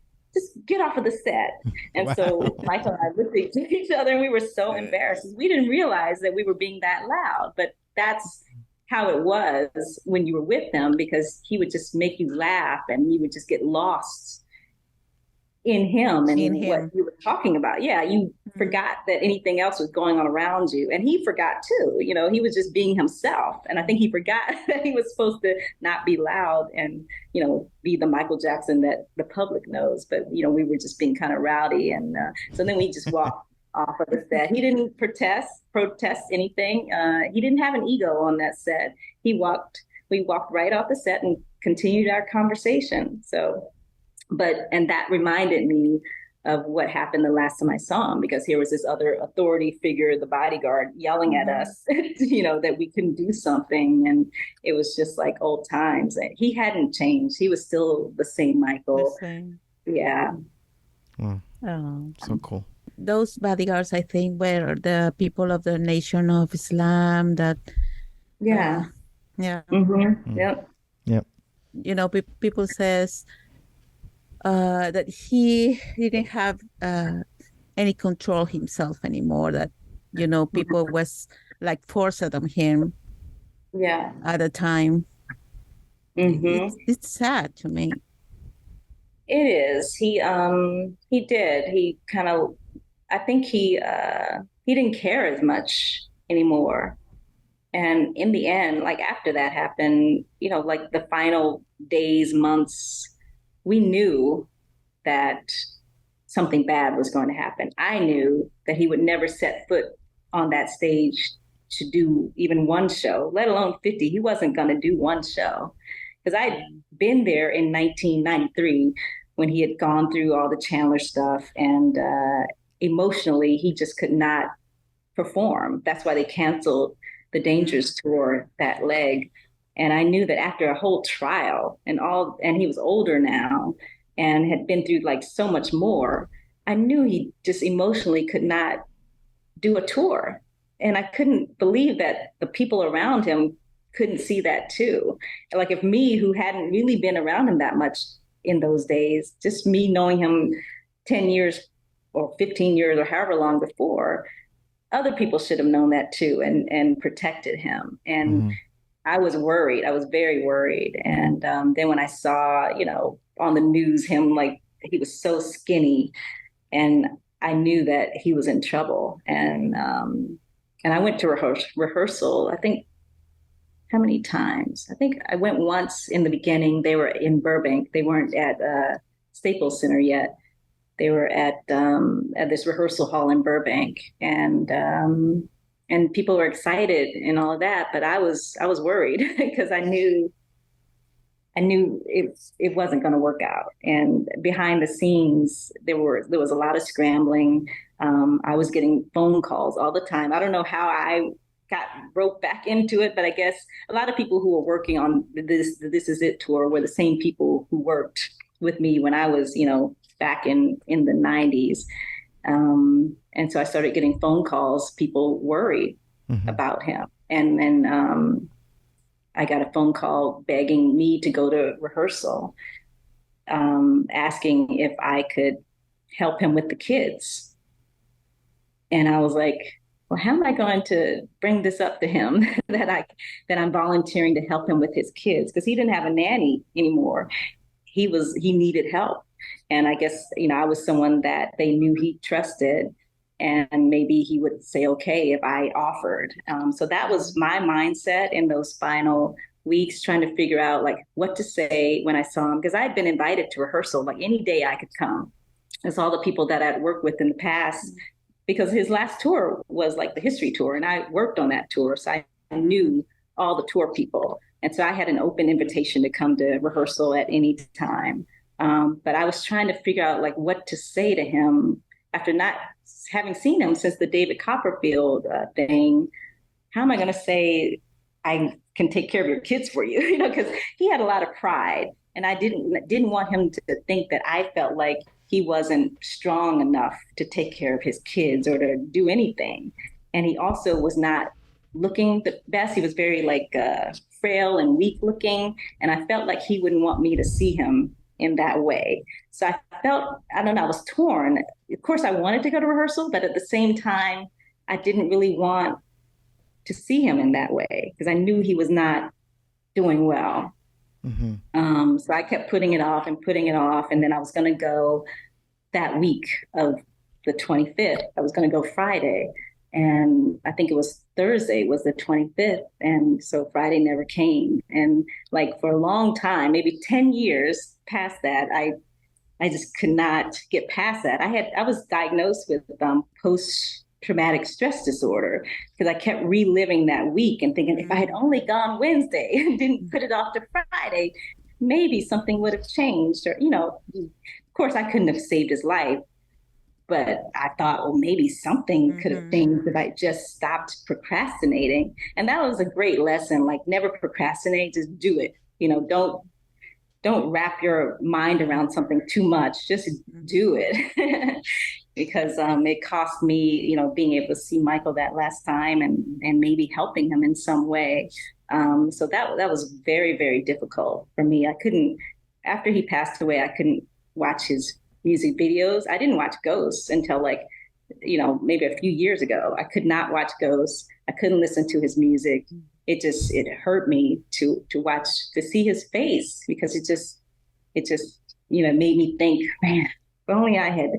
get off of the set. And so Michael and I looked at each other, and we were so embarrassed. We didn't realize that we were being that loud, but that's how it was when you were with him, because he would just make you laugh, and you would just get lost in him and what you were talking about. Yeah, you forgot that anything else was going on around you. And he forgot too. He was just being himself. And I think he forgot that he was supposed to not be loud and, be the Michael Jackson that the public knows. But, we were just being kind of rowdy. And so then we just walked off of the set. He didn't protest anything. He didn't have an ego on that set. We walked right off the set and continued our conversation. So, and that reminded me of what happened the last time I saw him, because here was this other authority figure, the bodyguard, yelling at us, that we couldn't do something. And it was just like old times. And he hadn't changed. He was still the same Michael. The same. Yeah. Oh, so cool. Those bodyguards, I think, were the people of the Nation of Islam that. Yeah. Yeah. Mm-hmm. Yep. People says that he didn't have any control himself anymore, that people was like forced on him at the time. It's sad to me. It is. He did. He kind of, I think he didn't care as much anymore. And in the end, like after that happened, like the final days, months, we knew that something bad was going to happen. I knew that he would never set foot on that stage to do even one show, let alone 50. He wasn't going to do one show. Because I had been there in 1993 when he had gone through all the Chandler stuff, and emotionally, he just could not perform. That's why they canceled the Dangerous tour, that leg. And I knew that after a whole trial and he was older now and had been through like so much more, I knew he just emotionally could not do a tour. And I couldn't believe that the people around him couldn't see that too. Like if me, who hadn't really been around him that much in those days, just me knowing him 10 years or 15 years or however long before, other people should have known that too and protected him. And I was worried. I was very worried. And then when I saw, on the news, him, like, he was so skinny, and I knew that he was in trouble. And I went to rehearsal, I think, how many times? I think I went once in the beginning. They were in Burbank. They weren't at Staples Center yet. They were at this rehearsal hall in Burbank, and people were excited and all of that. But I was worried because I knew it wasn't going to work out. And behind the scenes, there was a lot of scrambling. I was getting phone calls all the time. I don't know how I got roped back into it, but I guess a lot of people who were working on This Is It tour were the same people who worked with me when I was, back in the 90s. And so I started getting phone calls, people worried about him. And then I got a phone call begging me to go to rehearsal, asking if I could help him with the kids. And I was like, well, how am I going to bring this up to him that I'm volunteering to help him with his kids? Because he didn't have a nanny anymore. He needed help. And I guess, I was someone that they knew he trusted, and maybe he would say, okay, if I offered. So that was my mindset in those final weeks, trying to figure out like what to say when I saw him, because I had been invited to rehearsal, like any day I could come. It's all the people that I'd worked with in the past, because his last tour was like the history tour, and I worked on that tour. So I knew all the tour people. And so I had an open invitation to come to rehearsal at any time. But I was trying to figure out like what to say to him after not having seen him since the David Copperfield thing. How am I going to say I can take care of your kids for you? Because he had a lot of pride, and I didn't want him to think that I felt like he wasn't strong enough to take care of his kids or to do anything. And he also was not looking the best. He was very like frail and weak looking, and I felt like he wouldn't want me to see him in that way. So I felt, I don't know, I was torn. Of course, I wanted to go to rehearsal, but at the same time, I didn't really want to see him in that way because I knew he was not doing well. So I kept putting it off. And then I was going to go that week of the 25th. I was going to go Friday. And I think it was Thursday was the 25th. And so Friday never came. And like for a long time, maybe 10 years past that, I just could not get past that. I was diagnosed with post-traumatic stress disorder because I kept reliving that week and thinking if I had only gone Wednesday and didn't put it off to Friday, maybe something would have changed. Or, of course, I couldn't have saved his life. But I thought, well, maybe something could have changed if I just stopped procrastinating. And that was a great lesson. Like, never procrastinate, just do it. Don't wrap your mind around something too much. Just do it. Because it cost me, being able to see Michael that last time and maybe helping him in some way. So that was very, very difficult for me. I couldn't, after he passed away, I couldn't watch his music videos. I didn't watch Ghosts until maybe a few years ago. I could not watch Ghosts. I couldn't listen to his music. It hurt me to see his face because it just made me think, man, if only I had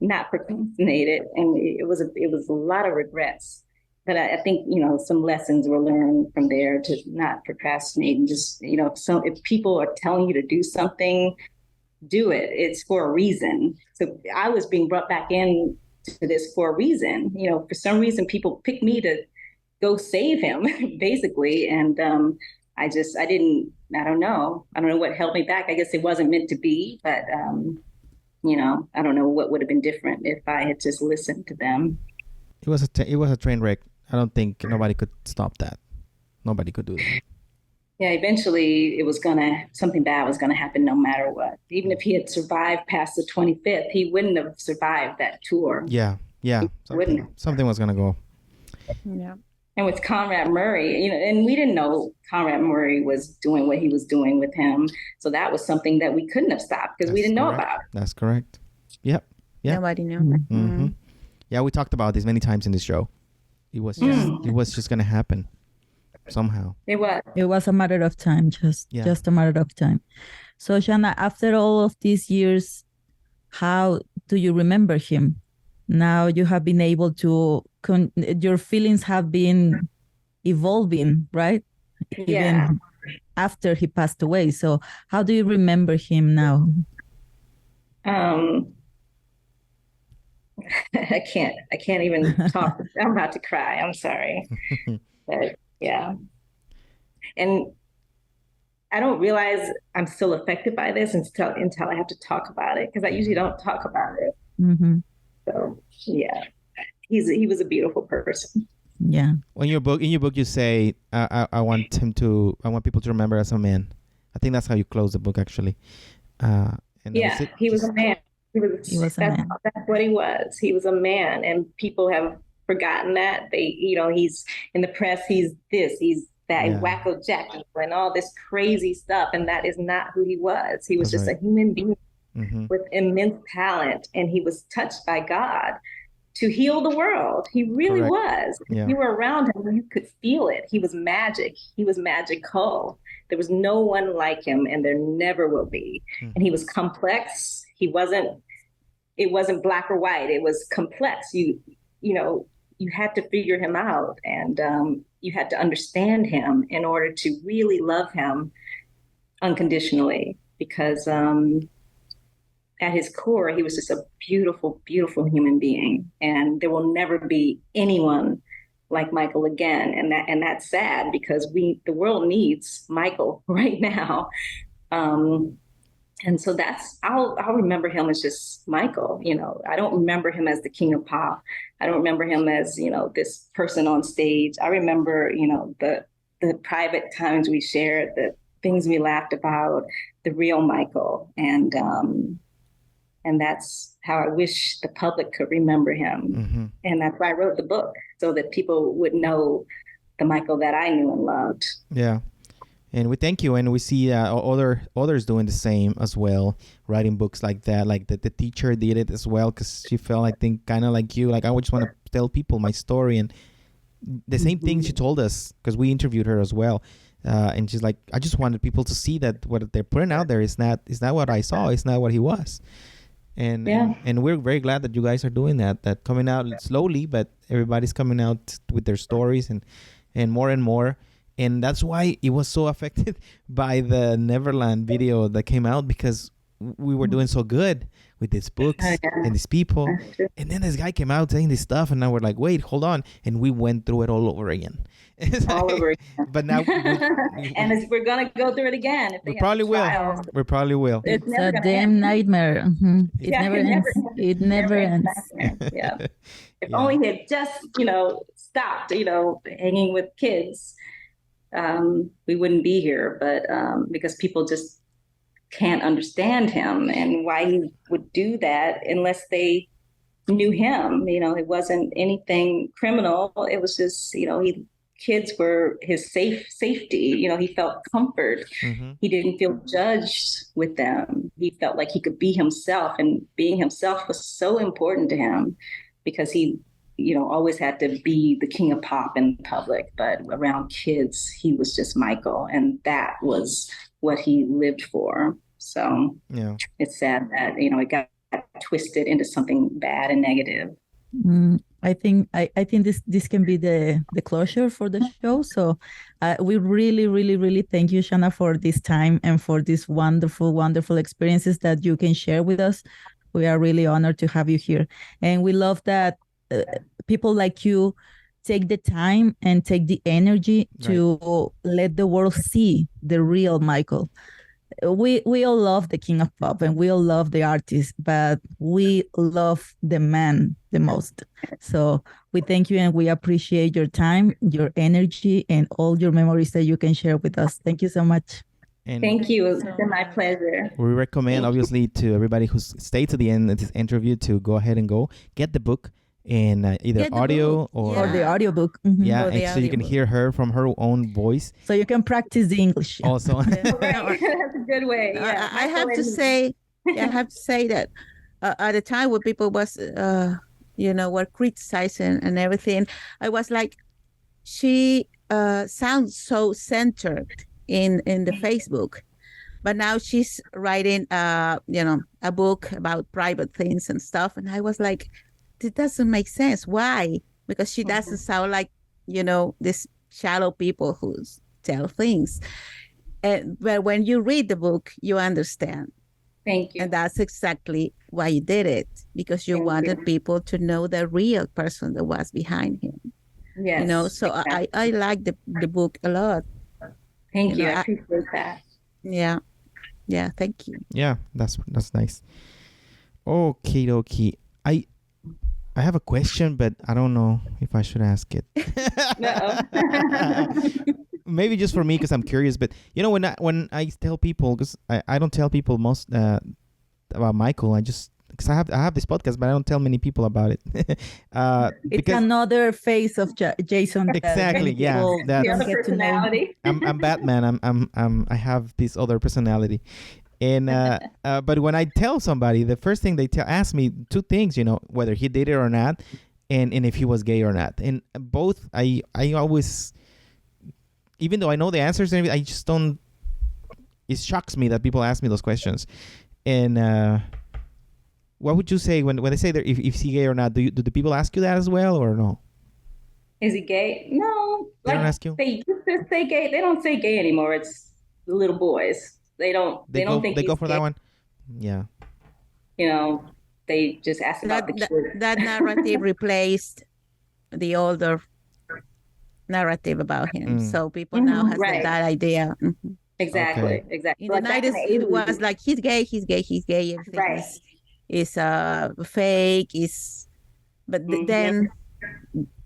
not procrastinated. And it was a lot of regrets. But I think, some lessons were learned from there to not procrastinate and just, if people are telling you to do something, do it. It's for a reason. So I was being brought back in to this for a reason. For some reason, people picked me to go save him, basically. And I don't know what held me back. I guess it wasn't meant to be, but, I don't know what would have been different if I had just listened to them. it was a train wreck. I don't think nobody could stop that. Nobody could do that. Yeah, eventually something bad was gonna happen no matter what. Even if he had survived past the 25th, he wouldn't have survived that tour. Yeah. Something was gonna go. Yeah. And with Conrad Murray, and we didn't know Conrad Murray was doing what he was doing with him. So that was something that we couldn't have stopped because we didn't know about it. That's correct. Yep. Nobody knew. Mm-hmm. Yeah, we talked about this many times in this show. It was just gonna happen somehow. It was a matter of time, just a matter of time. So Shana, after all of these years, how do you remember him? Now you have been able to, your feelings have been evolving, right? Yeah. Even after he passed away. So how do you remember him now? I can't even talk. I'm about to cry. I'm sorry. But yeah. And I don't realize I'm still affected by this until I have to talk about it, because I usually don't talk about it. Mm-hmm. So yeah, he was a beautiful person. Yeah. In your book, you say, I want people to remember as a man. I think that's how you close the book, actually. He was a man. He was a man. That's what he was. He was a man, and people have forgotten that. He's in the press. He's this. He's that. Wacko Jack and all this crazy stuff, and that is not who he was. He was just a human being with immense talent, and he was touched by God to heal the world. He really was. Yeah. If you were around him, you could feel it. He was magic. He was magical. There was no one like him, and there never will be. And he was complex. It wasn't black or white. It was complex. You had to figure him out, and you had to understand him in order to really love him unconditionally, because at his core, he was just a beautiful, beautiful human being. And there will never be anyone like Michael again. And that's sad, because the world needs Michael right now. And so I'll remember him as just Michael. I don't remember him as the king of pop. I don't remember him as, this person on stage. I remember, the private times we shared, the things we laughed about, the real Michael. And that's how I wish the public could remember him. Mm-hmm. And that's why I wrote the book, so that people would know the Michael that I knew and loved. Yeah. And we thank you. And we see others doing the same as well, writing books like that. Like the teacher did it as well, because she felt, I think, kind of like you. Like, I just want to tell people my story. And the same thing she told us, because we interviewed her as well. And she's like, I just wanted people to see that what they're putting out there is not what I saw. It's not what he was. And we're very glad that you guys are doing that coming out slowly, but everybody's coming out with their stories and more and more. And that's why it was so affected by the Neverland video that came out, because we were doing so good with these books and these people. And then this guy came out saying this stuff, and now we're like, wait, hold on. And we went through it all over again. All over again. But now and we're going to go through it again. We probably will. We probably will. It's a damn nightmare. Mm-hmm. It never ends. It never ends. Yeah. If only he had just, stopped, hanging with kids, we wouldn't be here. But because people just can't understand him and why he would do that unless they knew him. It wasn't anything criminal. It was just, kids were his safety. He felt comfort. Mm-hmm. He didn't feel judged with them. He felt like he could be himself, and being himself was so important to him, because he, always had to be the king of pop in public, but around kids, he was just Michael, and that was what he lived for. So it's sad that, it got twisted into something bad and negative. I think this can be the closure for the show. So we really, really, really thank you, Shana, for this time and for these wonderful, wonderful experiences that you can share with us. We are really honored to have you here. And we love that people like you take the time and take the energy to let the world see the real Michael. we all love the king of pop and we all love the artist, but we love the man the most. So we thank you and we appreciate your time, your energy, and all your memories that you can share with us. Thank you so much. And thank you. It's been my pleasure. We recommend, obviously, to everybody who stayed to the end of this interview to go ahead and get the book in either audio or the audiobook. Yeah, and so you can hear her from her own voice. So you can practice the English. Also. Right. That's a good way. Yeah. I have to say that at the time when people was, were criticizing and everything, I was like, she sounds so centered in the Facebook. But now she's writing, a book about private things and stuff. And I was like, it doesn't make sense. Why? Because she doesn't sound like, these shallow people who tell things. But when you read the book, you understand. Thank you. And that's exactly why you did it, because you wanted people to know the real person that was behind him. Yes. So exactly. I like the book a lot. Thank you. I appreciate that. Yeah. Yeah. Thank you. Yeah, that's nice. Okie dokie. I have a question, but I don't know if I should ask it. Maybe just for me, because I'm curious. But when I tell people, because I don't tell people most about Michael. Because I have this podcast, but I don't tell many people about it. It's another face of Jason. Exactly. Yeah. The other personality. I'm Batman. I have this other personality. And but when I tell somebody, the first thing they ask me two things, whether he did it or not, and if he was gay or not. And both, I always, even though I know the answers, I just don't. It shocks me that people ask me those questions. And what would you say when they say that if he's gay or not? Do the people ask you that as well, or no? Is he gay? No. They don't ask you. They used to say gay. They don't say gay anymore. It's the little boys. They don't think they go for gay. that one. Yeah. They just ask about the kids. That narrative replaced the older narrative about him. So people now have that idea. Mm-hmm. Exactly. Okay. Exactly. In the 90s, it was like he's gay. Everything is fake. But then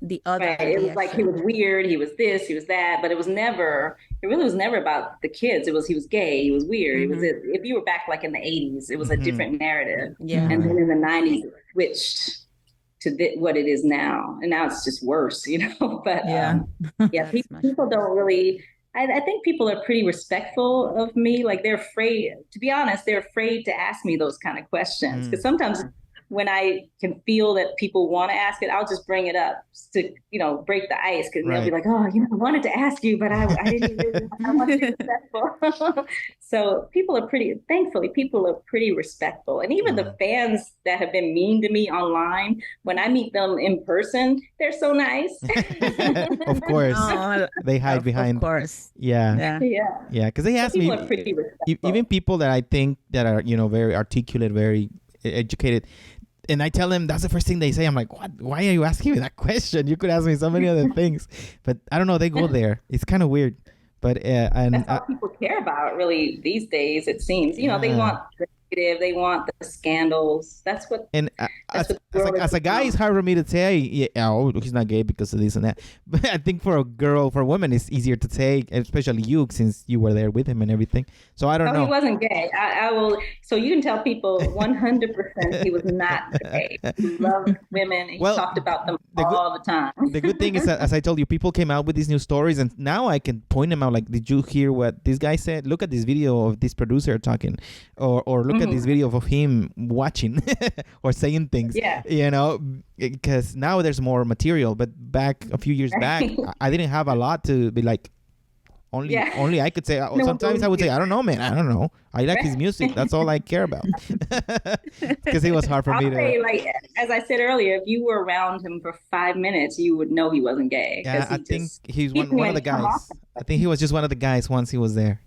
the other it was like he was weird, he was this, he was that, but it really was never about the kids. He was gay, he was weird. It was if you were back like in the 80s, it was a different narrative. Yeah. And then in the 90s it switched to what it is now, and now it's just worse, but people don't really. I think people are pretty respectful of me. Like, they're afraid, to be honest, they're afraid to ask me those kind of questions, because sometimes when I can feel that people want to ask it, I'll just bring it up to, break the ice, because they'll be like, oh, I wanted to ask you, but I didn't really, I want to be respectful. So thankfully, people are pretty respectful. And even the fans that have been mean to me online, when I meet them in person, they're so nice. Of course. They hide behind. Of course. Yeah. Yeah. Because they ask me, even people that I think that are, very articulate, very educated, and I tell them that's the first thing they say. I'm like, what? Why are you asking me that question? You could ask me so many other things. But I don't know. They go there. It's kind of weird. But and that's all people care about, really, these days. It seems. They want the negative. They want the scandals. That's what. And as a guy, it's hard for me to say, he's not gay because of this and that. But I think for a woman, it's easier to say, especially you, since you were there with him and everything. So I don't know. He wasn't gay. I will. So you can tell people 100% he was not gay. He loved women. And he talked about them all the time. The good thing is that, as I told you, people came out with these new stories, and now I can point them out. Like, did you hear what this guy said? Look at this video of this producer talking, or look at this video of him watching or saying things. Yeah. Because now there's more material. But back a few years back, I didn't have a lot to be like. Only I could say. Sometimes I would say, I don't know, man. I don't know. I like his music. That's all I care about. Because it was hard for me to. Say, like, as I said earlier, if you were around him for 5 minutes, you would know he wasn't gay. Yeah, I think he's one of the guys. I think he was just one of the guys once he was there.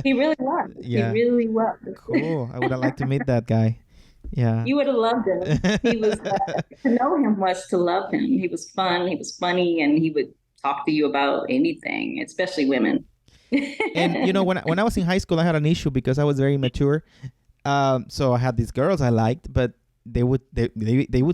He really was. Yeah. He really was. Cool. I would have liked to meet that guy. Yeah. You would have loved him. He was to know him was to love him. He was fun. He was funny, and he would talk to you about anything, especially women. And you know, when I was in high school, I had an issue because I was very immature. So I had these girls I liked, but they would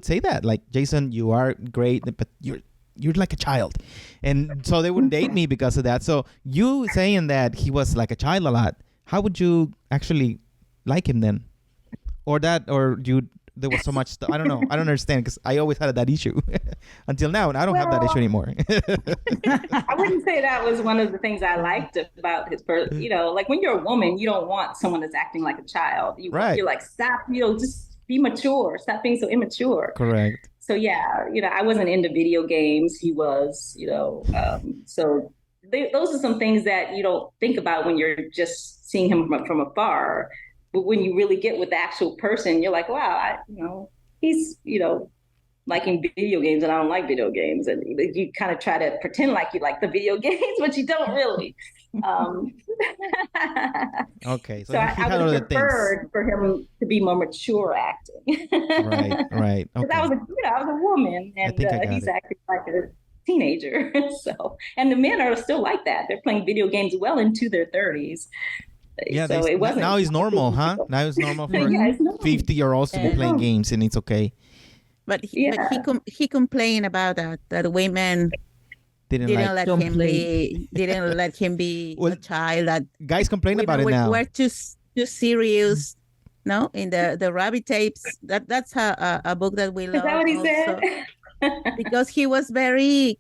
say that, like, Jason, you are great, but you're like a child, and so they wouldn't date me because of that. So you saying that he was like a child a lot, how would you actually like him then? Or there was so much stuff. I don't know. I don't understand, because I always had that issue until now, and I don't have that issue anymore. I wouldn't say that was one of the things I liked about his person. You know, like when you're a woman, you don't want someone that's acting like a child. You're like, stop, just be mature. Stop being so immature. Correct. So yeah, I wasn't into video games. He was, so those are some things that you don't think about when you're just seeing him from afar. But when you really get with the actual person, you're like, wow, he's, liking video games, and I don't like video games. And you kind of try to pretend like you like the video games, but you don't really. Okay. So I would have preferred for him to be more mature acting. Right. Okay. I was a woman, and he's acting like a teenager. And the men are still like that. They're playing video games well into their 30s. Yeah, so it wasn't. Now it's normal, huh? Now it's normal for 50-year-olds to be playing games, and it's okay. But he complained about that women didn't let him be a child. That guys complain about it now. We're too serious. No, in the Rabbit Tapes. That's a book that we love. Is that what he said? Because he was very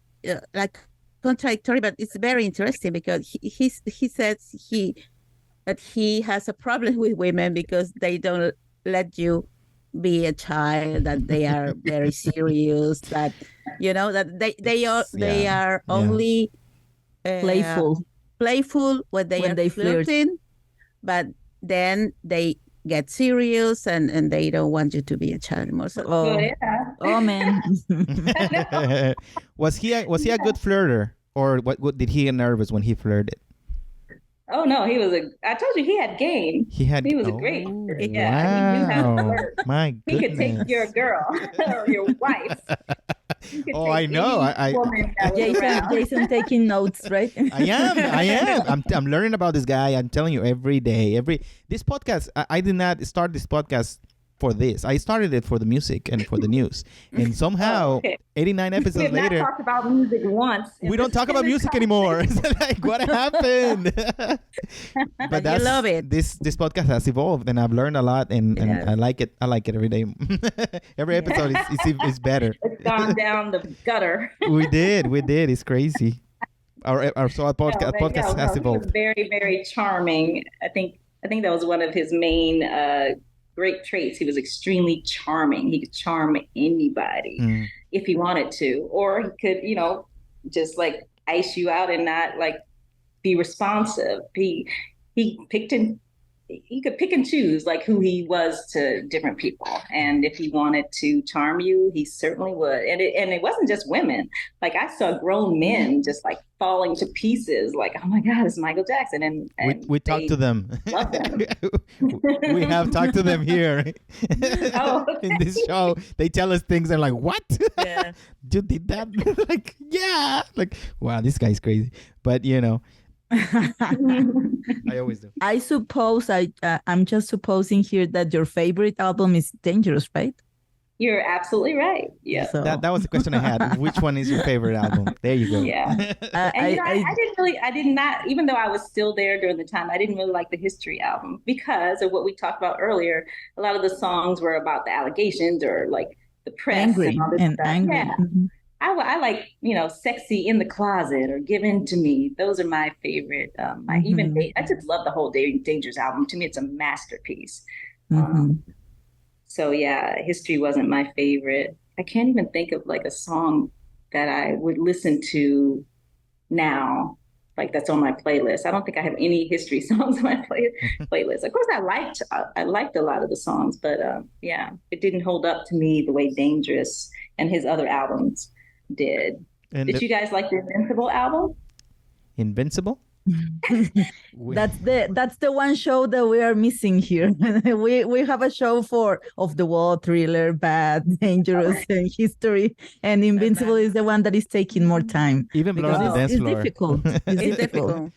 contradictory, but it's very interesting because he says that he has a problem with women because they don't let you be a child, that they are very serious, that that they are only playful when they flirting, but then they get serious and they don't want you to be a child anymore. So, oh man. Was he a good flirter, or what did he get nervous when he flirted? Oh no, I told you he had game. He was a great. Yeah, he knew how to flirt. My goodness. He could take your girl or your wife. I know. Jason taking notes, right? I am. I'm learning about this guy. I'm telling you, every day. This podcast. I did not start this podcast for this. I started it for the music and for the news. And somehow, 89 episodes later, we have not talked about music once. We don't talk about music anymore. It's like, what happened? But I love it. This podcast has evolved, and I've learned a lot, and I like it. I like it every day. Every episode is better. It's gone down the gutter. We did. It's crazy. Our podcast has evolved. He was very, very charming. I think that was one of his main great traits. He was extremely charming. He could charm anybody if he wanted to, or he could, just like ice you out and not like be responsive. He could pick and choose like who he was to different people, and if he wanted to charm you, he certainly would. And it wasn't just women. Like I saw grown men just like falling to pieces. Like, oh my God, it's Michael Jackson. And we talked to them. Love them. We have talked to them here in this show. They tell us things and like, what? Yeah. You did that? Like, yeah. Like, wow, this guy's crazy. But I always do. I suppose I'm just supposing here that your favorite album is Dangerous, right? You're absolutely right. Yeah. So. That was the question I had. Which one is your favorite album? There you go. Yeah. I did not, even though I was still there during the time, I didn't really like the History album because of what we talked about earlier. A lot of the songs were about the allegations or like the press. Angry and angry. Yeah. Mm-hmm. I like, Sexy in the Closet or Give In to Me. Those are my favorite. I just love the whole Dangerous album. To me, it's a masterpiece. So yeah, History wasn't my favorite. I can't even think of like a song that I would listen to now, like that's on my playlist. I don't think I have any History songs on my playlist. Of course, I liked a lot of the songs, but it didn't hold up to me the way Dangerous and his other albums did. And did you guys like the Invincible album? Invincible? That's the one show that we are missing here. we have a show for off the wall, thriller, bad, dangerous, and history, and Invincible is the one that is taking more time. Even Blood on the Dance Floor. Difficult. It's difficult.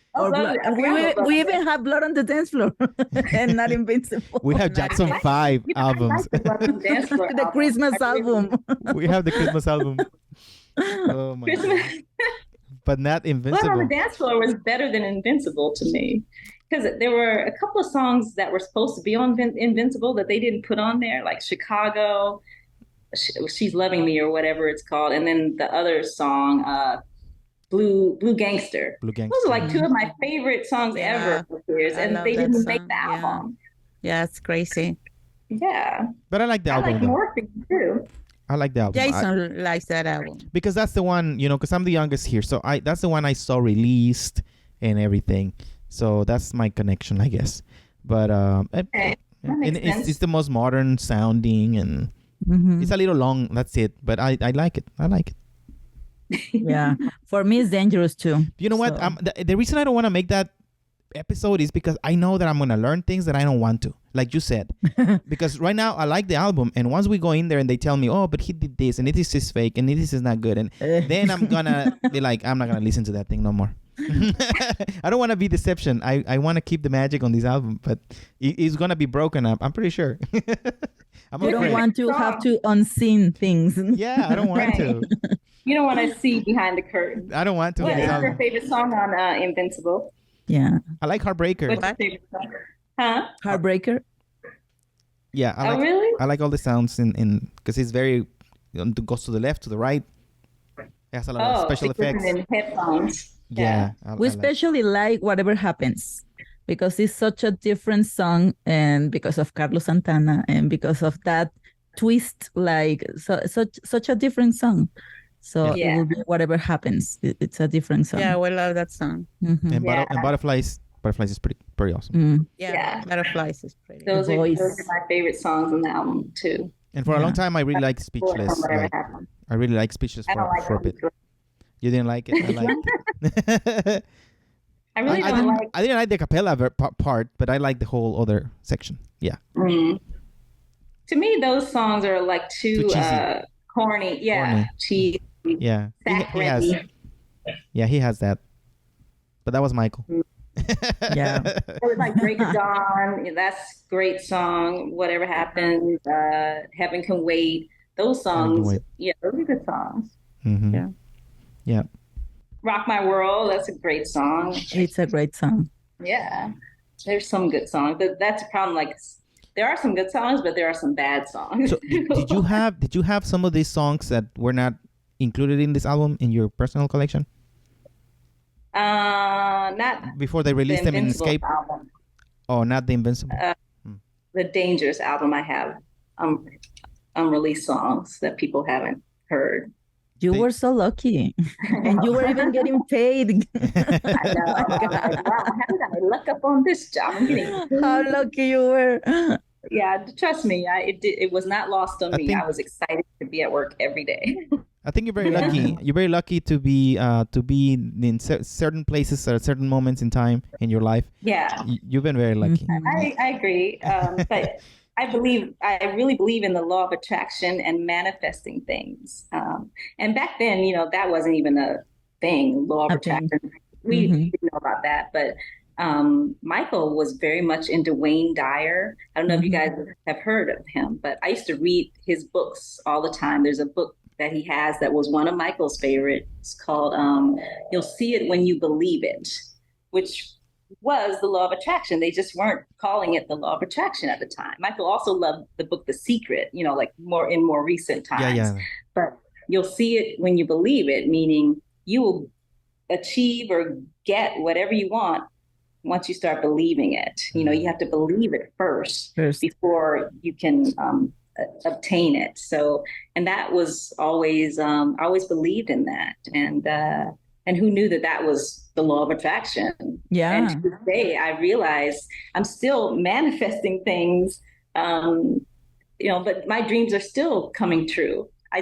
We even have Blood on the Dance Floor and not Invincible. We have Jackson 5 albums. The Christmas album. We have the Christmas album. Oh my God. But not Invincible. Blood on the Dance Floor was better than Invincible to me. Because there were a couple of songs that were supposed to be on Invincible that they didn't put on there, like Chicago, She's Loving Me or whatever it's called. And then the other song, Blue Gangster. Blue Gangster. Those are like two of my favorite songs ever of theirs, and they didn't make the album. Yeah, it's crazy. Yeah. But I like the album. I like Morphine too. I like the album. Jason likes that album. Because that's the one, because I'm the youngest here. So that's the one I saw released and everything. So that's my connection, I guess. But it's the most modern sounding, and it's a little long. That's it. But I like it. I like it. Yeah. For me, it's dangerous too. You know what? The reason I don't want to make that episode is because I know that I'm going to learn things that I don't want to, like you said. Because right now I like the album, and once we go in there and they tell me, oh, but he did this and this is fake and this is not good, and then I'm gonna be like, I'm not gonna listen to that thing no more. I don't want to be deception. I want to keep the magic on this album, but it's gonna be broken up, I'm pretty sure. You don't want to have to unseen things. Yeah, I don't want to. You don't want to see behind the curtain. I don't want to. What is your favorite song on Invincible? Yeah. I like Heartbreaker. What's your favorite song? Huh? Heartbreaker? Yeah. Really? I like all the sounds in because it's very, goes to the left, to the right. It has a lot of special effects. In headphones. Yeah. We especially like Whatever Happens, because it's such a different song, and because of Carlos Santana, and because of that twist, like such a different song. So it will be Whatever Happens. It's a different song. Yeah, we love that song. Mm-hmm. And Butterflies is pretty awesome. Yeah, Butterflies is pretty. Those are my favorite songs on the album too. And for a long time, I really liked Speechless. I really liked Speechless for a bit. You didn't like it? I liked it. I really don't like. I didn't like the cappella part, but I like the whole other section. Yeah. Mm. To me, those songs are like too corny. Yeah, corny. cheesy. Yeah, he has. Yeah, he has that. But that was Michael. Yeah. It was like Break of Dawn. That's a great song. Whatever Happens. Heaven Can Wait. Those songs. Yeah, those are good songs. Mm-hmm. Yeah. Yeah. Rock My World. That's a great song. It's a great song. Yeah. There's some good songs, but that's a problem. Like, there are some good songs, but there are some bad songs. So did you have some of these songs that were not included in this album in your personal collection? Not before they released them in Escape. Album. Oh, not the Invincible. The Dangerous album. I have unreleased songs that people haven't heard. You were so lucky, and you were even getting paid. I know. Wow, how did I luck up on this job? I'm getting how lucky you were. Yeah, trust me, it was not lost on me. I was excited to be at work every day. I think you're very lucky. You're very lucky to be in certain places at certain moments in time in your life. Yeah, you've been very lucky. I agree, but I really believe in the law of attraction and manifesting things. And back then, that wasn't even a thing. Law of attraction. We didn't know about that, but. Michael was very much into Wayne Dyer. I don't know if you guys have heard of him, but I used to read his books all the time. There's a book that he has that was one of Michael's favorites called You'll See It When You Believe It, which was the law of attraction. They just weren't calling it the law of attraction at the time. Michael also loved the book The Secret, like more recent times. Yeah. But you'll see it when you believe it, meaning you will achieve or get whatever you want once you start believing it. You have to believe it first. Before you can obtain it. So, and that was always, I always believed in that. And who knew that was the law of attraction? Yeah. And to this day, I realized I'm still manifesting things, but my dreams are still coming true. I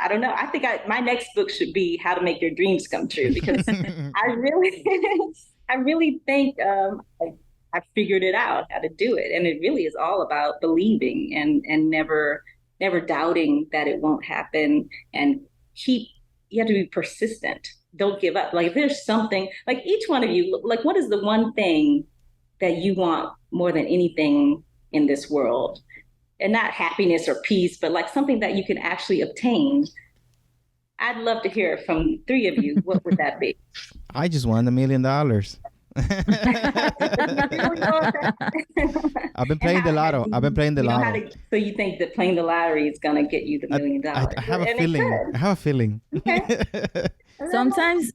don't know. I think my next book should be How to Make Your Dreams Come True, because I really, I really think I figured it out how to do it. And it really is all about believing and never doubting that it won't happen, and you have to be persistent. Don't give up. Like if there's something, like each one of you, like what is the one thing that you want more than anything in this world? And not happiness or peace, but like something that you can actually obtain. I'd love to hear from three of you. What would that be? I just won $1 million. I've been playing the lotto. So you think that playing the lottery is going to get you the $1 million? I have a feeling. Okay. Sometimes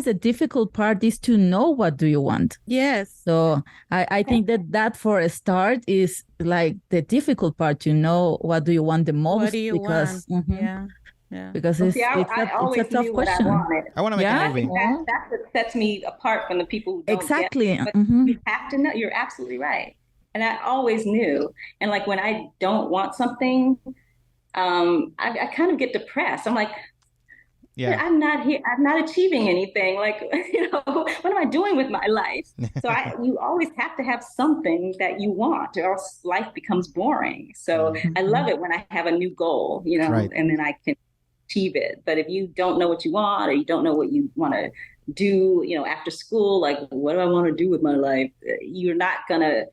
the difficult part is to know what do you want. Yes. So I think that for a start is like the difficult part, to know what do you want the most. What do you want? Mm-hmm. Yeah. Because it's a tough question. I want to make a movie. That's what sets me apart from the people who don't exactly. Get it. But you have to know. You're absolutely right. And I always knew. And like when I don't want something, I kind of get depressed. I'm like, I'm not here. I'm not achieving anything. Like, what am I doing with my life? So you always have to have something that you want, or else life becomes boring. So I love it when I have a new goal, and then I can achieve it. But if you don't know what you want, or you don't know what you want to do, after school, like, what do I want to do with my life? You're not going to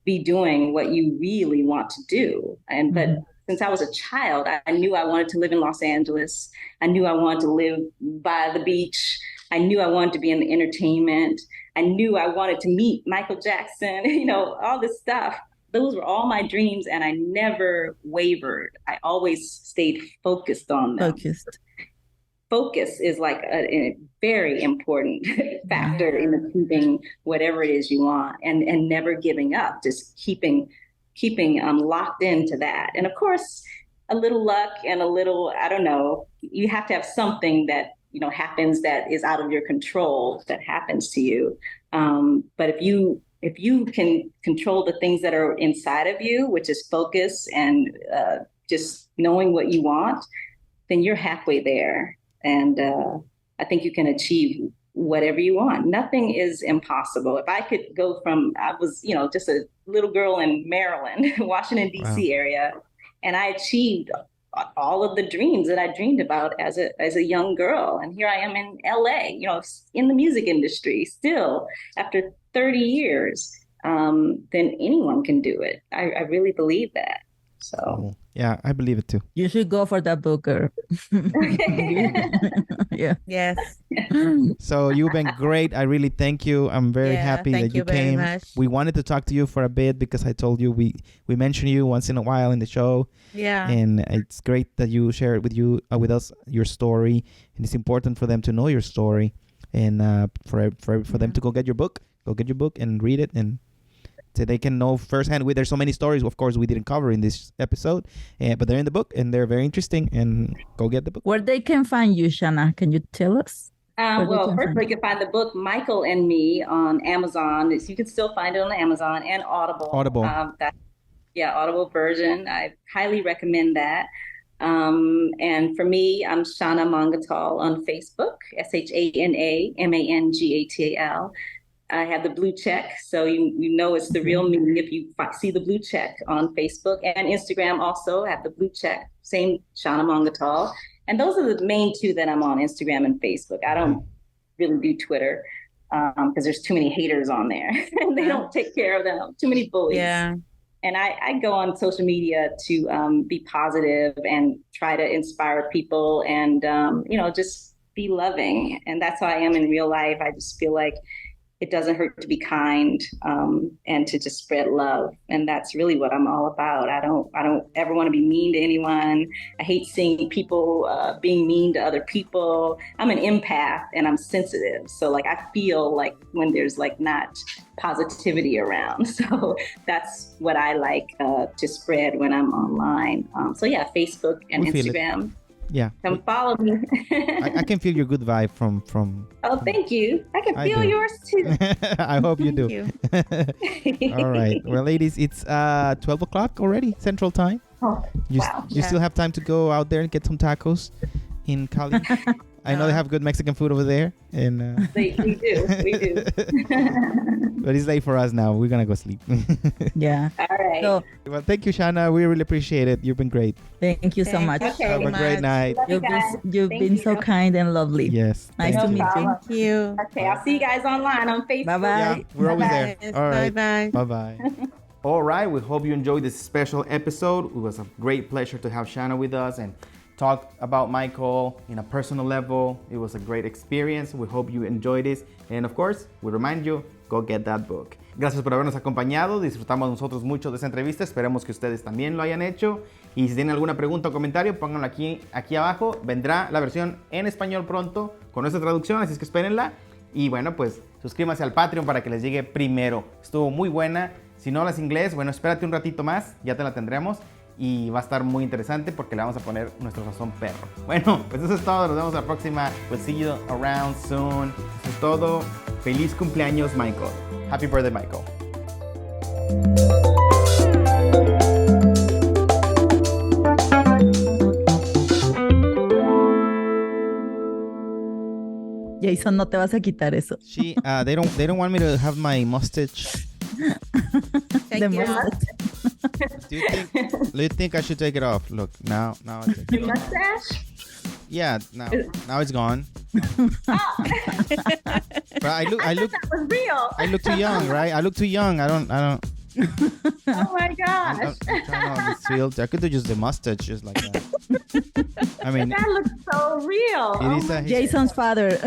be doing what you really want to do. But since I was a child, I knew I wanted to live in Los Angeles. I knew I wanted to live by the beach. I knew I wanted to be in the entertainment. I knew I wanted to meet Michael Jackson, all this stuff. Those were all my dreams, and I never wavered. I always stayed focused on them. Focus is like a very important factor in achieving whatever it is you want, and never giving up, just keeping locked into that. And of course, a little luck and a little, I don't know, you have to have something that, happens that is out of your control, that happens to you. But if you can control the things that are inside of you, which is focus and just knowing what you want, then you're halfway there. And I think you can achieve whatever you want. Nothing is impossible. If I could go from, I was, just a little girl in Maryland, Washington, D.C. area, and I achieved all of the dreams that I dreamed about as a young girl. And here I am in L.A., in the music industry still after 30 years, then anyone can do it. I really believe that. So yeah, I believe it too. You should go for that book, girl. Yeah. Yes. So you've been great. I really thank you. I'm very happy that you came. Much. We wanted to talk to you for a bit because I told you we mention you once in a while in the show. Yeah. And it's great that you share it with us your story, and it's important for them to know your story, and for them to go get your book and read it, and so they can know firsthand. There's so many stories, of course, we didn't cover in this episode, but they're in the book and they're very interesting. And go get the book. Where they can find you, Shana? Can you tell us? Well, first you can find the book Michael and Me on Amazon. You can still find it on Amazon and Audible. Audible version. I highly recommend that. And for me, I'm Shana Mangatal on Facebook, ShanaMangatal. I have the blue check, so you know it's the real me if you see the blue check on Facebook and Instagram. Also, I have the blue check, same Shana Mangatal, and those are the main two that I'm on, Instagram and Facebook. I don't really do Twitter because there's too many haters on there, and they don't take care of them. Too many bullies. Yeah. And I go on social media to be positive and try to inspire people, and just be loving. And that's how I am in real life. I just feel like it doesn't hurt to be kind, and to just spread love. And that's really what I'm all about. I don't ever want to be mean to anyone. I hate seeing people being mean to other people. I'm an empath and I'm sensitive. So like, I feel like when there's like not positivity around. So that's what I like to spread when I'm online. So yeah, Facebook and Instagram. Yeah. Come follow me. I can feel your good vibe from. Oh, thank you. I can feel yours too. I hope you do. All right. Well, ladies, it's 12 o'clock already, Central Time. Oh, you still have time to go out there and get some tacos in Cali. I know they have good Mexican food over there. And we do. but it's late for us now. We're gonna go sleep. Yeah. All right. So Well, thank you, Shana. We really appreciate it. You've been great. thank you so much. Okay. Have a great night. Love you You've guys. been, you've Thank been you. so kind and lovely. Yes. Nice thank to you. meet you. Thank you. Okay, I'll see you guys online on Facebook. Bye-bye. Yeah, we're always there. Yes, All right. bye-bye. Bye-bye. All right. We hope you enjoyed this special episode. It was a great pleasure to have Shana with us and talk about Michael in a personal level. It was a great experience. We hope you enjoyed this. And of course, we remind you, go get that book. Gracias por habernos acompañado. Disfrutamos nosotros mucho de esta entrevista. Esperemos que ustedes también lo hayan hecho. Y si tienen alguna pregunta o comentario, pónganlo aquí abajo. Vendrá la versión en español pronto con nuestra traducción, así es que espérenla. Y bueno, pues suscríbanse al Patreon para que les llegue primero. Estuvo muy buena. Si no hablas inglés, bueno, espérate un ratito más, ya te la tendremos. Y va a estar muy interesante porque le vamos a poner nuestro sazón perro. Bueno, pues eso es todo. Nos vemos la próxima. We'll see you around soon. Eso es todo. Feliz cumpleaños, Michael. Happy birthday, Michael. Jason, no te vas a quitar eso. They don't want me to have my mustache. Thank you. Do you think I should take it off? Look, now I take it Your off. mustache? Yeah, now it's gone. But I look That was real. I look too young, right? I look too young. I don't. Oh my gosh. I'm trying on this field. I could do just the mustache, just like that. I mean, That looks so real. Elisa, Jason's father.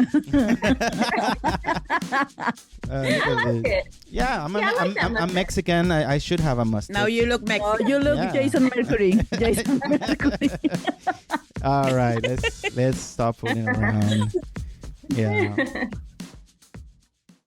I like it. Yeah, I'm Yeah, I like that I'm mustache. Mexican. I should have a mustache. Now you look Oh, Mexican. you look Yeah. Jason Mercury. Jason Mercury. All right, let's stop fooling around. Yeah.